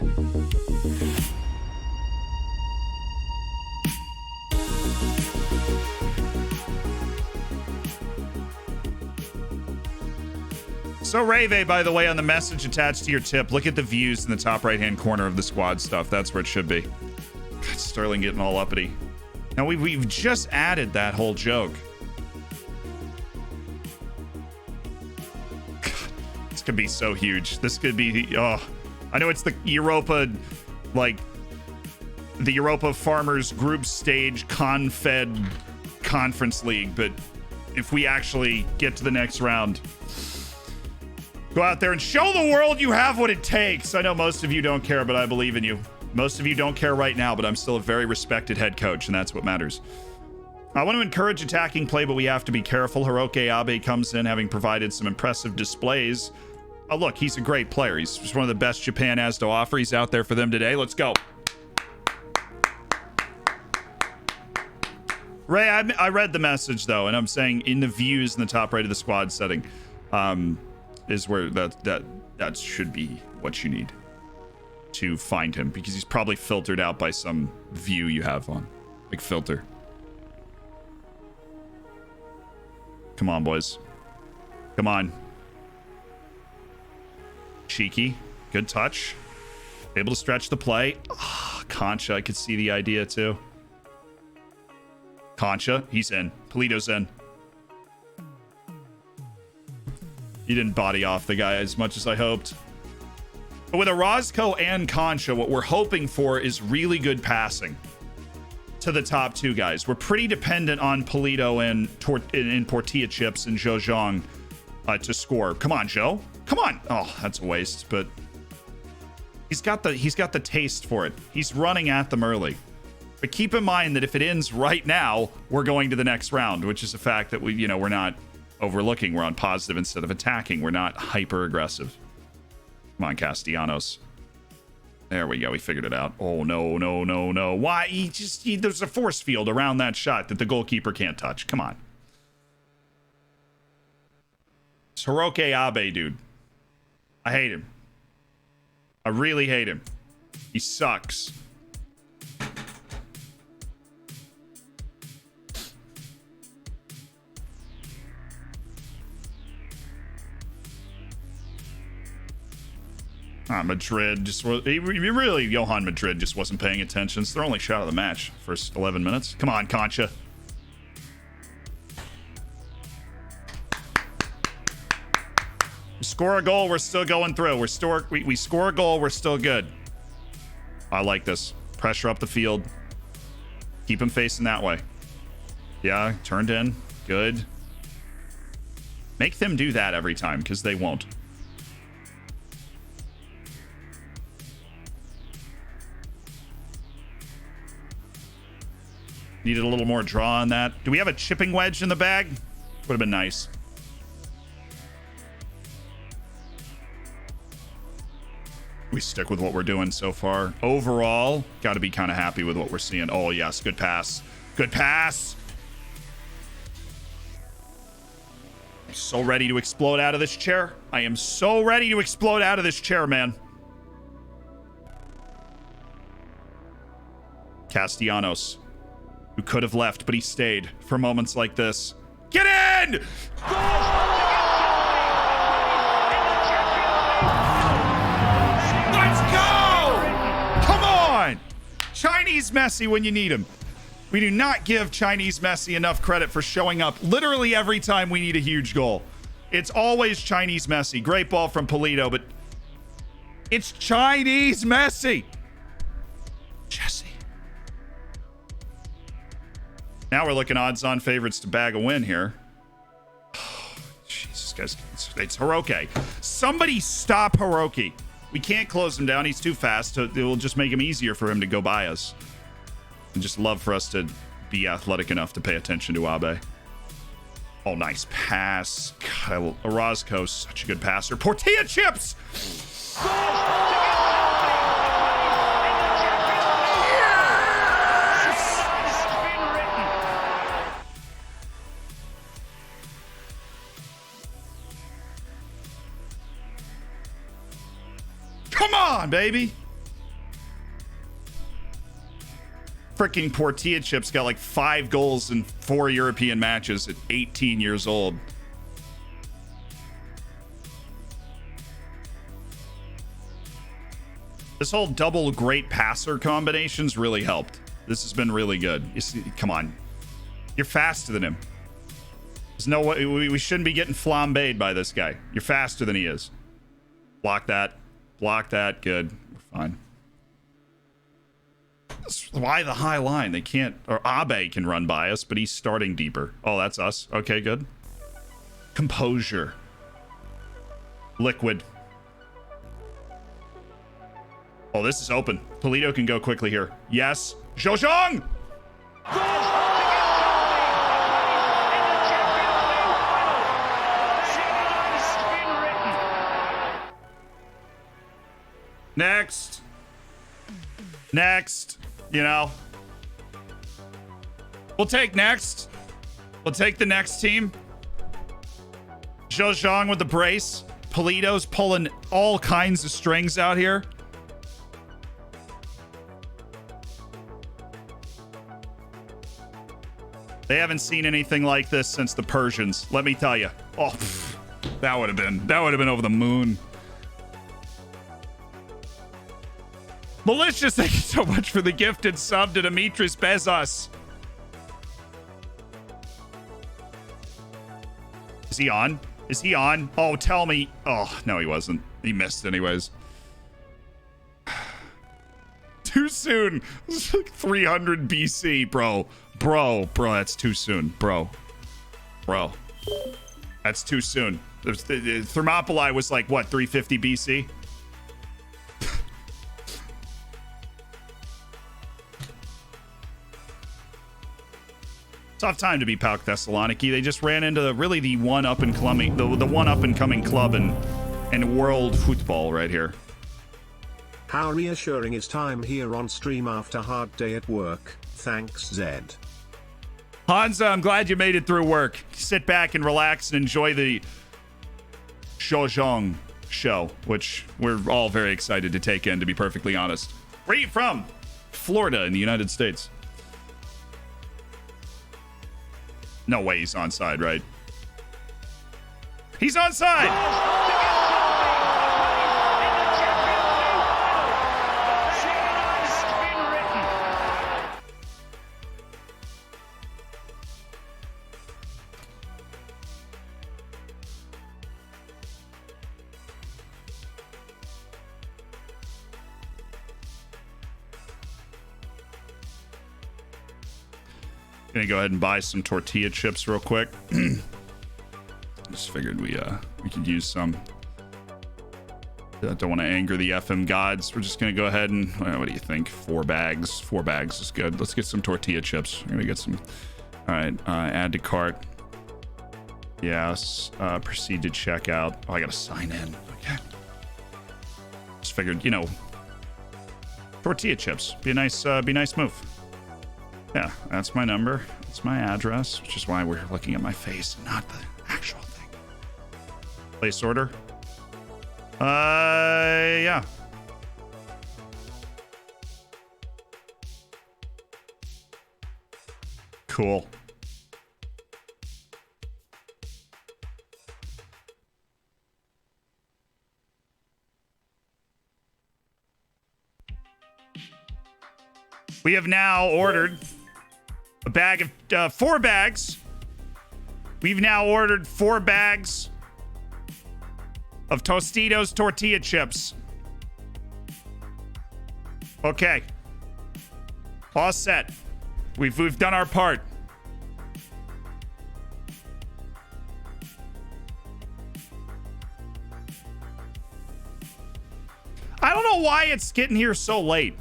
So Rave, by the way, on the message attached to your tip, look at the views in the top right-hand corner of the squad stuff. That's where it should be. God, Sterling getting all uppity. Now, we've just added that whole joke. God, this could be so huge. This could be... Oh, I know it's the Europa, like... The Europa Farmers Group Stage Confed Conference League, but if we actually get to the next round... Go out there and show the world you have what it takes. I know most of you don't care, but I believe in you. Most of you don't care right now, but I'm still a very respected head coach, and that's what matters. I want to encourage attacking play, but we have to be careful. Hiroke Abe comes in having provided some impressive displays. Oh, look, he's a great player. He's just one of the best Japan has to offer. He's out there for them today. Let's go. Ray, I read the message though, and I'm saying in the views in the top right of the squad setting, is where that should be what you need to find him, because he's probably filtered out by some view you have on, like filter. Come on, boys. Come on. Cheeky. Good touch. Able to stretch the play. Ah, Concha, I could see the idea too. Concha, he's in. Polito's in. He didn't body off the guy as much as I hoped. But with Orozco and Concha, what we're hoping for is really good passing to the top two guys. We're pretty dependent on Polito and Tortilla Chips and Zhou Zhang to score. Come on, Joe. Come on. Oh, that's a waste, but he's got the taste for it. He's running at them early. But keep in mind that if it ends right now, we're going to the next round, which is a fact that we're not overlooking. We're on positive instead of attacking. We're not hyper aggressive. Come on, Castellanos. There we go. We figured it out. Oh, no, no, no, no. Why? There's a force field around that shot that the goalkeeper can't touch. Come on. Hiroke Abe, dude. I hate him. I really hate him. He sucks. Madrid just was really Johan Madrid just wasn't paying attention. It's their only shot of the match. First 11 minutes. Come on, Concha. We score a goal, we're still going through. We score a goal, we're still good. I like this. Pressure up the field. Keep him facing that way. Yeah, turned in. Good. Make them do that every time, because they won't. Needed a little more draw on that. Do we have a chipping wedge in the bag? Would have been nice. We stick with what we're doing so far. Overall, got to be kind of happy with what we're seeing. Oh, yes. Good pass. Good pass. I'm so ready to explode out of this chair. I am so ready to explode out of this chair, man. Castellanos, who could have left, but he stayed for moments like this. Get in! Let's go! Come on! Chinese Messi when you need him. We do not give Chinese Messi enough credit for showing up literally every time we need a huge goal. It's always Chinese Messi. Great ball from Polito, but it's Chinese Messi. Jesse. Now we're looking odds-on favorites to bag a win here. Oh, Jesus, guys. It's Hiroke. Somebody stop Hiroke. We can't close him down. He's too fast. It will just make him easier for him to go by us. And just love for us to be athletic enough to pay attention to Abe. Oh, nice pass. God, Orozco, such a good passer. Tortilla Chips! Come on, baby. Freaking Tortilla Chips got like 5 goals in 4 European matches at 18 years old. This whole double great passer combinations really helped. This has been really good. You see, come on. You're faster than him. There's no way. We shouldn't be getting flambéed by this guy. You're faster than he is. Block that. Block that. Good. We're fine. That's why the high line. They can't... Or Abe can run by us, but he's starting deeper. Oh, that's us. Okay, good. Composure. Liquid. Oh, this is open. Polito can go quickly here. Yes. Zhou Zhang! Next. You know. We'll take next. We'll take the next team. Zhejiang with the brace. Polito's pulling all kinds of strings out here. They haven't seen anything like this since the Persians. Let me tell you. Oh, pff, that would have been over the moon. Malicious, thank you so much for the gifted sub to Dimitris Bezos. Is he on? Is he on? Oh, tell me. Oh, no, he wasn't. He missed anyways. Too soon. It's like 300 BC, bro. Bro, that's too soon. Bro. That's too soon. The Thermopylae was like, what, 350 BC? Tough time to be PAOK Thessaloniki. They just ran into really the one up and coming, the one up and coming club in world football right here. How reassuring is time here on stream after hard day at work. Thanks, Zed. Hansa, I'm glad you made it through work. Sit back and relax and enjoy the Zhejiang show, which we're all very excited to take in, to be perfectly honest. Where are you from? Florida in the United States. No way he's onside, right? He's onside! Gonna go ahead and buy some tortilla chips real quick. Just figured we could use some. Don't want to anger the FM gods. We're just gonna go ahead and what do you think? 4 bags. 4 bags is good. Let's get some tortilla chips. We're gonna get some. All right, add to cart. Yes. Proceed to checkout. Oh, I gotta sign in. Okay. Just figured, tortilla chips. Be a nice move. Yeah, that's my number. That's my address, which is why we're looking at my face and not the actual thing. Place order. Yeah. Cool. We have now ordered a bag of 4 bags. We've now ordered 4 bags of Tostitos tortilla chips. Okay. All set. We've done our part. I don't know why it's getting here so late.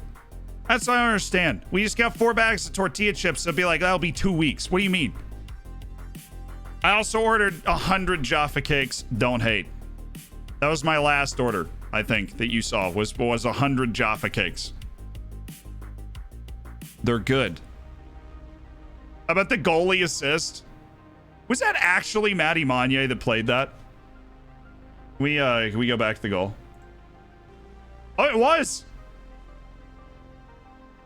That's what I don't understand. We just got 4 bags of tortilla chips. It'll be like, that'll be 2 weeks. What do you mean? I also ordered 100 Jaffa cakes. Don't hate. That was my last order, I think, that you saw was 100 Jaffa cakes. They're good. How about the goalie assist? Was that actually Matty Monye that played that? Can we go back to the goal? Oh, it was.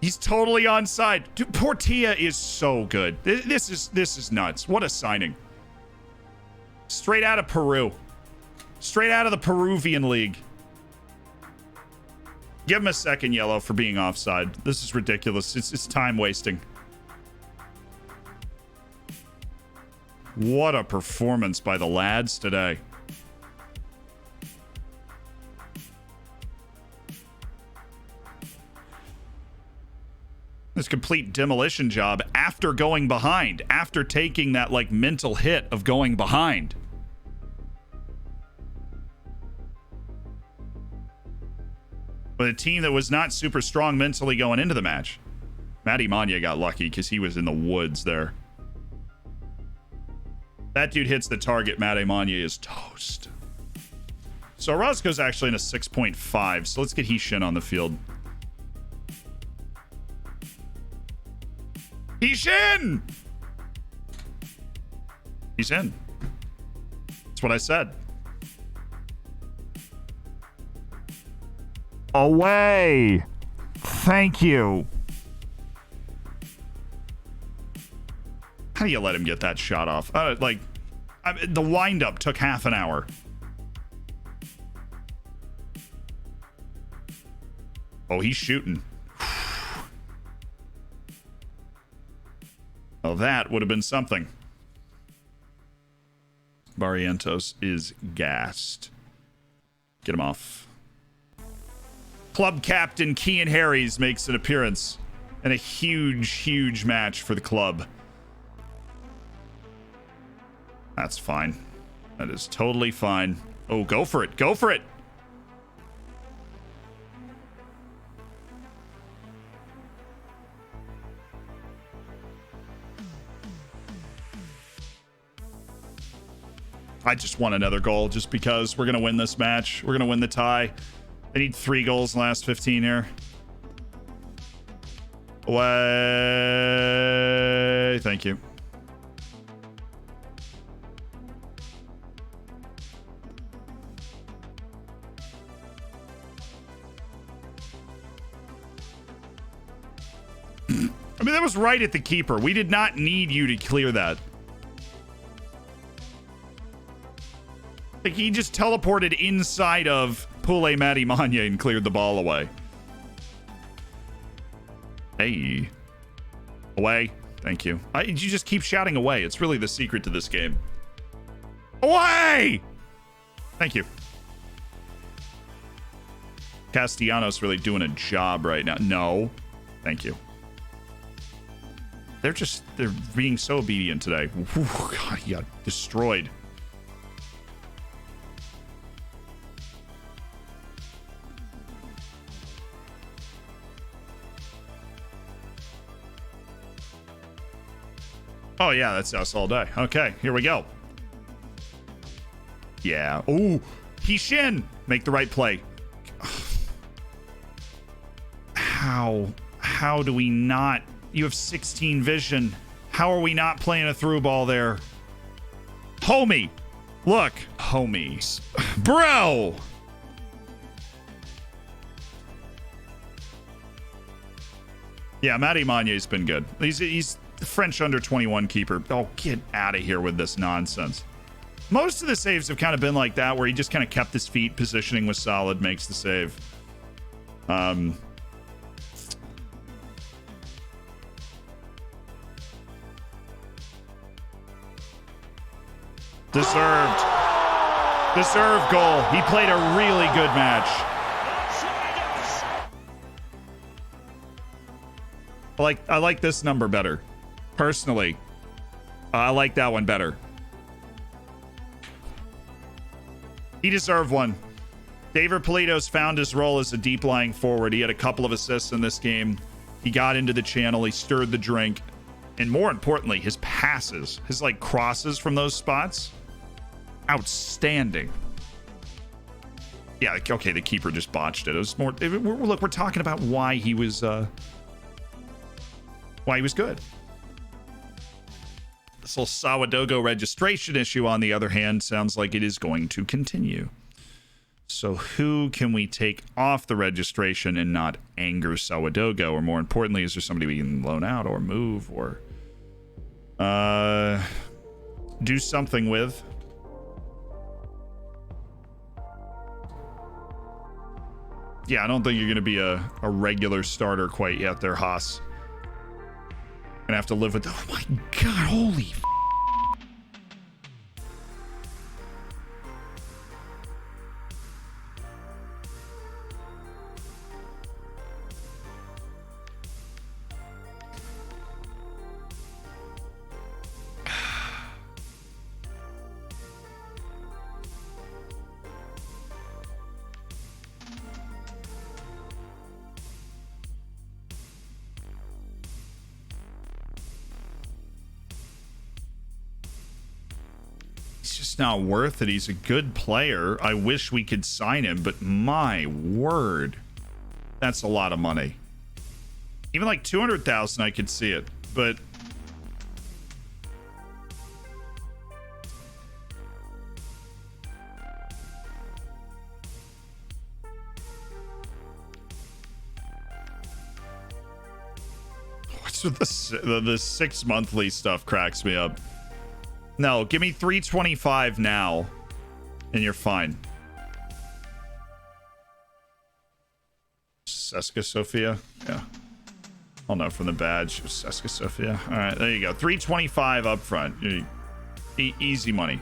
He's totally onside. Dude, Portilla is so good. This is nuts. What a signing. Straight out of Peru. Straight out of the Peruvian League. Give him a second yellow for being offside. This is ridiculous. It's time wasting. What a performance by the lads today. This complete demolition job after going behind, after taking that like mental hit of going behind. But a team that was not super strong mentally going into the match. Matty Monye got lucky because he was in the woods there. That dude hits the target, Matty Monye is toast. So Orozco's actually in a 6.5, so let's get Hishin on the field. He's in. He's in. That's what I said. Away. Thank you. How do you let him get that shot off? The windup took half an hour. Oh, he's shooting. Well, that would have been something. Barrientos is gassed. Get him off. Club captain Kean Harries makes an appearance in a huge, huge match for the club. That's fine. That is totally fine. Oh, go for it. Go for it. I just want another goal just because we're going to win this match. We're going to win the tie. I need 3 goals in the last 15 here. Away. Thank you. I mean, that was right at the keeper. We did not need you to clear that. Like, he just teleported inside of Pule Matty Manya and cleared the ball away. Hey. Away. Thank you. You just keep shouting away. It's really the secret to this game. Away! Thank you. Castellanos really doing a job right now. No. Thank you. They're being so obedient today. Ooh, God, he got destroyed. Oh, yeah, that's us all day. Okay, here we go. Yeah. Oh, Hishin. Make the right play. How do we not? You have 16 vision. How are we not playing a through ball there? Homie. Look. Homies. Bro. Yeah, Matty Manye's been good. He's the French under 21 keeper. Oh, get out of here with this nonsense. Most of the saves have kind of been like that, where he just kind of kept his feet. Positioning was solid, makes the save. Deserved goal. He played a really good match. I like this number better. Personally, I like that one better. He deserved one. David Politos found his role as a deep lying forward. He had a couple of assists in this game. He got into the channel. He stirred the drink. And more importantly, his passes, his crosses from those spots, outstanding. Yeah, okay, the keeper just botched it. It was more. Look, we're talking about why he was good. This little Sawadogo registration issue, on the other hand, sounds like it is going to continue. So who can we take off the registration and not anger Sawadogo? Or more importantly, is there somebody we can loan out or move or do something with? Yeah, I don't think you're going to be a regular starter quite yet there, Haas. Gonna have to live with. Oh my God! Holy. Not worth it. He's a good player. I wish we could sign him, but my word, that's a lot of money. Even 200,000, I could see it, but What's with the 6 monthly stuff cracks me up. No, give me 325 now, and you're fine. Seska Sophia? Yeah. Oh no, from the badge. Seska Sophia. All right, there you go. 325 up front. Easy money.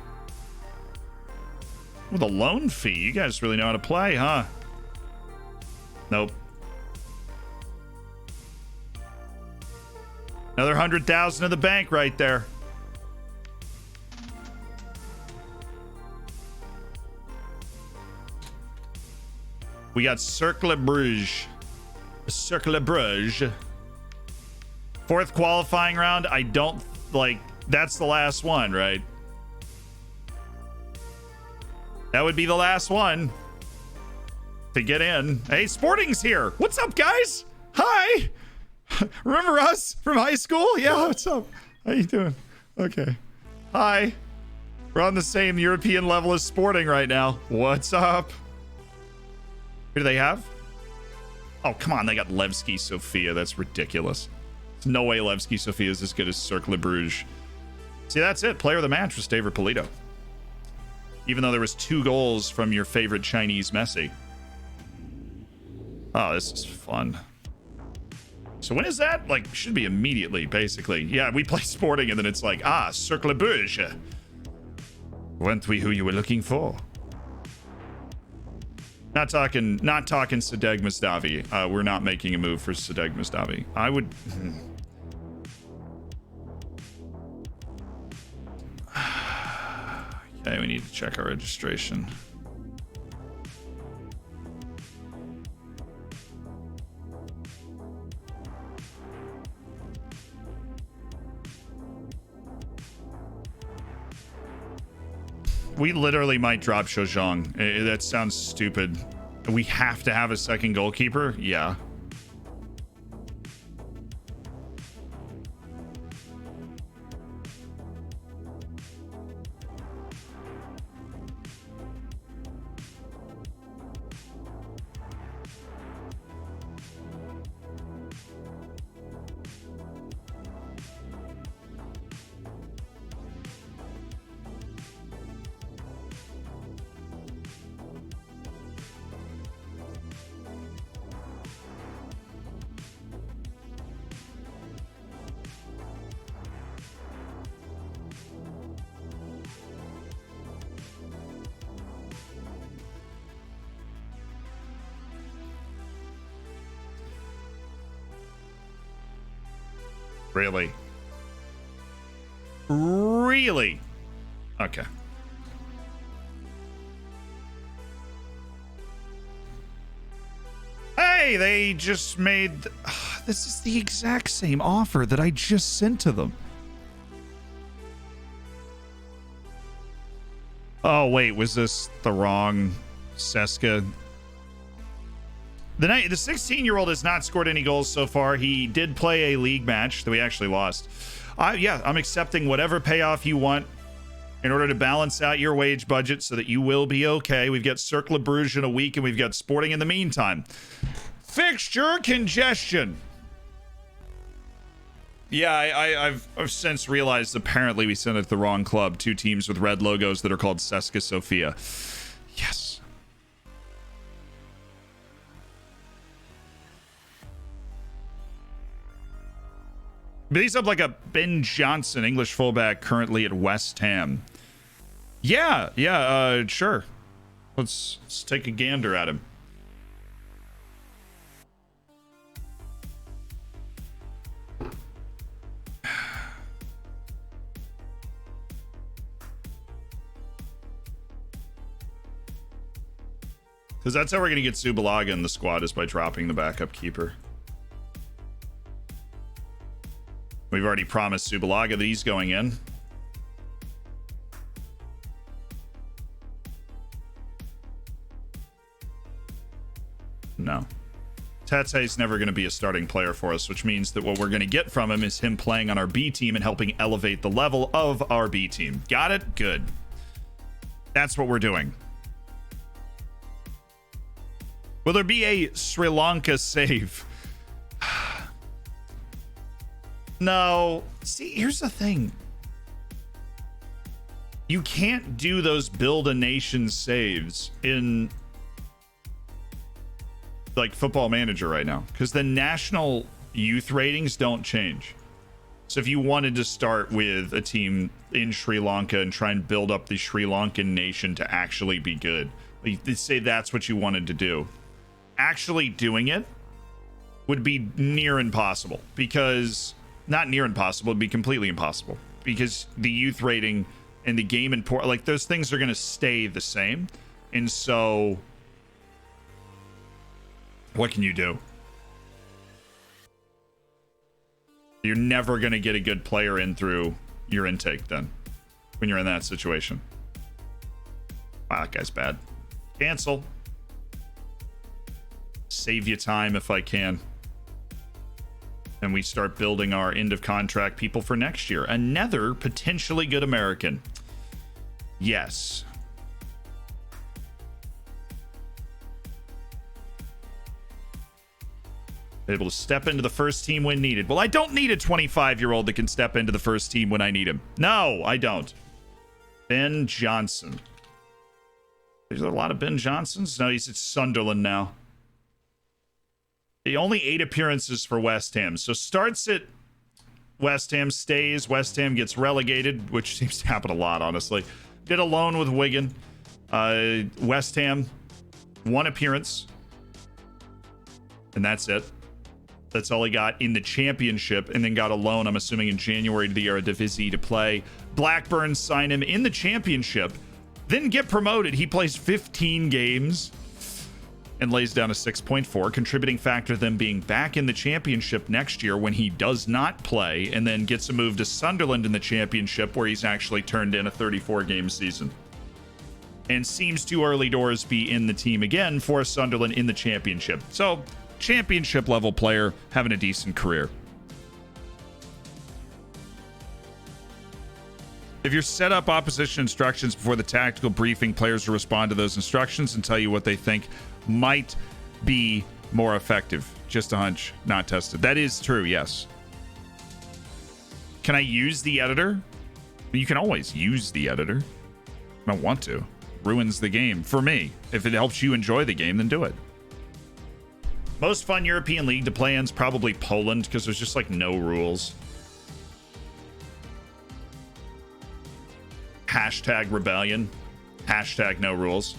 With a loan fee. You guys really know how to play, huh? Nope. Another 100,000 in the bank right there. We got Cercle Bruges. Cercle Bruges. 4th qualifying round. I don't like. That's the last one, right? That would be the last one to get in. Hey, Sporting's here. What's up, guys? Hi. Remember us from high school? Yeah, what's up? How you doing? Okay. Hi. We're on the same European level as Sporting right now. What's up? Who do they have? Oh, come on. They got Levski Sofia. That's ridiculous. There's no way Levski Sofia is as good as Cercle Bruges. See, that's it. Player of the match was David Polito. Even though there was 2 goals from your favorite Chinese Messi. Oh, this is fun. So when is that? Like, should be immediately, basically. Yeah, we play Sporting and then it's like, Cercle Bruges. Weren't we who you were looking for? Not talking Sadeg Mustafi. We're not making a move for Sadeg Mustafi. I would... Okay, we need to check our registration. We literally might drop Shojong. That sounds stupid. We have to have a second goalkeeper? Yeah. Really? Really? Okay. Hey, they just made... This is the exact same offer that I just sent to them. Oh, wait. Was this the wrong Seska? The 16-year-old has not scored any goals so far. He did play a league match that we actually lost. Yeah, I'm accepting whatever payoff you want in order to balance out your wage budget so that you will be okay. We've got Cercle Bruges in a week, and we've got Sporting in the meantime. Fixture congestion. Yeah, I've since realized apparently we sent it to the wrong club. 2 teams with red logos that are called Seska Sofia. Yes. But he's up like a Ben Johnson, English fullback, currently at West Ham. Yeah, sure. Let's take a gander at him. Because that's how we're going to get Subalaga in the squad, is by dropping the backup keeper. We've already promised Subalaga that he's going in. No. Tate's never going to be a starting player for us, which means that what we're going to get from him is him playing on our B team and helping elevate the level of our B team. Got it? Good. That's what we're doing. Will there be a Sri Lanka save? No. See, here's the thing. You can't do those build a nation saves in like Football Manager right now because the national youth ratings don't change. So if you wanted to start with a team in Sri Lanka and try and build up the Sri Lankan nation to actually be good, like, they say that's what you wanted to do. Actually doing it would be near impossible because not near impossible, it'd be completely impossible because the youth rating and the game and like those things are going to stay the same. And so what can you do? You're never going to get a good player in through your intake then when you're in that situation. Wow, that guy's bad. Cancel. Save you time if I can. And we start building our end of contract people for next year. Another potentially good American. Yes. Able to step into the first team when needed. Well, I don't need a 25-year-old that can step into the first team when I need him. No, I don't. Ben Johnson. There's a lot of Ben Johnsons. No, he's at Sunderland now. He only 8 appearances for West Ham. So starts at West Ham, stays. West Ham gets relegated, which seems to happen a lot, honestly. Did a loan with Wigan. West Ham, 1 appearance. And that's it. That's all he got in the championship, and then got a loan, I'm assuming, in January to the Eredivisie to play. Blackburn signed him in the championship, then get promoted. He plays 15 games and lays down a 6.4, contributing factor them being back in the championship next year when he does not play, and then gets a move to Sunderland in the championship where he's actually turned in a 34-game season. And seems to early doors be in the team again for Sunderland in the championship. So, championship level player having a decent career. If you set up opposition instructions before the tactical briefing, players will respond to those instructions and tell you what they think might be more effective. Just a hunch, not tested. That is true, yes. Can I use the editor? You can always use the editor. I don't want to. Ruins the game for me. If it helps you enjoy the game, then do it. Most fun European league to play in is probably Poland because there's just like no rules. Hashtag rebellion. Hashtag no rules.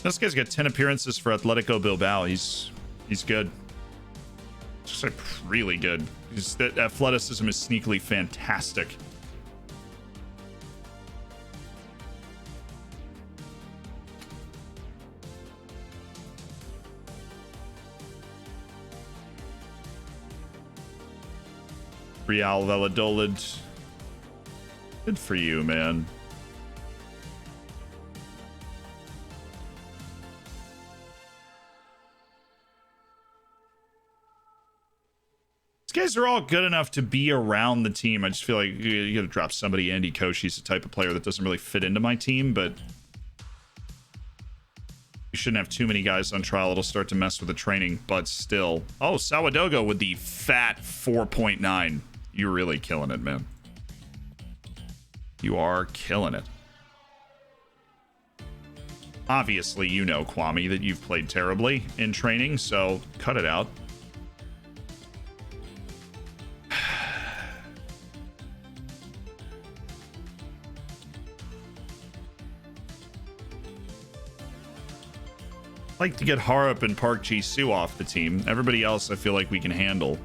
This guy's got 10 appearances for Atletico Bilbao. He's good. Just like really good. That athleticism is sneakily fantastic. Real Valladolid. Good for you, man. These guys are all good enough to be around the team. I just feel like you gotta drop somebody. Andy Koshi's the type of player that doesn't really fit into my team, but you shouldn't have too many guys on trial. It'll start to mess with the training, but still. Oh, Sawadogo with the fat 4.9. You're really killing it, man. You are killing it. Obviously, you know, Kwame, that you've played terribly in training, so cut it out. I'd like to get Harup and Park Ji-soo off the team. Everybody else I feel like we can handle.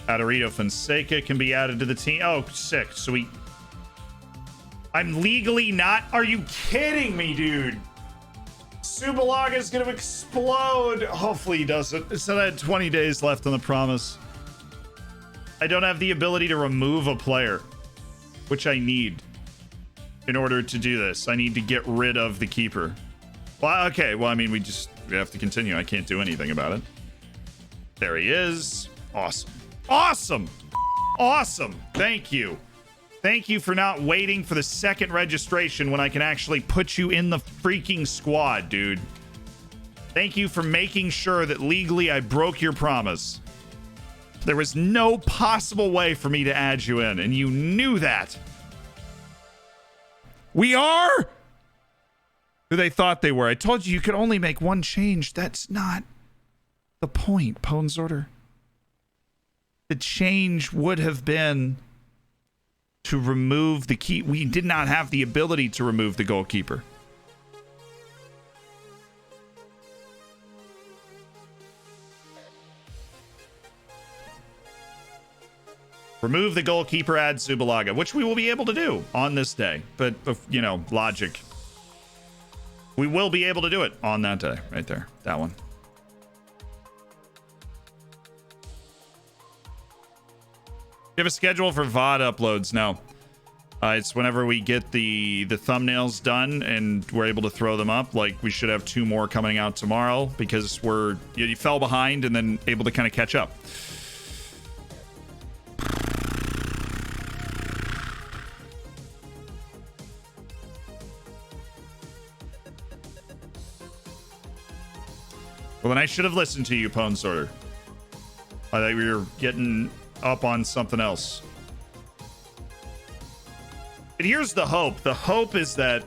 Adorito Fonseca can be added to the team. Oh, sick. Sweet. I'm legally not. Are you kidding me, dude? Subalaga is going to explode. Hopefully he doesn't. It said I had 20 days left on the promise. I don't have the ability to remove a player, which I need in order to do this. I need to get rid of the keeper. Well, okay. Well, I mean, we have to continue. I can't do anything about it. There he is. Awesome. Awesome. Awesome. Thank you. Thank you for not waiting for the second registration when I can actually put you in the freaking squad, dude. Thank you for making sure that legally I broke your promise. There was no possible way for me to add you in, and you knew that. We are who they thought they were. I told you could only make one change. That's not the point, Pone's order. The change would have been to remove the key. We did not have the ability to remove the goalkeeper. Remove the goalkeeper, add Zubilaga, which we will be able to do on this day. But, you know, logic. We will be able to do it on that day. Right there. That one. You have a schedule for Vod uploads? No. It's whenever we get the thumbnails done and we're able to throw them up. Like, we should have 2 more coming out tomorrow because you fell behind and then able to kind of catch up. Well, then I should have listened to you, Pone's order. I thought we were getting up on something else. But here's the hope. The hope is that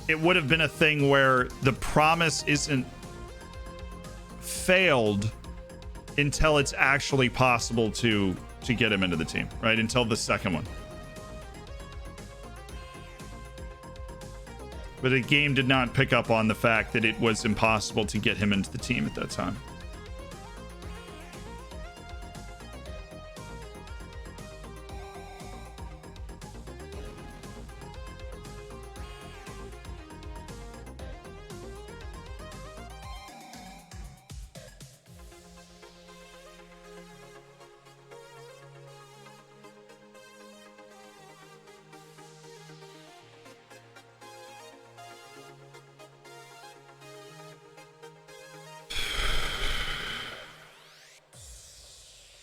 it would have been a thing where the promise isn't failed until it's actually possible to get him into the team, right? Until the second one. But the game did not pick up on the fact that it was impossible to get him into the team at that time.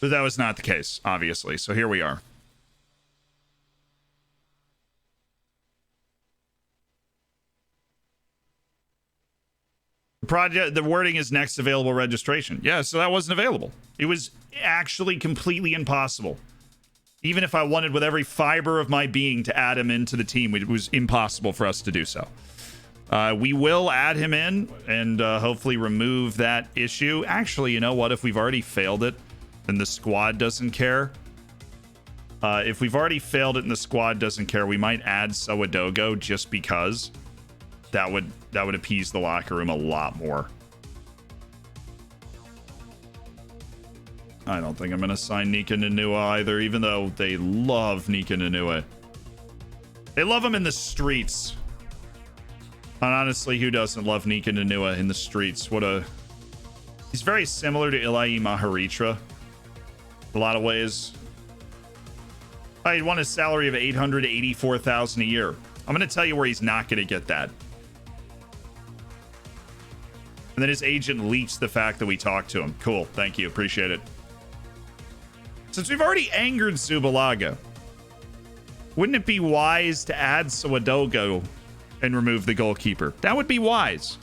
But that was not the case, obviously. So here we are. The wording is next available registration. Yeah, so that wasn't available. It was actually completely impossible. Even if I wanted with every fiber of my being to add him into the team, it was impossible for us to do so. We will add him in and hopefully remove that issue. Actually, you know what? If we've already failed it, and the squad doesn't care. If we've already failed it and the squad doesn't care, we might add Sowadogo just because that would appease the locker room a lot more. I don't think I'm going to sign Nika Nanua either, even though they love Nika Nanua. They love him in the streets. And honestly, who doesn't love Nika Nanua in the streets? He's very similar to Ilayi Maharitra. A lot of ways. He won a salary of $884,000 a year. I'm going to tell you where he's not going to get that. And then his agent leaks the fact that we talked to him. Cool. Thank you. Appreciate it. Since we've already angered Zubilaga, wouldn't it be wise to add Sowadogo and remove the goalkeeper? That would be wise.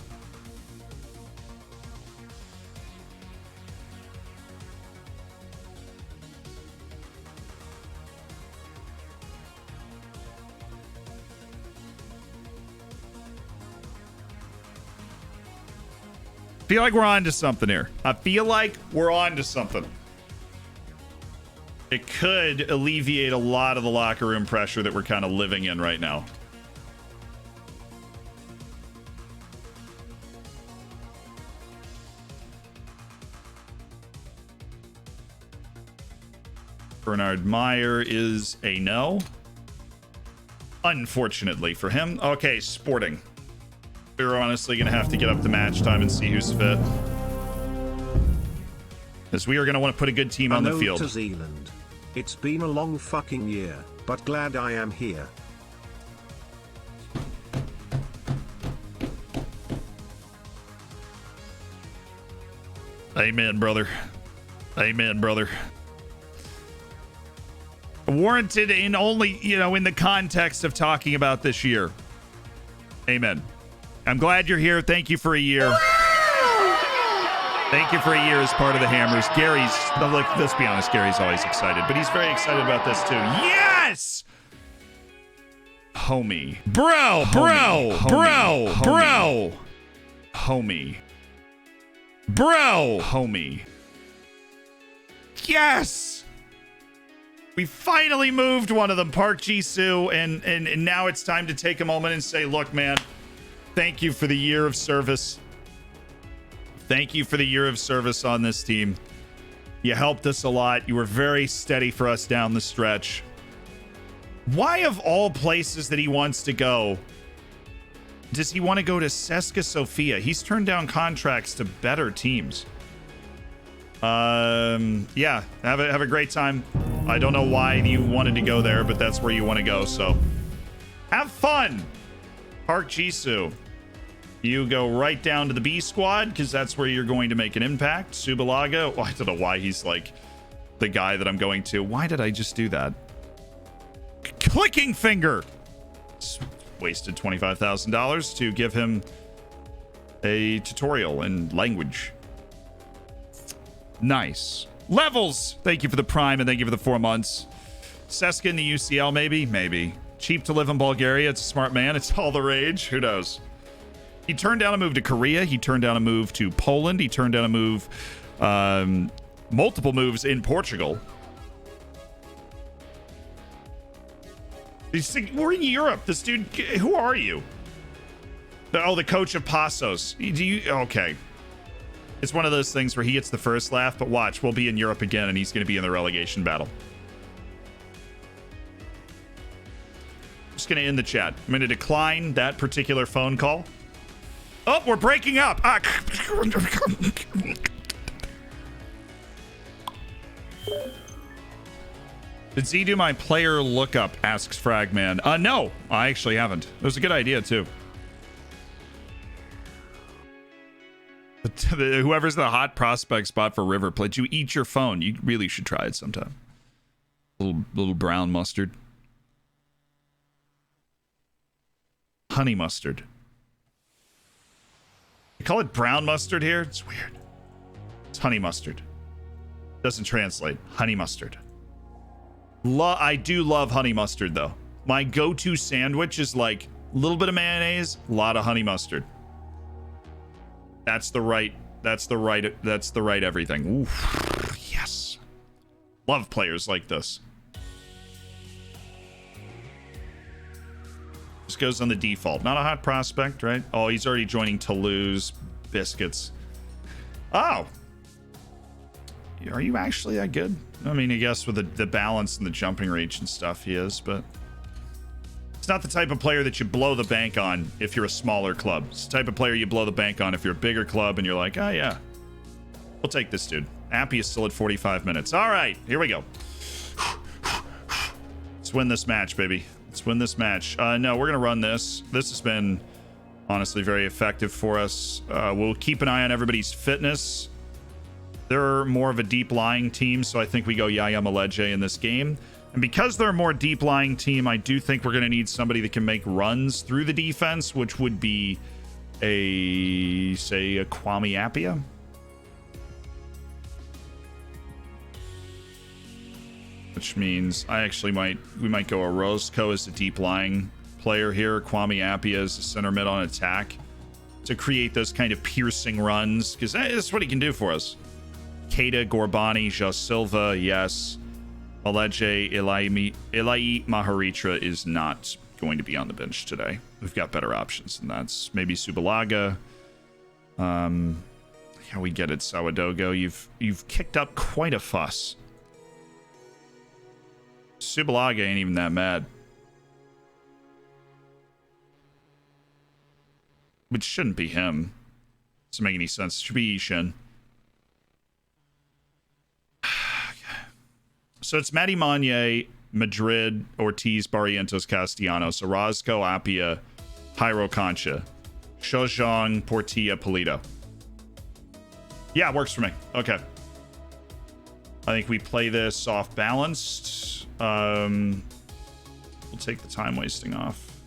I feel like we're on to something here. I feel like we're on to something. It could alleviate a lot of the locker room pressure that we're kind of living in right now. Bernard Meyer is a no. Unfortunately for him. Okay, Sporting. We're honestly going to have to get up the match time and see who's fit. As we are going to want to put a good team on the field. To Zealand. It's been a long fucking year, but glad I am here. Amen, brother. Amen, brother. Warranted in only, in the context of talking about this year. Amen. I'm glad you're here. Thank you for a year. Thank you for a year as part of the Hammers. Gary's, look, let's be honest, Gary's always excited, but he's very excited about this too. Yes! Homie. Bro. Homie. Bro. Homie. Yes! We finally moved one of them, Park Jisoo, and now it's time to take a moment and say, look, man, thank you for the year of service. Thank you for the year of service on this team. You helped us a lot. You were very steady for us down the stretch. Why, of all places that he wants to go, does he want to go to Ceska Sofia? He's turned down contracts to better teams. Yeah, have a great time. I don't know why you wanted to go there, but that's where you want to go, so have fun. Park Jisoo, you go right down to the B squad because that's where you're going to make an impact. Subalaga, I don't know why he's like the guy that I'm going to. Why did I just do that? Clicking finger. Wasted $25,000 to give him a tutorial in language. Nice. Levels, thank you for the Prime and thank you for the 4 months. Ceska in the UCL, maybe. Cheap to live in Bulgaria. It's a smart man. It's all the rage. Who knows? He turned down a move to Korea. He turned down a move to Poland. He turned down a move, multiple moves in Portugal. We're in Europe. This dude, who are you? Oh, the coach of Passos. Okay. It's one of those things where he gets the first laugh, but watch, we'll be in Europe again and he's going to be in the relegation battle. Just going to end the chat. I'm going to decline that particular phone call. Oh, we're breaking up. Did Z do my player lookup? Asks Fragman. No, I actually haven't. It was a good idea too. Whoever's the hot prospect spot for River Plate, you eat your phone. You really should try it sometime. Little brown mustard. Honey mustard. You call it brown mustard here? It's weird. It's honey mustard. Doesn't translate. Honey mustard. I do love honey mustard though. My go-to sandwich is like a little bit of mayonnaise, a lot of honey mustard. That's the right everything. Ooh, yes. Love players like this. This goes on the default. Not a hot prospect, right? Oh, he's already joining Toulouse. Biscuits. Oh. Are you actually that good? I mean, I guess with the balance and the jumping reach and stuff he is, but it's not the type of player that you blow the bank on if you're a smaller club. It's the type of player you blow the bank on if you're a bigger club and you're like, oh yeah, we'll take this dude. Appy is still at 45 minutes. All right, here we go. Let's win this match, baby. Let's win this match. No, we're going to run this. This has been honestly very effective for us. We'll keep an eye on everybody's fitness. They're more of a deep lying team, so I think we go Yaya Maleje in this game. And because they're a more deep lying team, I do think we're going to need somebody that can make runs through the defense, which would be a Kwame Appiah. Which means we might go Orozco as the deep lying player here. Kwame Appiah as the center mid on attack to create those kind of piercing runs, because that's what he can do for us. Keita, Gorbani, Ja Silva, yes. Maleje, Ilai Maharitra is not going to be on the bench today. We've got better options than that. Maybe Subalaga. Yeah, we get it, Sawadogo. You've kicked up quite a fuss. Subalaga ain't even that mad. Which shouldn't be him. Doesn't make any sense. It should be Ishin. So it's Matty Manye, Madrid, Ortiz, Barrientos, Castellanos, Orozco, Apia, Jairo Concha, Shojong, Portilla, Polito. Yeah, works for me. Okay. I think we play this off balanced. We'll take the time wasting off.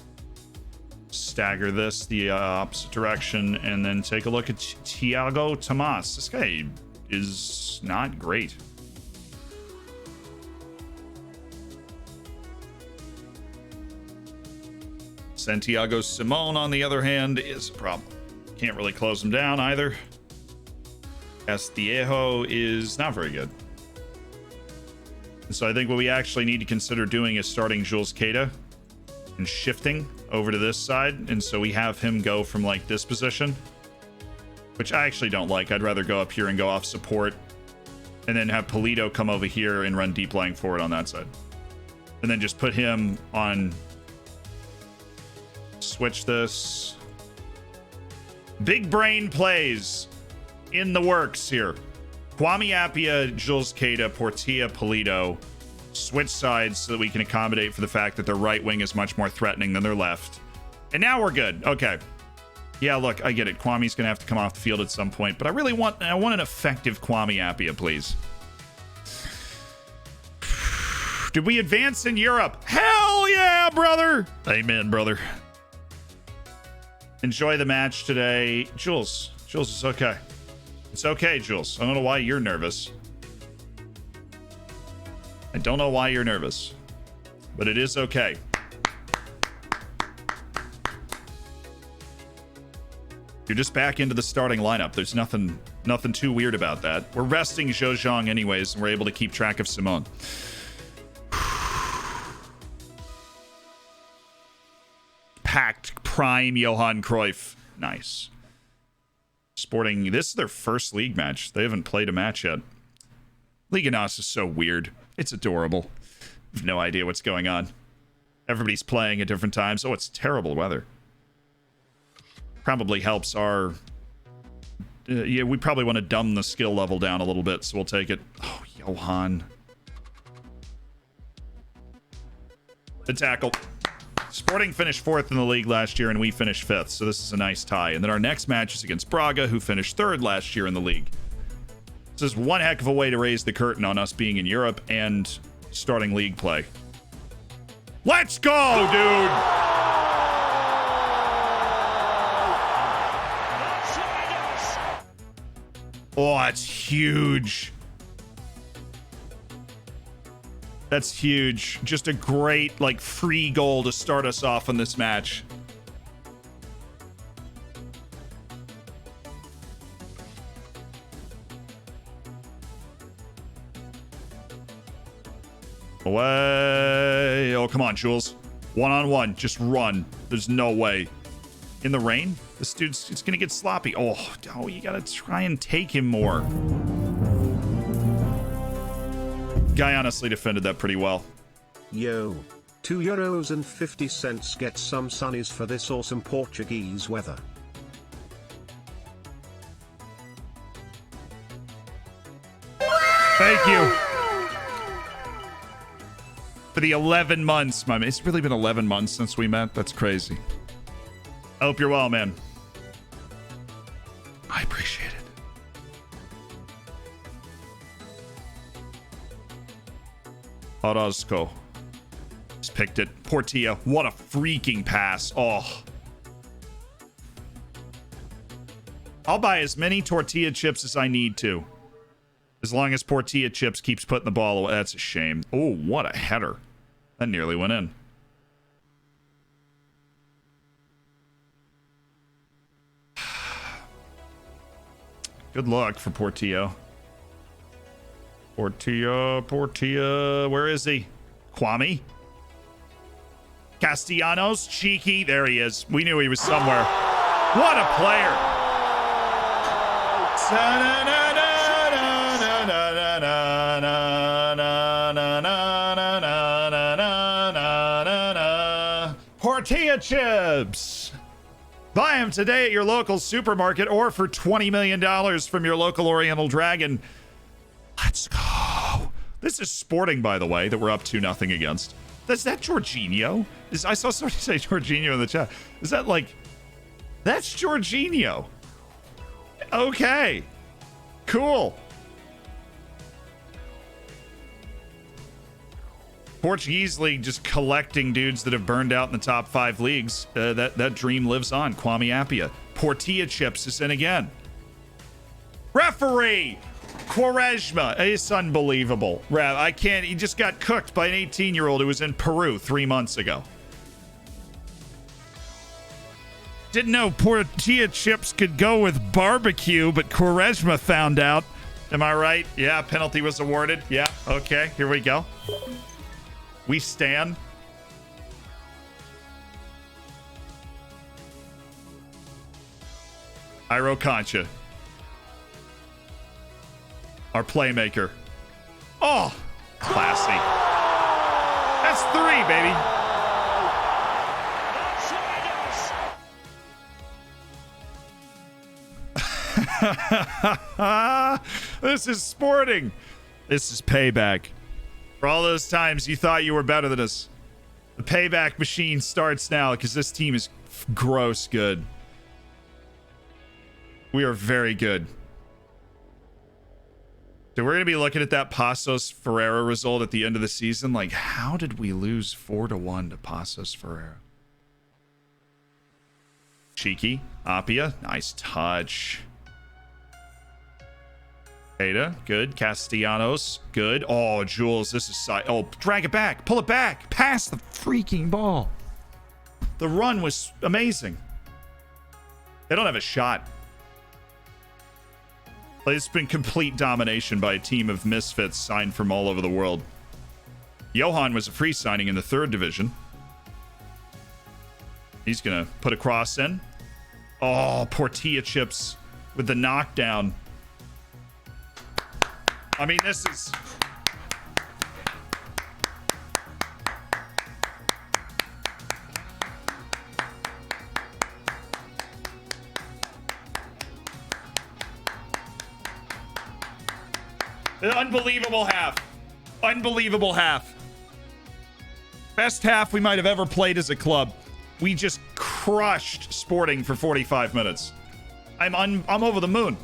Stagger this the opposite direction, and then take a look at Thiago Tomas. This guy is not great. Santiago Simon, on the other hand, is a problem. Can't really close him down either. Castillejo is not very good. And so I think what we actually need to consider doing is starting Jules Queta and shifting over to this side. And so we have him go from like this position, which I actually don't like. I'd rather go up here and go off support and then have Polito come over here and run deep lying forward on that side. And then just put him on... Switch this. Big brain plays in the works here. Kwame Apia, Jules Queta, Portilla, Polito. Switch sides so that we can accommodate for the fact that their right wing is much more threatening than their left. And now we're good. Okay. Yeah, look, I get it. Kwame's going to have to come off the field at some point, but I want an effective Kwame Apia, please. Did we advance in Europe? Hell yeah, brother. Amen, brother. Enjoy the match today. Jules, it's okay. It's okay, Jules. I don't know why you're nervous. I don't know why you're nervous, but it is okay. You're just back into the starting lineup. There's nothing too weird about that. We're resting Zhejiang anyways, and we're able to keep track of Simone. Packed prime Johan Cruyff. Nice. Sporting, this is their first league match. They haven't played a match yet. Liga Nuss is so weird. It's adorable. I have no idea what's going on. Everybody's playing at different times. Oh, it's terrible weather. Probably helps our... yeah, we probably want to dumb the skill level down a little bit, so we'll take it. Oh, Johan. The tackle. Sporting finished 4th in the league last year, and we finished 5th, so this is a nice tie. And then our next match is against Braga, who finished 3rd last year in the league. This is one heck of a way to raise the curtain on us being in Europe and starting league play. Let's go, dude! Oh, that's huge. That's huge. Just a great, like, free goal to start us off on this match. Away. Oh, come on, Jules. One-on-one. Just run. There's no way. In the rain? This dude's it's going to get sloppy. Oh, you got to try and take him more. Guy honestly defended that pretty well. Yo. €2.50 get some sunnies for this awesome Portuguese weather. Thank you. For the 11 months, my man. It's really been 11 months since we met. That's crazy. I hope you're well, man. I appreciate it. Orozco. Just picked it. Portilla. What a freaking pass. Oh. I'll buy as many tortilla chips as I need to. As long as Portilla chips keeps putting the ball away. That's a shame. Oh, what a header. That nearly went in. Good luck for Portillo. Portilla. Where is he? Kwame? Castellanos? Cheeky. There he is. We knew he was somewhere. What a player. Portilla chips. Buy them today at your local supermarket or for $20 million from your local Oriental Dragon. Let's go. This is Sporting, by the way, that we're up 2-0 against. Is that Jorginho? I saw somebody say Jorginho in the chat. Is that like... That's Jorginho. Okay. Cool. Portuguese league just collecting dudes that have burned out in the top 5 leagues. That dream lives on. Kwame Appiah. Tortilla Chips is in again. Referee! Quaresma. It's unbelievable. I can't... He just got cooked by an 18-year-old who was in Peru 3 months ago. Didn't know tortilla chips could go with barbecue, but Quaresma found out. Am I right? Yeah, penalty was awarded. Yeah, okay, here we go. We stand. Iro Concha. Our playmaker. Oh, classy. That's 3, baby. This is Sporting. This is payback. For all those times you thought you were better than us. The payback machine starts now because this team is gross good. We are very good. So we're going to be looking at that Passos Ferreira result at the end of the season. Like, how did we lose 4-1 to Passos Ferreira? Cheeky. Appiah. Nice touch. Ada. Good. Castellanos. Good. Oh, Jules. This is... Oh, drag it back. Pull it back. Pass the freaking ball. The run was amazing. They don't have a shot. It's been complete domination by a team of misfits signed from all over the world. Johan was a free signing in the 3rd division. He's going to put a cross in. Oh, Tortilla Chips with the knockdown. I mean, this is... Unbelievable half. Unbelievable half. Best half we might have ever played as a club. We just crushed Sporting for 45 minutes. I'm over the moon.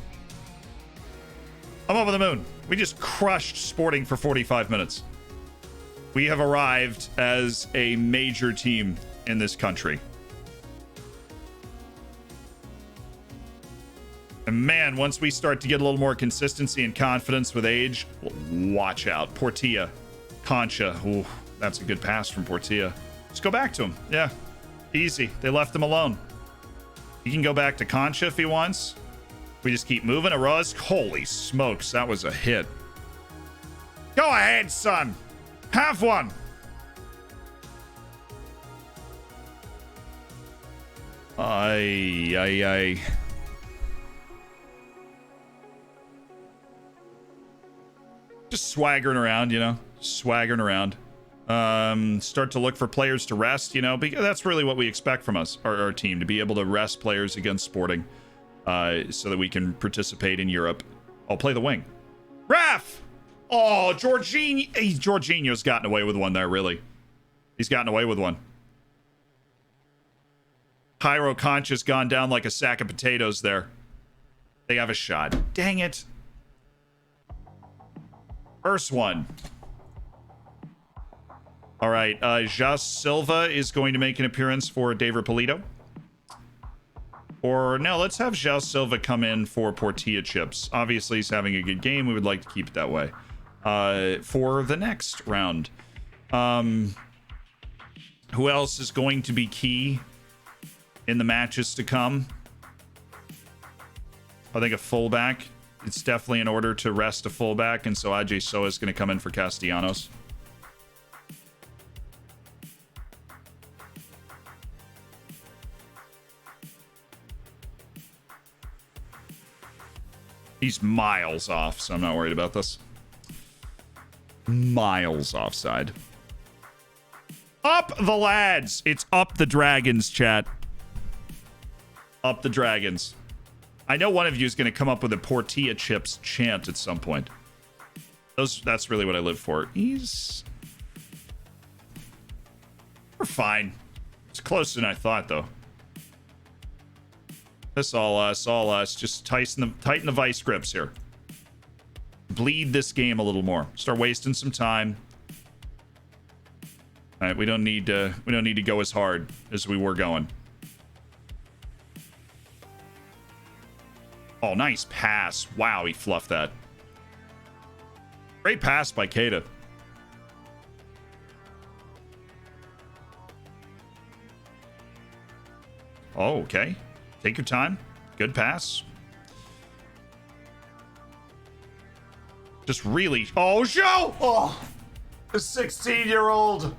I'm over the moon. We just crushed Sporting for 45 minutes. We have arrived as a major team in this country. And man, once we start to get a little more consistency and confidence with age, watch out. Portilla. Concha. Ooh, that's a good pass from Portilla. Just go back to him. Yeah. Easy. They left him alone. He can go back to Concha if he wants. We just keep moving. Araz. Holy smokes, that was a hit. Go ahead, son. Have one. Ay. Just swaggering around, you know, swaggering around. Start to look for players to rest, you know, because that's really what we expect from us, our team, to be able to rest players against Sporting, so that we can participate in Europe. I'll play the wing. Ref! Oh, Jorginho's gotten away with one there, really. He's gotten away with one. Jairo Concha's gone down like a sack of potatoes there. They have a shot. Dang it. First one. All right. Jas Silva is going to make an appearance for David Polito. Or no, let's have Jas Silva come in for Tortilla Chips. Obviously, he's having a good game. We would like to keep it that way. For the next round. Who else is going to be key in the matches to come? I think a fullback. It's definitely in order to rest a fullback, and so Ajay Soa is going to come in for Castellanos. He's miles off, so I'm not worried about this. Miles offside. Up the lads! It's up the dragons, chat. Up the dragons. I know one of you is going to come up with a Tortilla Chips chant at some point. That's really what I live for. We're fine. It's closer than I thought, though. This all us. Just tighten the vice grips here. Bleed this game a little more. Start wasting some time. All right, we don't need to go as hard as we were going. Oh, nice pass. Wow, he fluffed that. Great pass by Keita. Oh, okay. Take your time. Good pass. Just really... Oh, Joe! Oh, the 16-year-old.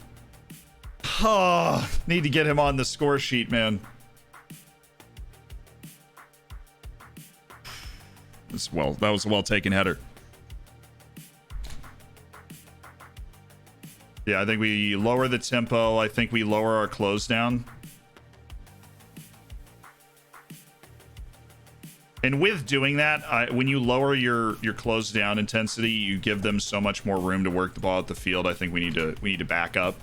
Oh, need to get him on the score sheet, man. That was a well-taken header. Yeah, I think we lower the tempo. I think we lower our close down. And with doing that, when you lower your close down intensity, you give them so much more room to work the ball at the field. I think we need to back up.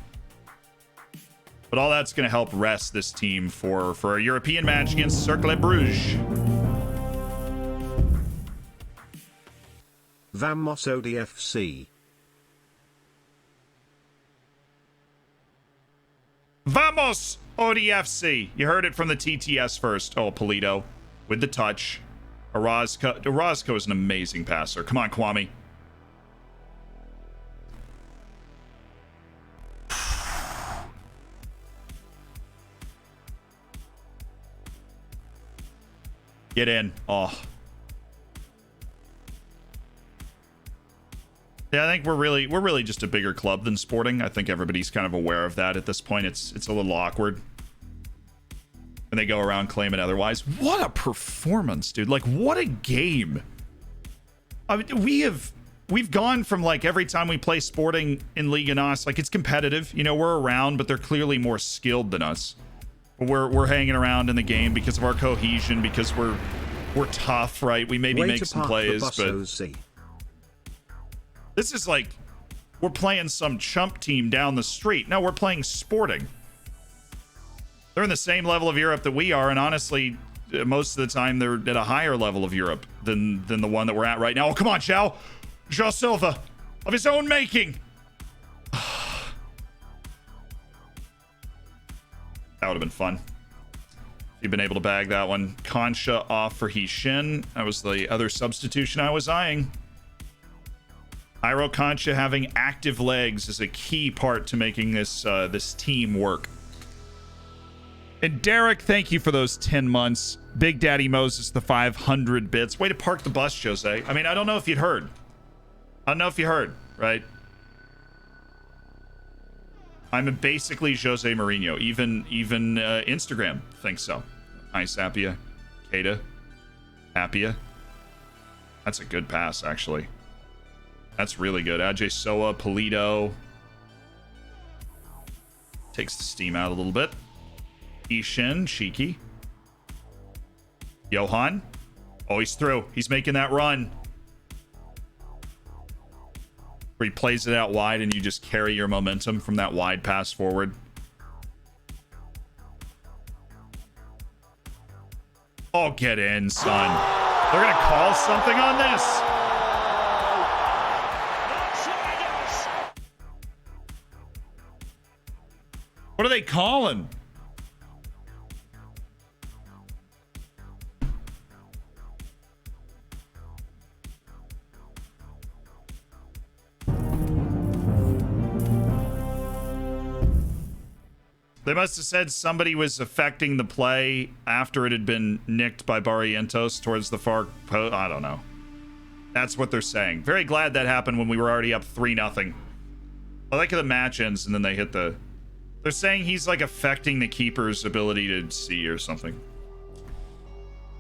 But all that's going to help rest this team for a European match against Cercle Bruges. Vamos ODFC. Vamos ODFC. You heard it from the TTS first. Oh, Polito with the touch. Orozco is an amazing passer. Come on, Kwame. Get in. Oh. Yeah, I think we're really just a bigger club than Sporting. I think everybody's kind of aware of that at this point. It's a little awkward when they go around claiming otherwise. What a performance, dude. Like, what a game. I mean, we've gone from, like, every time we play Sporting in Liga NOS, like, it's competitive. You know, we're around, but they're clearly more skilled than us. We're hanging around in the game because of our cohesion, because we're tough, right? We maybe make some plays, but this is like we're playing some chump team down the street. No, we're playing Sporting. They're in the same level of Europe that we are, and honestly, most of the time they're at a higher level of Europe than the one that we're at right now. Oh, come on, João Silva, of his own making. That would have been fun. You've been able to bag that one. Concha off for Hishin. That was the other substitution I was eyeing. Iro Concha having active legs is a key part to making this team work. And Derek, thank you for those 10 months. Big Daddy Moses, the 500 bits. Way to park the bus, Jose. I mean, I don't know if you'd heard. I don't know if you heard, right? I'm basically Jose Mourinho. Even Instagram thinks so. Nice, Appia. Keita. Appia. That's a good pass, actually. That's really good. Ajay Soa, Polito. Takes the steam out a little bit. Ishin, cheeky. Johan. Oh, he's through. He's making that run. Where he plays it out wide and you just carry your momentum from that wide pass forward. Oh, get in, son. They're going to call something on this. What are they calling? They must have said somebody was affecting the play after it had been nicked by Barrientos towards the far post. I don't know. That's what they're saying. Very glad that happened when we were already up 3-0. I like how the match ends and then they hit the... They're saying he's like affecting the keeper's ability to see or something.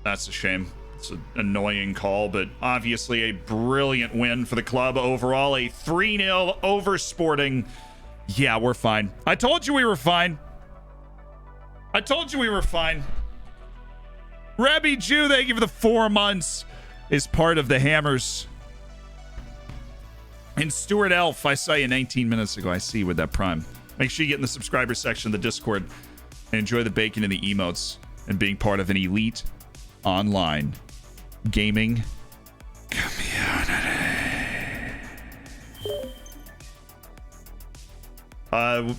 That's a shame. It's an annoying call, but obviously a brilliant win for the club overall. A 3-0 over Sporting. Yeah, we're fine. I told you we were fine. I told you we were fine. Rabbi Jew, thank you for the 4 months. Is part of the Hammers. And Stuart Elf, I saw you 19 minutes ago. I see you with that Prime. Make sure you get in the subscriber section of the Discord and enjoy the bacon and the emotes and being part of an elite online gaming community.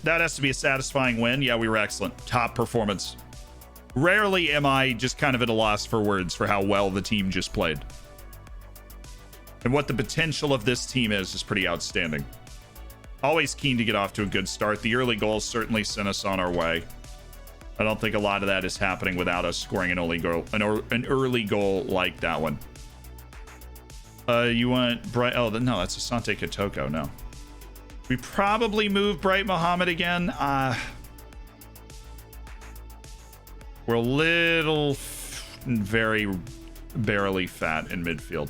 That has to be a satisfying win. Yeah, we were excellent. Top performance. Rarely am I just kind of at a loss for words for how well the team just played. And what the potential of this team is pretty outstanding. Always keen to get off to a good start. The early goals certainly sent us on our way. I don't think a lot of that is happening without us scoring an early goal like that one. You want Bright? Oh, no, that's Asante Kotoko. No, we probably move Bright Muhammad again. We're a little, very barely fat in midfield.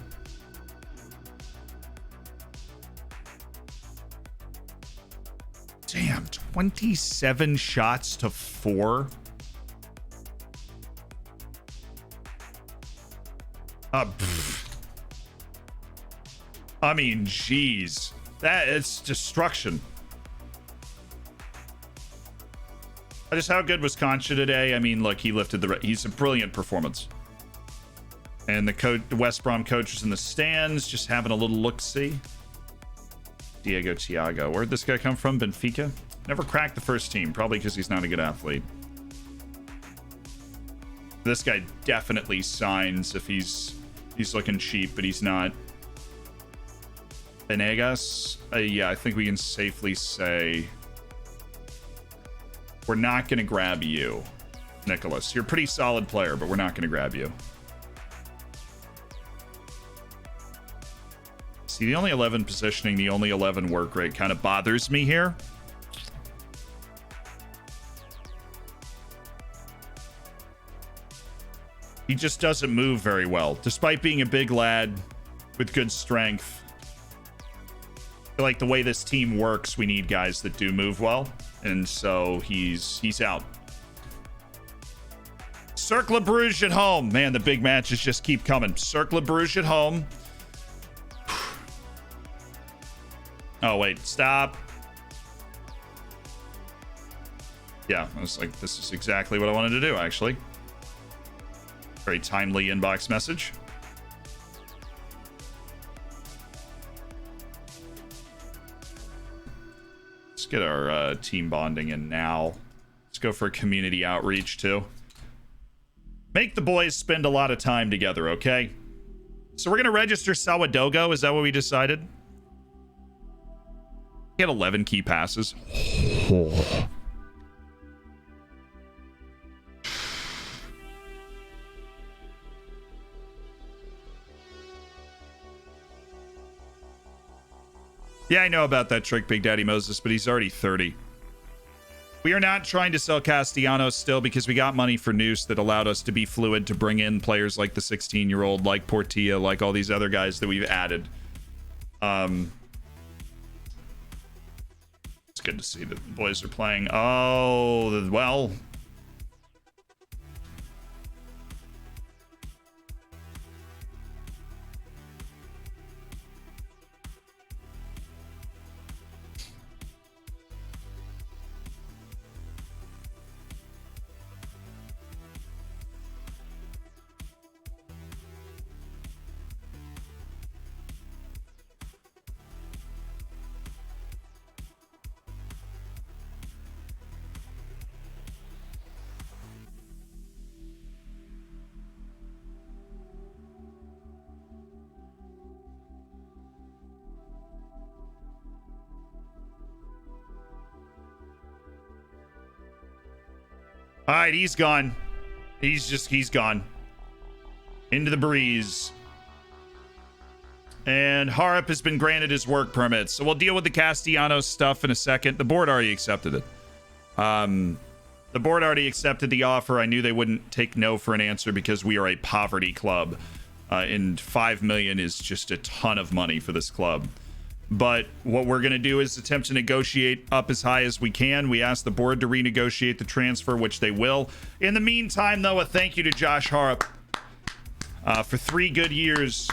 Damn, 27 shots to 4. I mean, geez, it's destruction. Just how good was Concha today? I mean, look, he lifted he's a brilliant performance. And the West Brom coach was in the stands, just having a little look-see. Diego Tiago. Where'd this guy come from? Benfica? Never cracked the first team, probably because he's not a good athlete. This guy definitely signs if he's looking cheap, but he's not. Venegas? Yeah, I think we can safely say we're not going to grab you, Nicholas. You're a pretty solid player, but we're not going to grab you. See, the only 11 positioning, the only 11 work rate kind of bothers me here. He just doesn't move very well. Despite being a big lad with good strength, I feel like the way this team works, we need guys that do move well. And so he's out. Cercle Bruges at home. Man, the big matches just keep coming. Cercle Bruges at home. Oh, wait, stop. Yeah, I was like, this is exactly what I wanted to do, actually. Very timely inbox message. Let's get our team bonding in now. Let's go for a community outreach, too. Make the boys spend a lot of time together, okay? So we're going to register Sawadogo. Is that what we decided? He had 11 key passes. Oh. Yeah, I know about that trick, Big Daddy Moses, but he's already 30. We are not trying to sell Castellanos still because we got money for Nuss that allowed us to be fluid to bring in players like the 16-year-old, like Portilla, like all these other guys that we've added. It's good to see that the boys are playing. Oh, well. All right, he's gone. He's gone. Into the breeze. And Harp has been granted his work permit. So we'll deal with the Castellanos stuff in a second. The board already accepted it. The board already accepted the offer. I knew they wouldn't take no for an answer because we are a poverty club. And 5 million is just a ton of money for this club. But what we're going to do is attempt to negotiate up as high as we can. We asked the board to renegotiate the transfer, which they will. In the meantime, though, a thank you to Josh Harp for 3 good years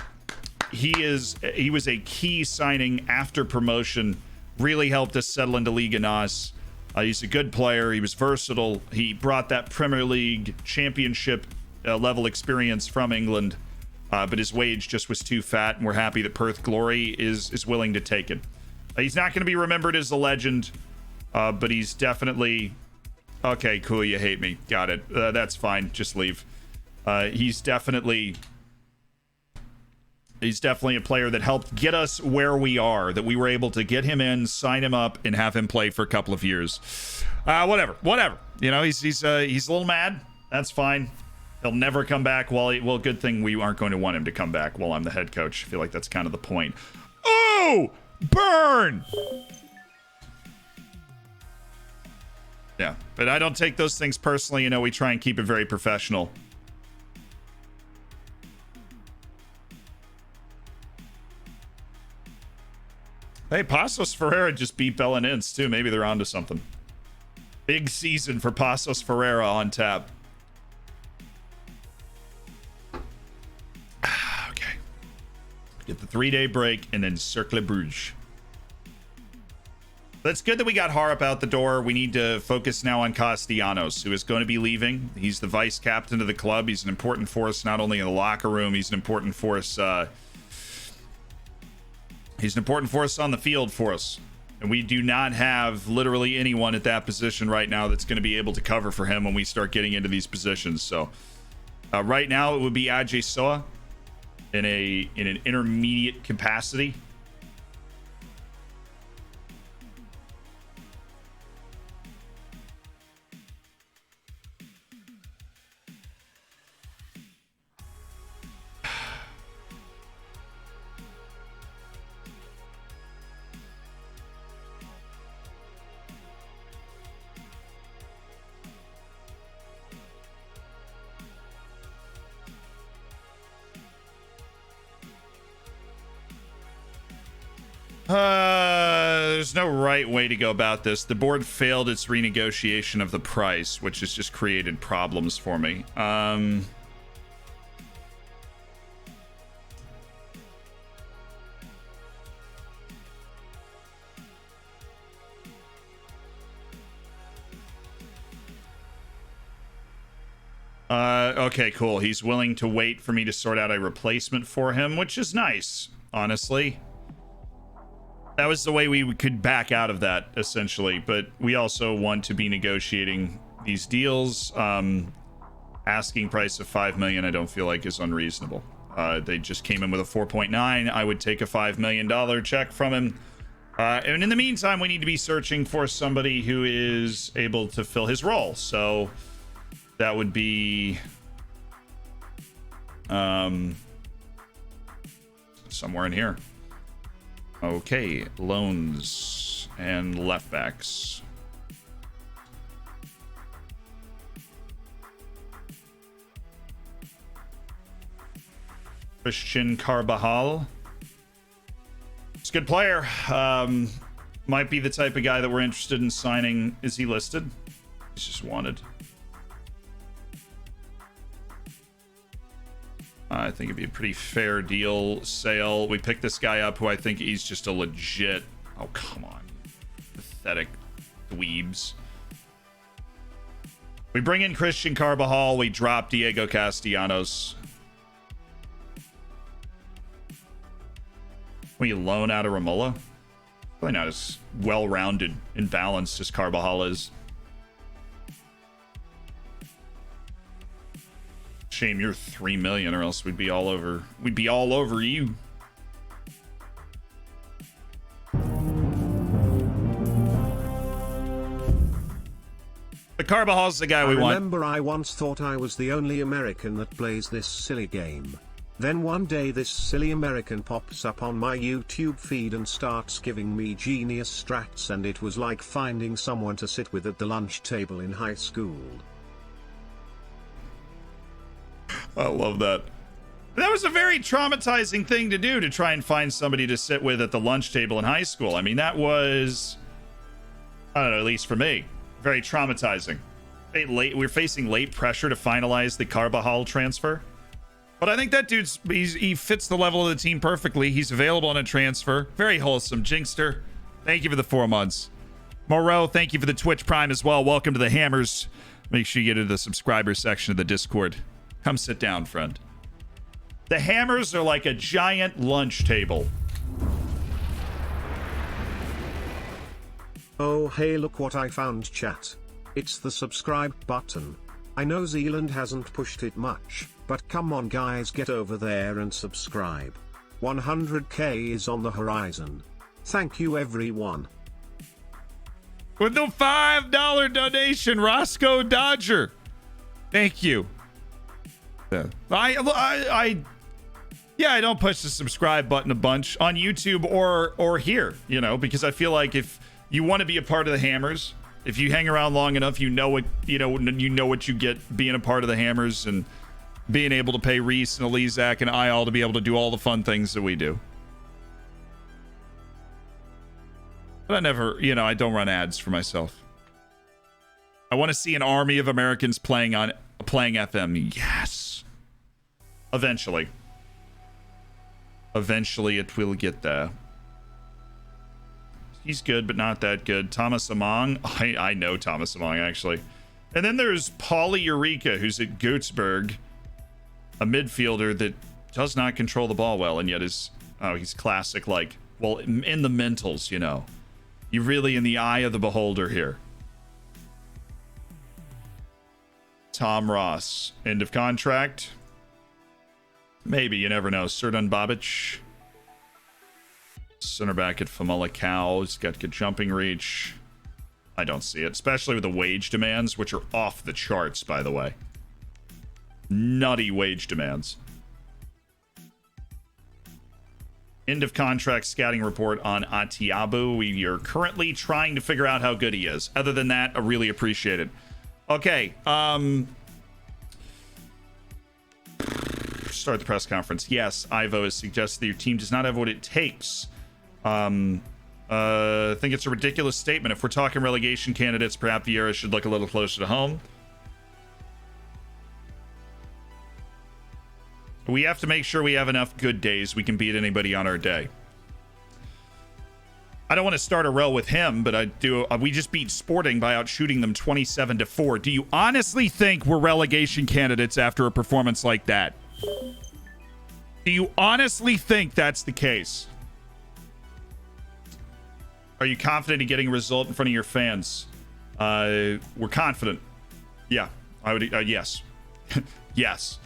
he was a key signing after promotion. Really helped us settle into Liga Nuss. He's a good player. He was versatile. He brought that Premier League championship level experience from England, but his wage just was too fat, and we're happy that Perth Glory is willing to take it. He's not going to be remembered as a legend, but he's definitely... Okay, cool, you hate me. Got it. That's fine. Just leave. He's definitely a player that helped get us where we are, that we were able to get him in, sign him up, and have him play for a couple of years. Whatever. You know, he's a little mad. That's fine. He'll never come back. Well, good thing we aren't going to want him to come back while I'm the head coach. I feel like that's kind of the point. Oh! Burn! Yeah, but I don't take those things personally. You know, we try and keep it very professional. Hey, Passos Ferreira just beat Belenenses too. Maybe they're onto something. Big season for Passos Ferreira on tap. Okay. Get the 3-day break and then Cercle Bruges. That's good that we got Harp out the door. We need to focus now on Castellanos, who is going to be leaving. He's the vice captain of the club. He's an important force, not only in the locker room, he's an important force. He's an important force on the field for us. And we do not have literally anyone at that position right now that's going to be able to cover for him when we start getting into these positions. So right now it would be Ajay Soa in an intermediate capacity. There's no right way to go about this. The board failed its renegotiation of the price, which has just created problems for me. Okay, cool. He's willing to wait for me to sort out a replacement for him, which is nice, honestly. That was the way we could back out of that, essentially. But we also want to be negotiating these deals. Asking price of $5 million, I don't feel like is unreasonable. They just came in with a 4.9. I would take a $5 million check from him. And in the meantime, we need to be searching for somebody who is able to fill his role. So that would be somewhere in here. Okay, loans and left backs. Christian Carvajal. He's a good player. Might be the type of guy that we're interested in signing. Is he listed? He's just wanted. I think it'd be a pretty fair deal sale. We picked this guy up who I think he's just a legit... Oh, come on. Pathetic dweebs. We bring in Christian Carvajal. We drop Diego Castellanos. We loan out of Ramola. Probably not as well-rounded and balanced as Carvajal is. Shame you're 3 million, or else we'd be all over you. The Carvajal's the guy we want. Remember, I once thought I was the only American that plays this silly game. Then one day this silly American pops up on my YouTube feed and starts giving me genius strats, and it was like finding someone to sit with at the lunch table in high school. I love that. That was a very traumatizing thing to do, to try and find somebody to sit with at the lunch table in high school. I mean, that was, I don't know, at least for me, very traumatizing. We're facing late pressure to finalize the Carvajal transfer. But I think that dude's he fits the level of the team perfectly. He's available on a transfer. Very wholesome. Jinxter, thank you for the 4 months. Moreau, thank you for the Twitch Prime as well. Welcome to the Hammers. Make sure you get into the subscriber section of the Discord. Come sit down, friend. The Hammers are like a giant lunch table. Oh hey, look what I found, chat. It's the subscribe button. I know Zealand hasn't pushed it much, but come on guys, get over there and subscribe. 100k is on the horizon. Thank you everyone. With the $5 donation, Roscoe Dodger. Thank you. I don't push the subscribe button a bunch on YouTube or here, you know, because I feel like if you want to be a part of the Hammers, if you hang around long enough, you know what you get being a part of the Hammers and being able to pay Reece and Elizak and I all to be able to do all the fun things that we do. But I never, I don't run ads for myself. I want to see an army of Americans playing FM. Yes. Eventually. Eventually it will get there. He's good, but not that good. Thomas Among. I know Thomas Among, actually. And then there's Paulie Eureka, who's at Gootsburg. A midfielder that does not control the ball well, and yet he's classic, like, well, in the mentals, you know. You're really in the eye of the beholder here. Tom Ross. End of contract. Maybe, you never know. Serdun Babic. Center back at Famalicão. He's got good jumping reach. I don't see it, especially with the wage demands, which are off the charts, by the way. Nutty wage demands. End of contract scouting report on Atiabu. We are currently trying to figure out how good he is. Other than that, I really appreciate it. Okay. Start the press conference. Yes, Ivo has suggested that your team does not have what it takes. I think it's a ridiculous statement. If we're talking relegation candidates, perhaps Vieira should look a little closer to home. We have to make sure we have enough good days we can beat anybody on our day. I don't want to start a row with him, but I do. We just beat Sporting by outshooting them 27-4. Do you honestly think we're relegation candidates after a performance like that? Do you honestly think that's the case? Are you confident in getting a result in front of your fans? We're confident. Yeah, I would. Yes. Yes.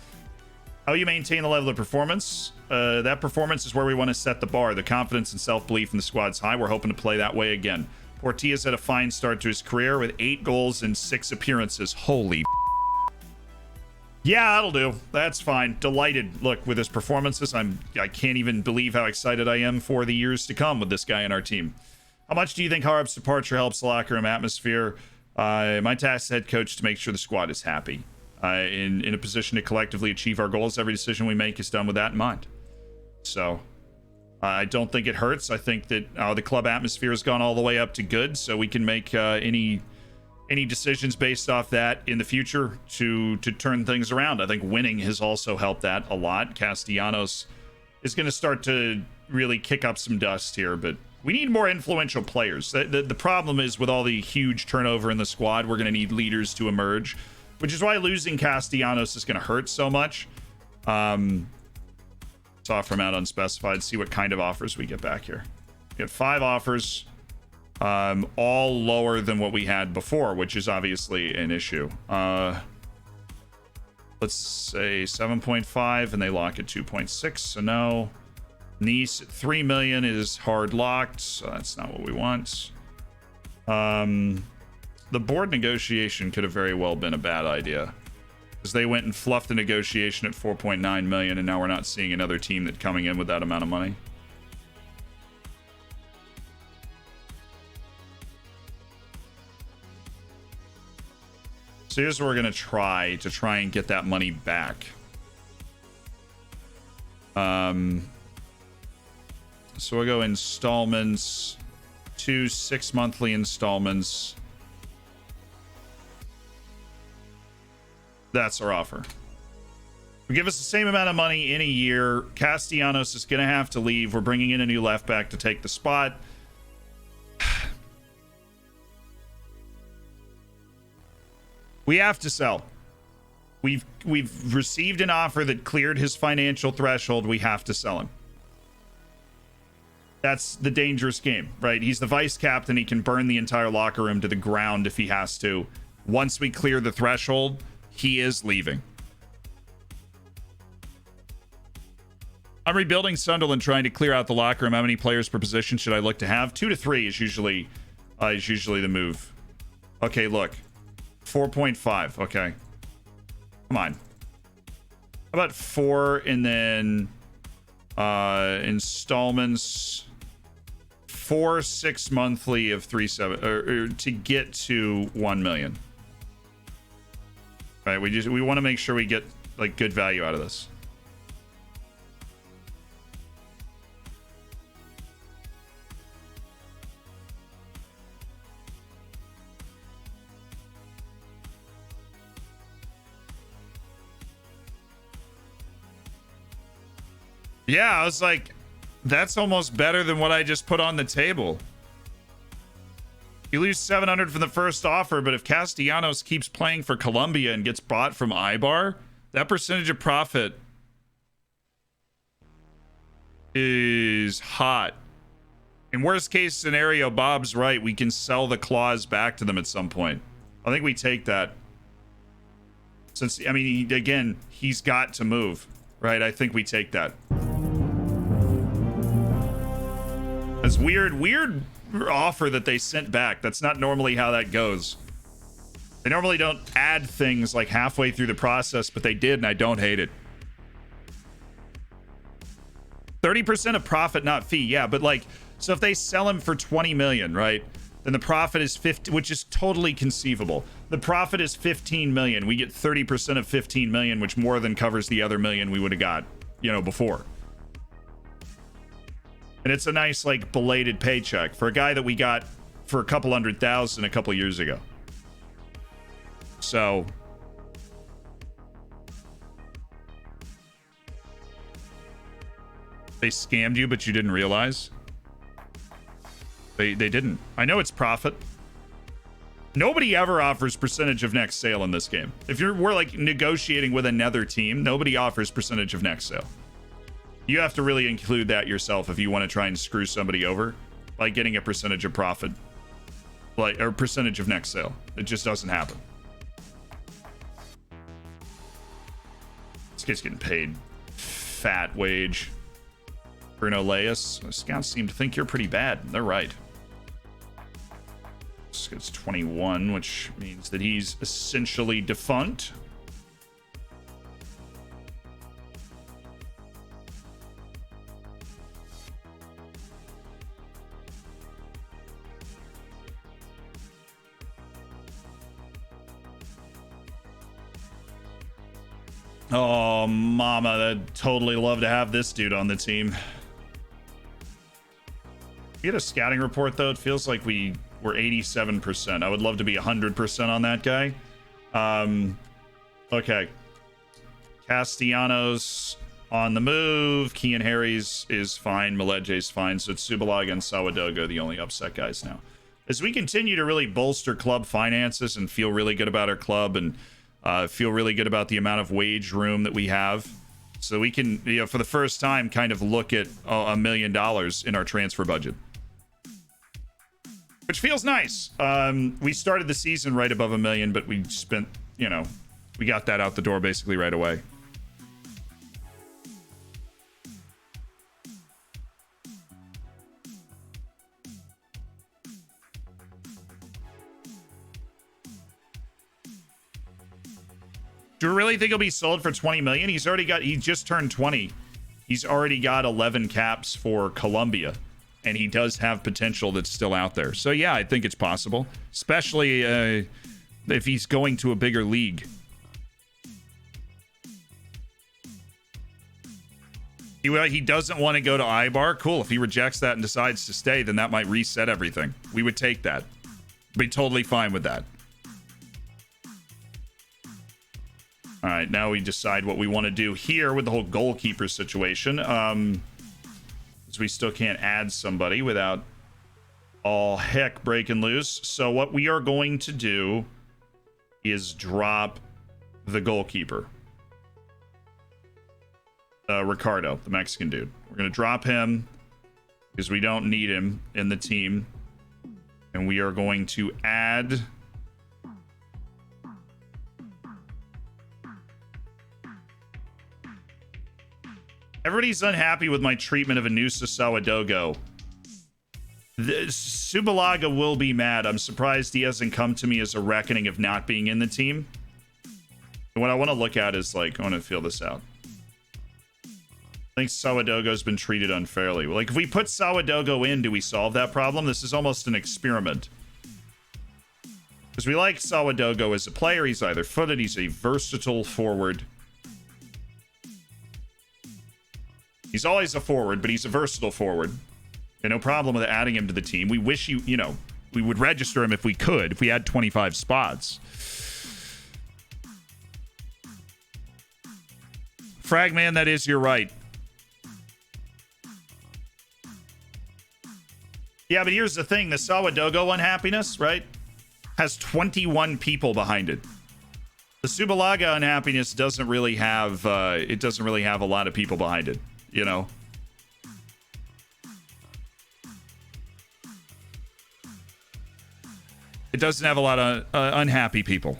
How you maintain the level of performance? That performance is where we want to set the bar. The confidence and self-belief in the squad's high. We're hoping to play that way again. Portilla's had a fine start to his career with 8 goals and 6 appearances. Holy. Yeah, that'll do. That's fine. Delighted. Look, with his performances, I can't even believe how excited I am for the years to come with this guy in our team. How much do you think Harp's departure helps the locker room atmosphere? My task as head coach to make sure the squad is happy. In a position to collectively achieve our goals. Every decision we make is done with that in mind. So, I don't think it hurts. I think that the club atmosphere has gone all the way up to good, so we can make any decisions based off that in the future to turn things around. I think winning has also helped that a lot. Castellanos is going to start to really kick up some dust here, but we need more influential players. The problem is with all the huge turnover in the squad, we're going to need leaders to emerge, which is why losing Castellanos is going to hurt so much. Let's offer him out unspecified, see what kind of offers we get back here. We get 5 offers, all lower than what we had before, which is obviously an issue. Let's say 7.5, and they lock at 2.6, so no. Nice at 3 million is hard locked, so that's not what we want. The board negotiation could have very well been a bad idea, because they went and fluffed the negotiation at 4.9 million, and now we're not seeing another team that coming in with that amount of money. So here's what we're gonna try and get that money back. So we'll go installments, 2 6-monthly installments. That's our offer. Give us the same amount of money in a year. Castellanos is going to have to leave. We're bringing in a new left back to take the spot. We have to sell. We've received an offer that cleared his financial threshold. We have to sell him. That's the dangerous game, right? He's the vice captain. He can burn the entire locker room to the ground if he has to. Once we clear the threshold, he is leaving. I'm rebuilding Sunderland, trying to clear out the locker room. How many players per position should I look to have? 2 to 3 is usually the move. Okay, look. 4.5. Okay. Come on. How about 4 and then installments? 4 6 monthly of 3.7 or to get to 1 million. All right, we want to make sure we get like good value out of this. Yeah, I was like, that's almost better than what I just put on the table. You lose 700 from the first offer, but if Castellanos keeps playing for Colombia and gets bought from Ibar, that percentage of profit is hot. In worst case scenario, Bob's right. We can sell the clause back to them at some point. I think we take that. Since, I mean, again, he's got to move, right? I think we take that. It's weird offer that they sent back. That's not normally how that goes. They normally don't add things like halfway through the process, but they did, and I don't hate it. 30% of profit, not fee. Yeah, but like, so if they sell him for 20 million, right? Then the profit is 50, which is totally conceivable. The profit is 15 million. We get 30% of 15 million, which more than covers the other million we would have got, you know, before. And it's a nice, like, belated paycheck for a guy that we got for a couple $100,000 a couple years ago. So they scammed you, but you didn't realize? They didn't. I know it's profit. Nobody ever offers percentage of next sale in this game. If we're like negotiating with another team, nobody offers percentage of next sale. You have to really include that yourself if you want to try and screw somebody over by getting a percentage of profit, like, or percentage of next sale. It just doesn't happen. This kid's getting paid fat wage. Bruno Leas. Scouts seem to think you're pretty bad. They're right. This gets 21, which means that he's essentially defunct. Oh, mama, I'd totally love to have this dude on the team. You get a scouting report, though. It feels like we're 87%. I would love to be 100% on that guy. Okay. Castellanos on the move. Kean Harry's is fine. Maleje's fine. So it's Subalaga and Sawadogo, the only upset guys now. As we continue to really bolster club finances and feel really good about our club and feel really good about the amount of wage room that we have, so we can, you know, for the first time, kind of look at $1 million in our transfer budget, which feels nice. We started the season right above $1 million, but we spent, you know, we got that out the door basically right away. Do you really think he'll be sold for 20 million? He just turned 20. He's already got 11 caps for Colombia, and he does have potential that's still out there. So yeah, I think it's possible, especially if he's going to a bigger league. He doesn't want to go to Ibar. Cool. If he rejects that and decides to stay, then that might reset everything. We would take that. Be totally fine with that. All right. right, now we decide what we want to do here with the whole goalkeeper situation. Because we still can't add somebody without all heck breaking loose. So what we are going to do is drop the goalkeeper. Ricardo, the Mexican dude. We're going to drop him because we don't need him in the team. And we are going to add... Everybody's unhappy with my treatment of Anusa Sawadogo. Subalaga will be mad. I'm surprised he hasn't come to me as a reckoning of not being in the team. And what I want to look at is, like, I want to feel this out. I think Sawadogo's been treated unfairly. Like, if we put Sawadogo in, do we solve that problem? This is almost an experiment. Because we like Sawadogo as a player. He's either footed. He's a versatile forward. He's always a forward, but he's a versatile forward. And no problem with adding him to the team. We wish you know, we would register him if we could, if we had 25 spots. Fragman, that is, you're right. Yeah, but here's the thing. The Sawadogo unhappiness, right, has 21 people behind it. The Subalaga unhappiness doesn't really have, it doesn't really have a lot of people behind it, you know? It doesn't have a lot of unhappy people.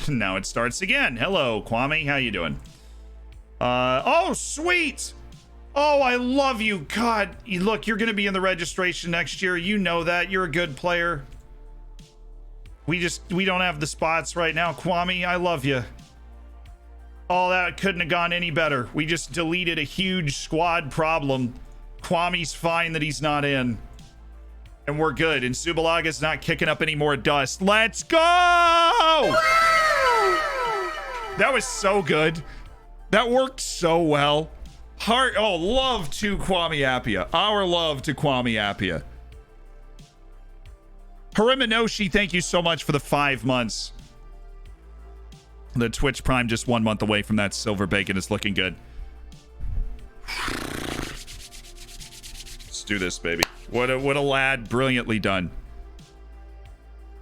Now it starts again. Hello, Kwame. How you doing? Oh, sweet. Oh, I love you. God, look, you're going to be in the registration next year. You know that. You're a good player. We don't have the spots right now. Kwame, I love you. Oh, that couldn't have gone any better. We just deleted a huge squad problem. Kwame's fine that he's not in. And we're good. And Subalaga's not kicking up any more dust. Let's go! That was so good. That worked so well. Love to Kwame Appiah. Our love to Kwame Appiah. Harimanoshi, thank you so much for the 5 months. The Twitch Prime just 1 month away from that silver bacon is looking good. Let's do this, baby. What a lad. Brilliantly done.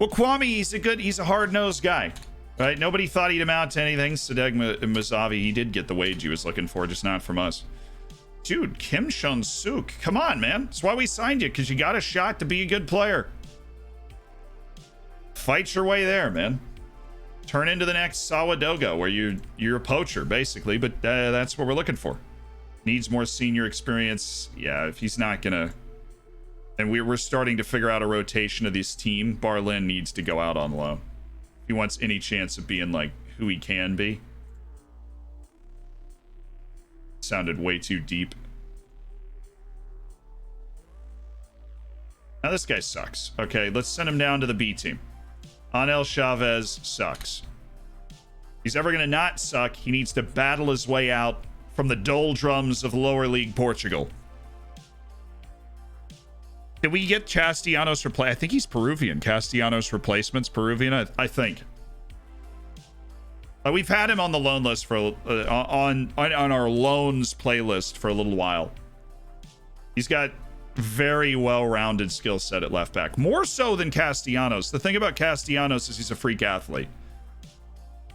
Well, Kwame, he's a hard-nosed guy. Right? Nobody thought he'd amount to anything. Sadegma Mazavi, he did get the wage he was looking for, just not from us. Dude, Kim Shun-suk. Come on, man. That's why we signed you, because you got a shot to be a good player. Fight your way there, man. Turn into the next Sawadogo, where you're a poacher, basically, but that's what we're looking for. Needs more senior experience. Yeah, if he's not gonna... And we're starting to figure out a rotation of this team. Barlin needs to go out on loan. If he wants any chance of being, like, who he can be. Sounded way too deep. Now this guy sucks. Okay, let's send him down to the B team. Anel Chavez sucks. If he's ever gonna not suck, he needs to battle his way out from the doldrums of lower league Portugal. Did we get Castellanos replaced? I think he's Peruvian. Castellanos replacement's Peruvian, I think. We've had him on the loan list for on our loans playlist for a little while. He's got very well-rounded skill set at left back, more so than Castellanos. The thing about Castellanos is he's a freak athlete.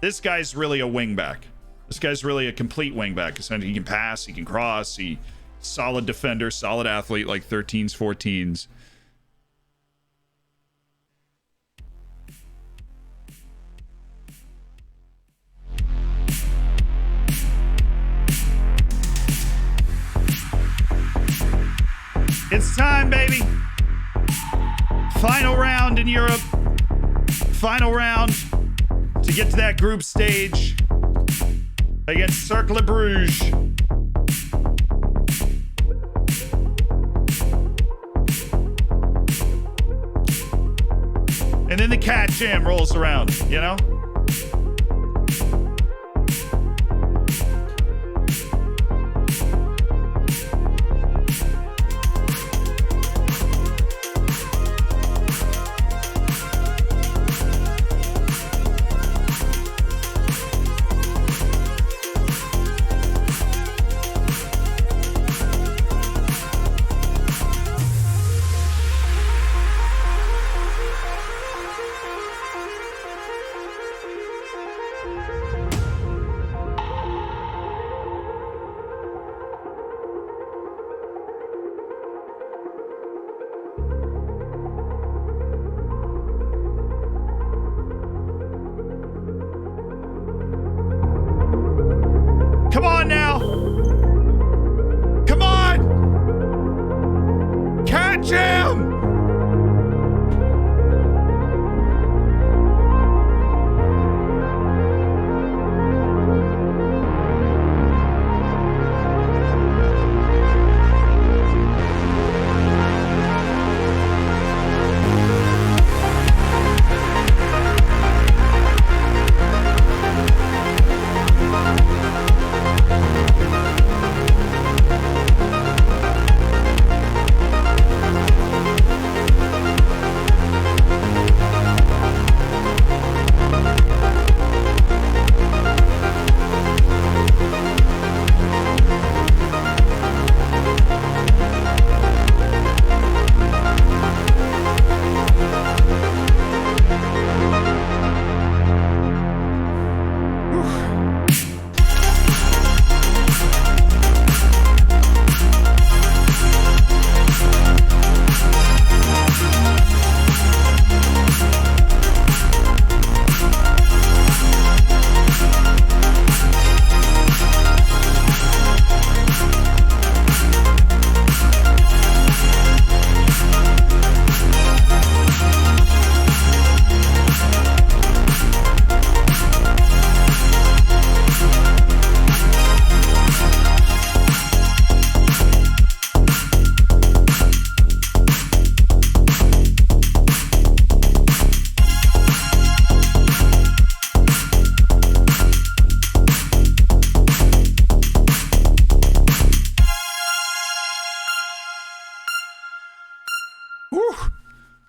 This guy's really a wingback. This guy's really a complete wingback. He can pass, he can cross, he solid defender, solid athlete, like 13s, 14s. It's time, baby. Final round in Europe. Final round to get to that group stage against Cercle Bruges. And then the cat jam rolls around, you know? Come on now. Come on. Catch him.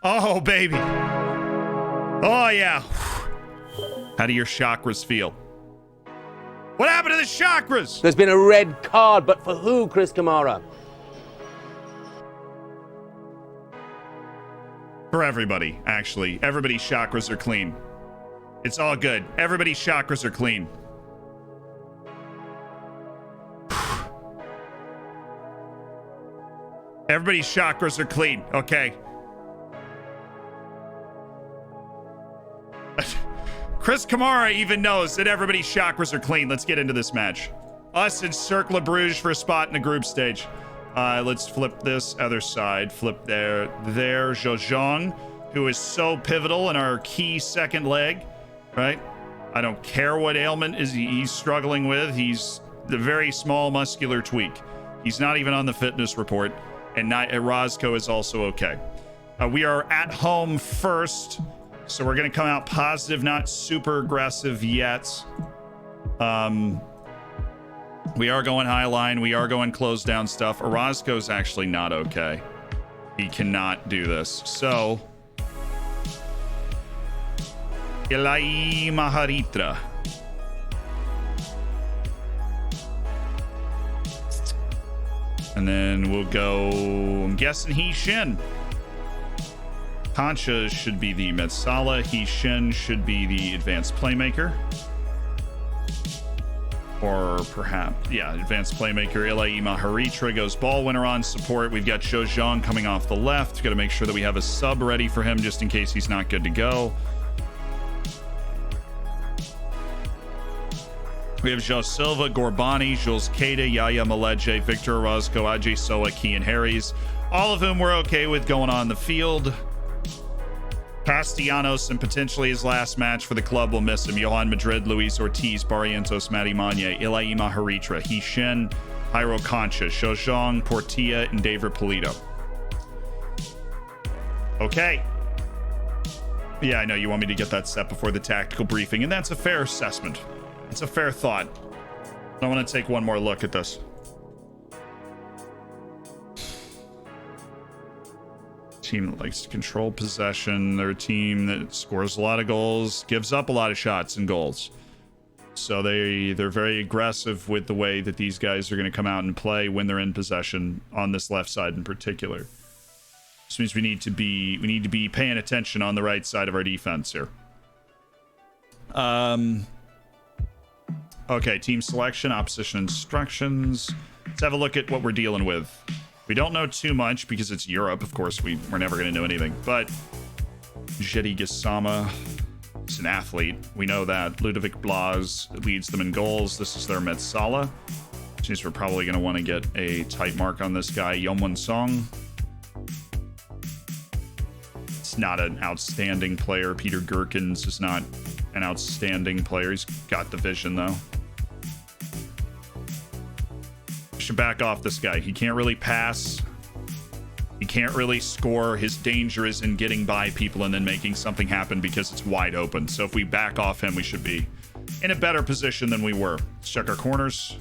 Oh, baby. Oh, yeah. How do your chakras feel? What happened to the chakras? There's been a red card, but for who, Chris Kamara? For everybody, actually. Everybody's chakras are clean. It's all good. Everybody's chakras are clean. Everybody's chakras are clean, okay? Chris Kamara even knows that everybody's chakras are clean. Let's get into this match. Us and Cercle Bruges for a spot in the group stage. Let's flip this other side. Flip there. There, Zhejiang, who is so pivotal in our key second leg, right? I don't care what ailment is he's struggling with. He's the very small muscular tweak. He's not even on the fitness report. And Roscoe is also okay. We are at home first. So we're going to come out positive, not super aggressive yet. We are going high line. We are going close down stuff. Orozco's actually not okay. He cannot do this. So, Ilai Maharitra. And then we'll go, I'm guessing He Shin. Concha should be the Metsala. He Shin should be the advanced playmaker. Or perhaps, yeah, advanced playmaker. Ilai Maharitra goes ball winner on support. We've got Zhejiang coming off the left. Got to make sure that we have a sub ready for him just in case he's not good to go. We have Joe Silva, Gorbani, Jules Keda, Yaya Maleje, Victor Orozco, Ajay Soa, Kian Harris, all of whom we're okay with going on the field. Castellanos and potentially his last match for the club will miss him. Johan Madrid, Luis Ortiz, Barrientos, Matty Manye, Ilaima Haritra, Hishin, Jairo Concha, Shojong, Portilla, and David Polito. Okay. Yeah, I know you want me to get that set before the tactical briefing, and that's a fair assessment. It's a fair thought. I want to take one more look at this. Team that likes to control possession. They're a team that scores a lot of goals, gives up a lot of shots and goals. So they're very aggressive with the way that these guys are going to come out and play when they're in possession on this left side in particular. This means we need to be paying attention on the right side of our defense here. Okay, team selection, opposition instructions. Let's have a look at what we're dealing with. We don't know too much because it's Europe. Of course, we're never going to know anything. But Jedi Gisama is an athlete. We know that. Ludovic Blas leads them in goals. This is their Metsala. Which means we're probably going to want to get a tight mark on this guy. Yomwon Song. It's not an outstanding player. Peter Gherkins is not an outstanding player. He's got the vision, though. Should back off this guy. He can't really pass. He can't really score. His danger is in getting by people and then making something happen because it's wide open. So if we back off him, we should be in a better position than we were. Let's check our corners.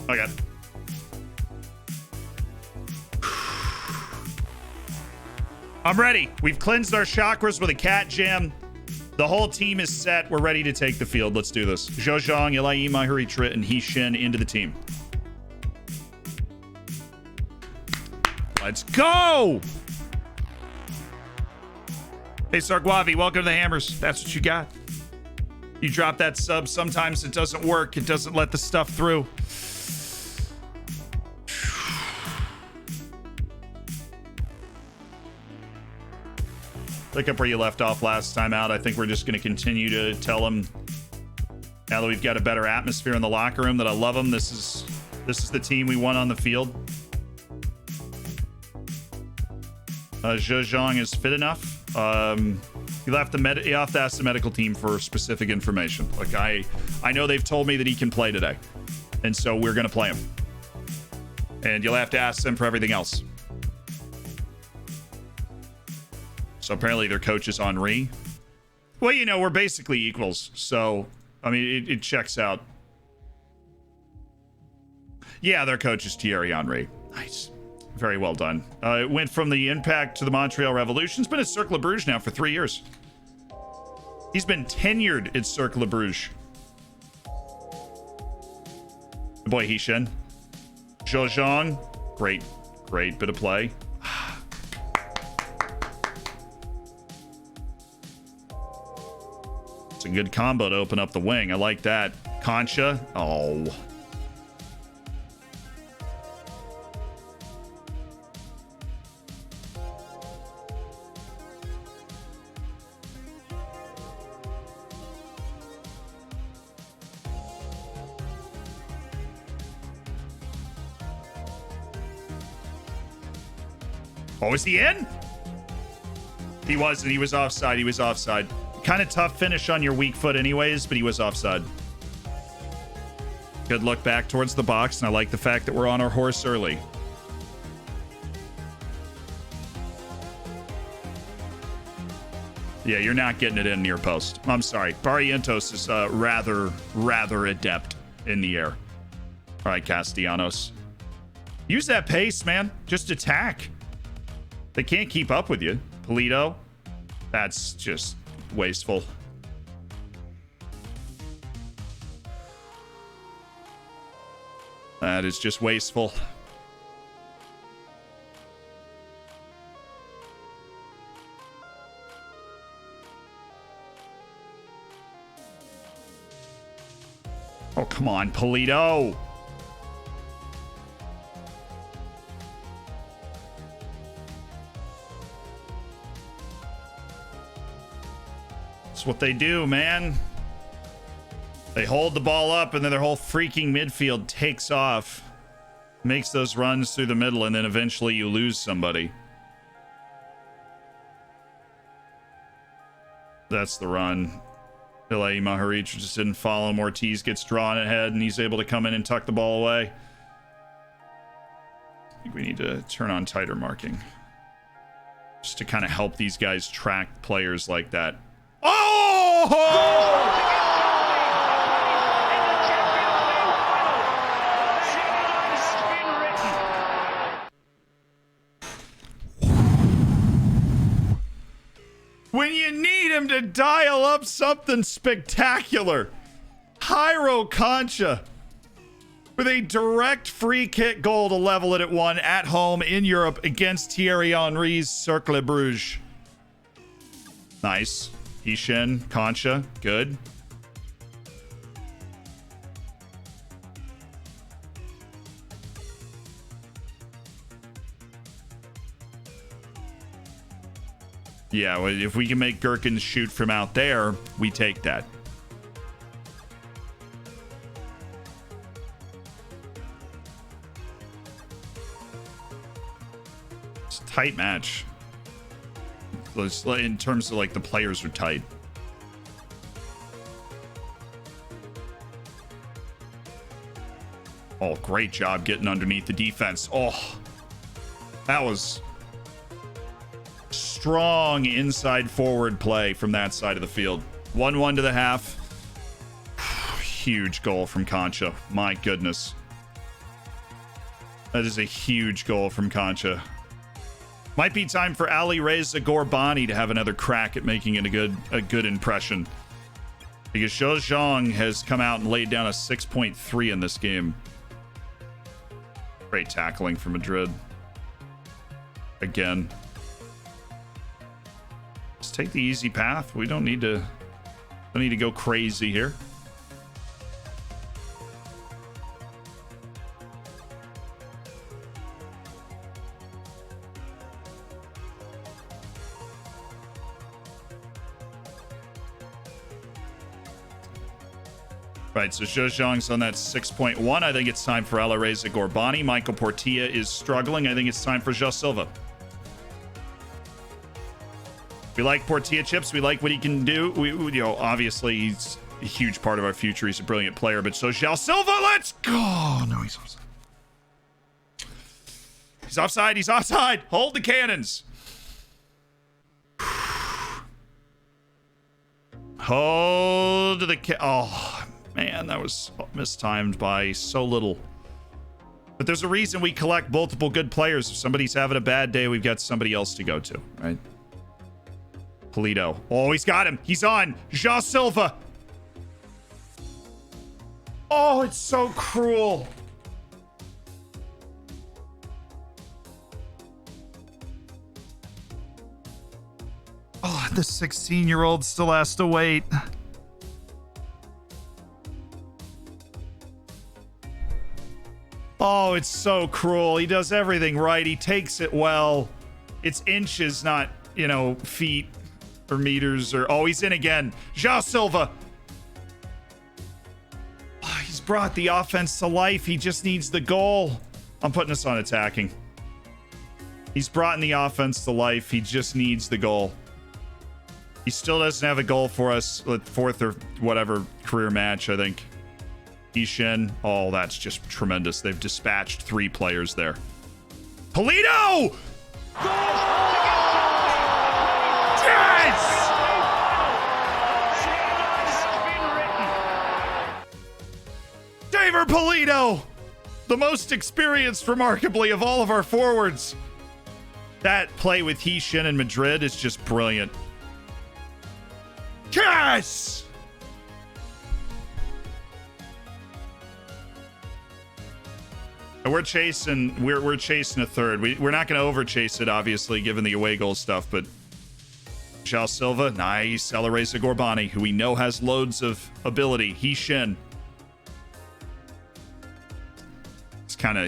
Okay. I'm ready. We've cleansed our chakras with a cat jam. The whole team is set. We're ready to take the field. Let's do this. Zhejiang, Ilaima Haritra, and Hishin into the team. Let's go! Hey, Sarguavi, welcome to the Hammers. That's what you got. You drop that sub. Sometimes it doesn't work. It doesn't let the stuff through. Pick up where you left off last time out. I think we're just going to continue to tell them, now that we've got a better atmosphere in the locker room, that I love them. This is the team we want on the field. Zhejiang is fit enough. You have to ask the medical team for specific information. Like I know they've told me that he can play today, and so we're going to play him. And you'll have to ask them for everything else. So apparently their coach is Henri. Well, you know, we're basically equals. So, I mean, it checks out. Yeah, their coach is Thierry Henry. Nice. Very well done. It went from the Impact to the Montreal Revolution. It's been at Cercle Bruges now for 3 years. He's been tenured at Cercle Bruges. Boy, Hishin. Zhejiang. Great bit of play. It's a good combo to open up the wing. I like that. Concha. Oh. Oh, is he in? He wasn't. He was offside. He was offside. Kind of tough finish on your weak foot anyways, but he was offside. Good look back towards the box, and I like the fact that we're on our horse early. Yeah, you're not getting it in near post. I'm sorry. Barrientos is rather adept in the air. All right, Castellanos. Use that pace, man. Just attack. They can't keep up with you. Polito. That's just wasteful. That is just wasteful. Oh, come on, Polito. That's what they do, man. They hold the ball up and then their whole freaking midfield takes off. Makes those runs through the middle and then eventually you lose somebody. That's the run. Ilai Maharic just didn't follow him. Ortiz gets drawn ahead and he's able to come in and tuck the ball away. I think we need to turn on tighter marking. Just to kind of help these guys track players like that. Oh! When you need him to dial up something spectacular, Jairo Concha with a direct free kick goal to level it at 1 at home in Europe against Thierry Henry's Cercle Bruges. Nice. Hishin, Concha, good. Yeah, well, if we can make Gherkins shoot from out there, we take that. It's a tight match. In terms of, like, the players are tight. Oh, great job getting underneath the defense. Oh, that was strong inside forward play from that side of the field. 1-1 to the half. Huge goal from Concha. My goodness. That is a huge goal from Concha. Might be time for Ali Reza Gorbani to have another crack at making it a good impression. Because Zhou Zhang has come out and laid down a 6.3 in this game. Great tackling for Madrid. Again. Just take the easy path. We don't need to go crazy here. Right, so Zhou Zhang's on that 6.1. I think it's time for Alareza Gorbani. Michael Portilla is struggling. I think it's time for João Silva. We like Portilla chips. We like what he can do. Obviously he's a huge part of our future. He's a brilliant player. But so João Silva, let's go. No, he's offside. He's offside. He's offside. Hold the cannons. Hold the oh. Man, that was mistimed by so little. But there's a reason we collect multiple good players. If somebody's having a bad day, we've got somebody else to go to, right? Polito. Oh, he's got him. He's on. João Silva. Oh, it's so cruel. Oh, the 16-year-old still has to wait. Oh, it's so cruel. He does everything right. He takes it well. It's inches, not, feet or meters or... Oh, he's in again. João Silva. Oh, he's brought the offense to life. He just needs the goal. I'm putting this on attacking. He's brought the offense to life. He just needs the goal. He still doesn't have a goal for us. Fourth or whatever career match, I think. Ishin. Oh, that's just tremendous. They've dispatched 3 players there. Polito! Yes! David Polito! The most experienced, remarkably, of all of our forwards. That play with Hishin in Madrid is just brilliant. Yes! We're chasing a third. We're not going to over chase it, obviously, given the away goal stuff, but João Silva, nice. Alareza Gorbani, who we know has loads of ability. Hishin.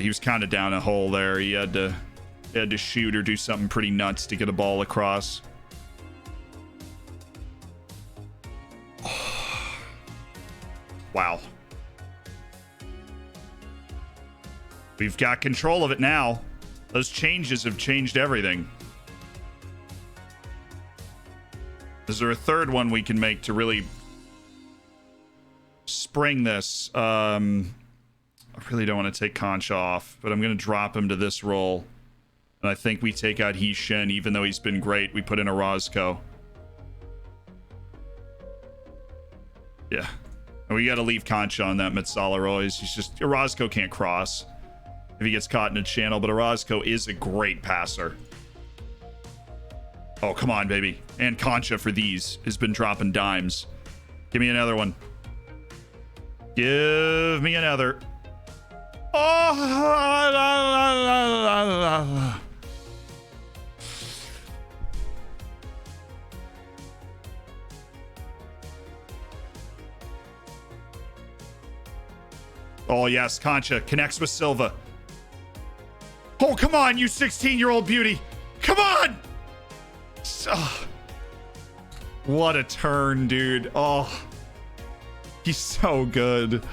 He was kind of down a hole there. He had to shoot or do something pretty nuts to get a ball across. Wow. We've got control of it now. Those changes have changed everything. Is there a third one we can make to really spring this? I really don't want to take Concha off, but I'm going to drop him to this role. And I think we take out He Shin, even though he's been great. We put in a Roscoe. Yeah. And we got to leave Concha on that Mitsala Ruiz. He's just... Orozco can't cross if he gets caught in a channel, but Orozco is a great passer. Oh, come on, baby. And Concha for these has been dropping dimes. Give me another one. Give me another. Oh! Oh, yes, Concha connects with Silva. Oh, come on, you 16-year-old beauty. Come on! Oh, what a turn, dude. Oh, he's so good.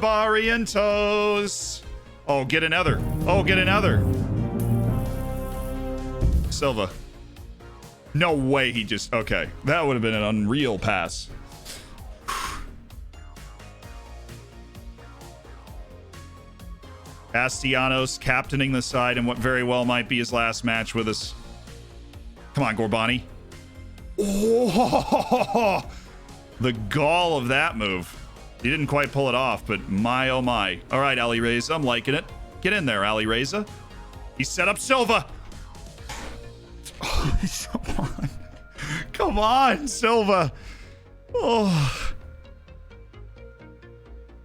Barrientos. Oh, get another. Oh, get another. Silva. No way he just... Okay. That would have been an unreal pass. Castellanos captaining the side in what very well might be his last match with us. Come on, Gorbani. Oh, the gall of that move. He didn't quite pull it off, but my, oh my. All right, Ali Reza, I'm liking it. Get in there, Ali Reza. He set up Silva. Oh, come on. Come on, Silva. Oh.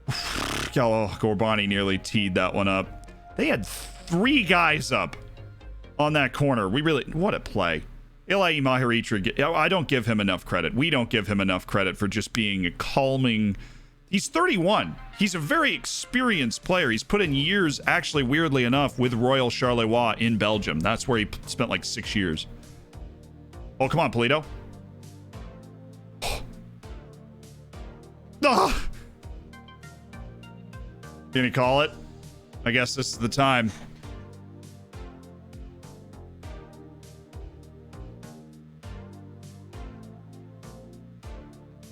Oh, Gorbani nearly teed that one up. They had 3 guys up on that corner. We really, what a play. Ilahi Mahiritra, I don't give him enough credit. We don't give him enough credit for just being a calming... He's 31. He's a very experienced player. He's put in years, actually, weirdly enough, with Royal Charleroi in Belgium. That's where he spent like 6 years. Oh, come on, Polito. Oh. Can you call it? I guess this is the time.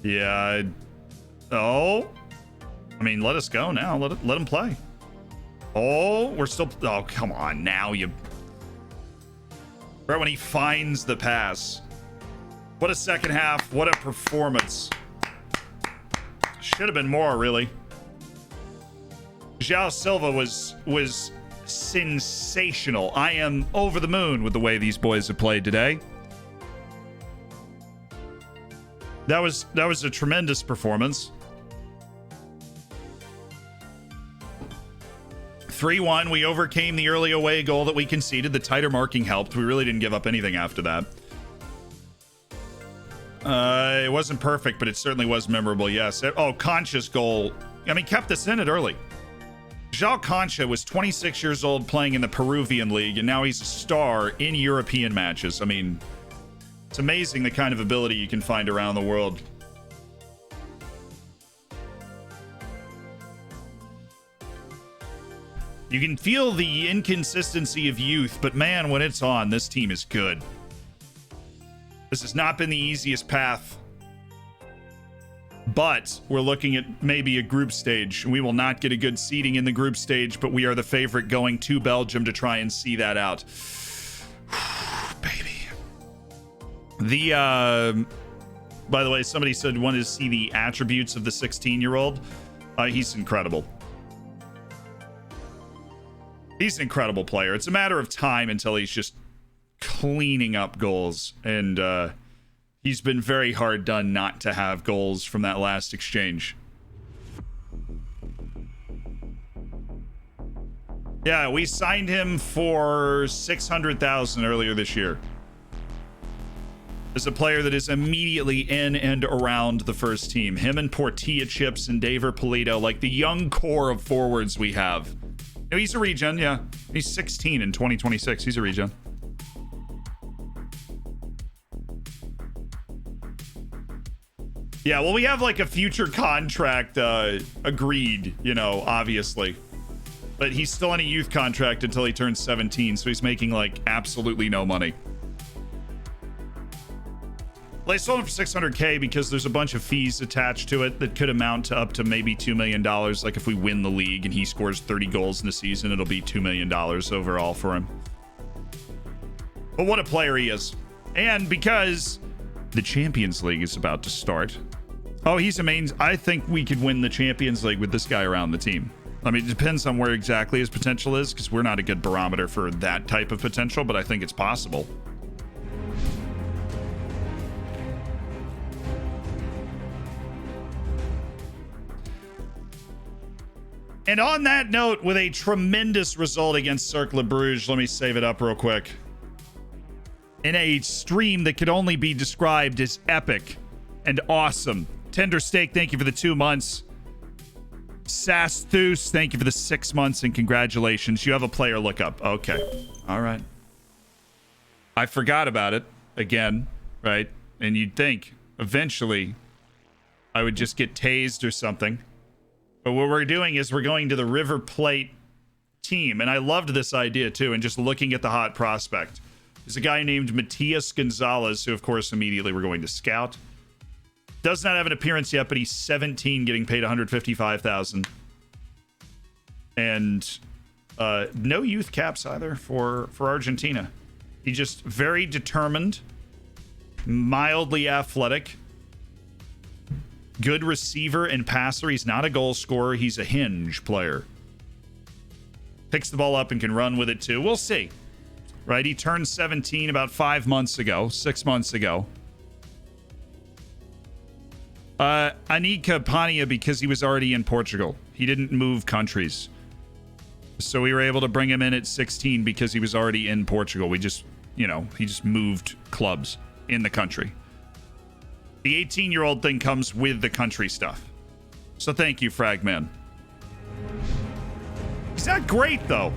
Yeah, oh, I mean, let us go now. Let him play. Oh, we're still... Oh, come on now. Right when he finds the pass. What a second half. What a performance. Should have been more, really. João Silva was sensational. I am over the moon with the way these boys have played today. That was a tremendous performance. 3-1. We overcame the early away goal that we conceded. The tighter marking helped. We really didn't give up anything after that. It wasn't perfect, but it certainly was memorable, yes. Oh, Concha's goal. I mean, kept us in it early. João Concha was 26 years old playing in the Peruvian league, and now he's a star in European matches. I mean, it's amazing the kind of ability you can find around the world. You can feel the inconsistency of youth, but man, when it's on, this team is good. This has not been the easiest path, but we're looking at maybe a group stage. We will not get a good seeding in the group stage, but we are the favorite going to Belgium to try and see that out. Baby. By the way, somebody said wanted to see the attributes of the 16-year-old. He's incredible. He's an incredible player. It's a matter of time until he's just cleaning up goals, and he's been very hard done not to have goals from that last exchange. Yeah, we signed him for 600,000 earlier this year. As a player that is immediately in and around the first team. Him and Portilla Chips and Daver Polito, like the young core of forwards we have. No, he's a regen, yeah. He's 16 in 2026. He's a regen. Yeah, well, we have like a future contract agreed, you know, obviously. But he's still on a youth contract until he turns 17, so he's making like absolutely no money. Well, I sold him for 600K because there's a bunch of fees attached to it that could amount to up to maybe $2 million. Like if we win the league and he scores 30 goals in the season, it'll be $2 million overall for him. But what a player he is. And because the Champions League is about to start. Oh, he's amazing. I think we could win the Champions League with this guy around the team. I mean, it depends on where exactly his potential is, because we're not a good barometer for that type of potential, but I think it's possible. And on that note, with a tremendous result against Cercle Bruges, let me save it up real quick. In a stream that could only be described as epic and awesome. Tender Steak, thank you for the 2 months. Sasthus, thank you for the 6 months, and congratulations. You have a player lookup. Okay. All right. I forgot about it again, right? And you'd think eventually I would just get tased or something. But what we're doing is we're going to the River Plate team. And I loved this idea too. And just looking at the hot prospect. There's a guy named Matias Gonzalez, who of course immediately we're going to scout. Does not have an appearance yet, but he's 17, getting paid $155,000. And no youth caps either for Argentina. He's just very determined, mildly athletic, good receiver and passer. He's not a goal scorer. He's a hinge player. Picks the ball up and can run with it too. We'll see. Right? He turned 17 about 6 months ago. Anika Pania, because he was already in Portugal. He didn't move countries. So we were able to bring him in at 16 because he was already in Portugal. We just, you know, he just moved clubs in the country. The 18-year-old thing comes with the country stuff. So thank you, Fragman. He's not great, though.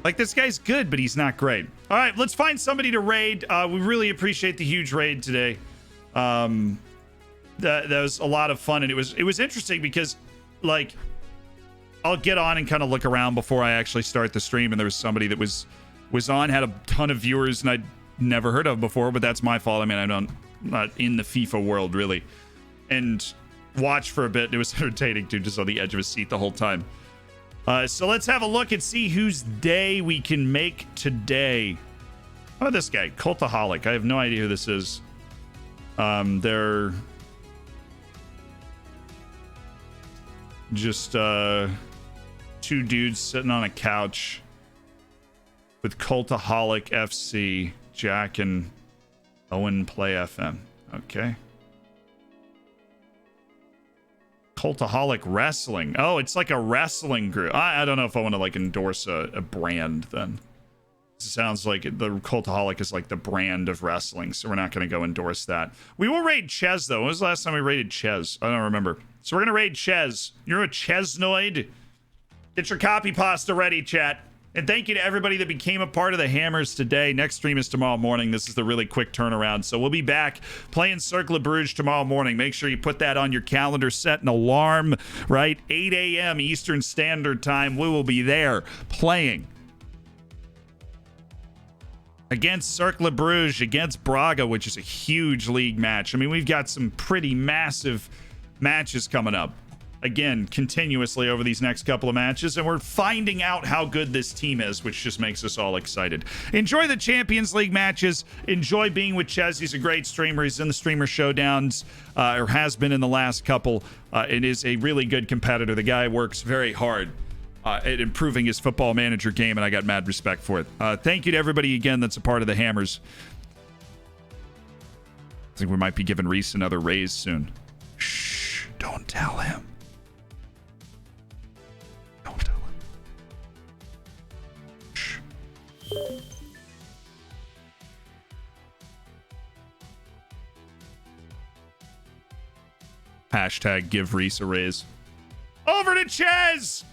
Like, this guy's good, but he's not great. All right, let's find somebody to raid. We really appreciate the huge raid today. That was a lot of fun, and it was interesting because, like, I'll get on and kind of look around before I actually start the stream, and there was somebody that was on, had a ton of viewers, and I'd never heard of before, but that's my fault. I mean, I'm not in the FIFA world, really. And watch for a bit. It was entertaining, too, just on the edge of his seat the whole time. So let's have a look and see whose day we can make today. Oh, this guy, Cultaholic. I have no idea who this is. They're just two dudes sitting on a couch with Cultaholic FC, Jack and Owen Play FM. Okay. Cultaholic Wrestling. Oh, it's like a wrestling group. I don't know if I want to like endorse a brand then. It sounds like the Cultaholic is like the brand of wrestling, so we're not going to go endorse that. We will raid Ches, though. When was the last time we raided Ches? I don't remember. So we're going to raid Ches. You're a Chesnoid? Get your copy pasta ready, chat. And thank you to everybody that became a part of the Hammers today. Next stream is tomorrow morning. This is the really quick turnaround. So we'll be back playing Cercle Bruges tomorrow morning. Make sure you put that on your calendar. Set an alarm, right? 8 a.m. Eastern Standard Time. We will be there playing against Cercle Bruges, against Braga, which is a huge league match. I mean, we've got some pretty massive matches coming up. Again, continuously over these next couple of matches, and we're finding out how good this team is, which just makes us all excited. Enjoy the Champions League matches. Enjoy being with Ches. He's a great streamer. He's in the Streamer Showdowns, or has been in the last couple. It is a really good competitor. The guy works very hard at improving his Football Manager game, and I got mad respect for it. Thank you to everybody again that's a part of the Hammers. I think we might be giving Reece another raise soon. Shh, don't tell him. Hashtag give Reece a raise. Over to Ches!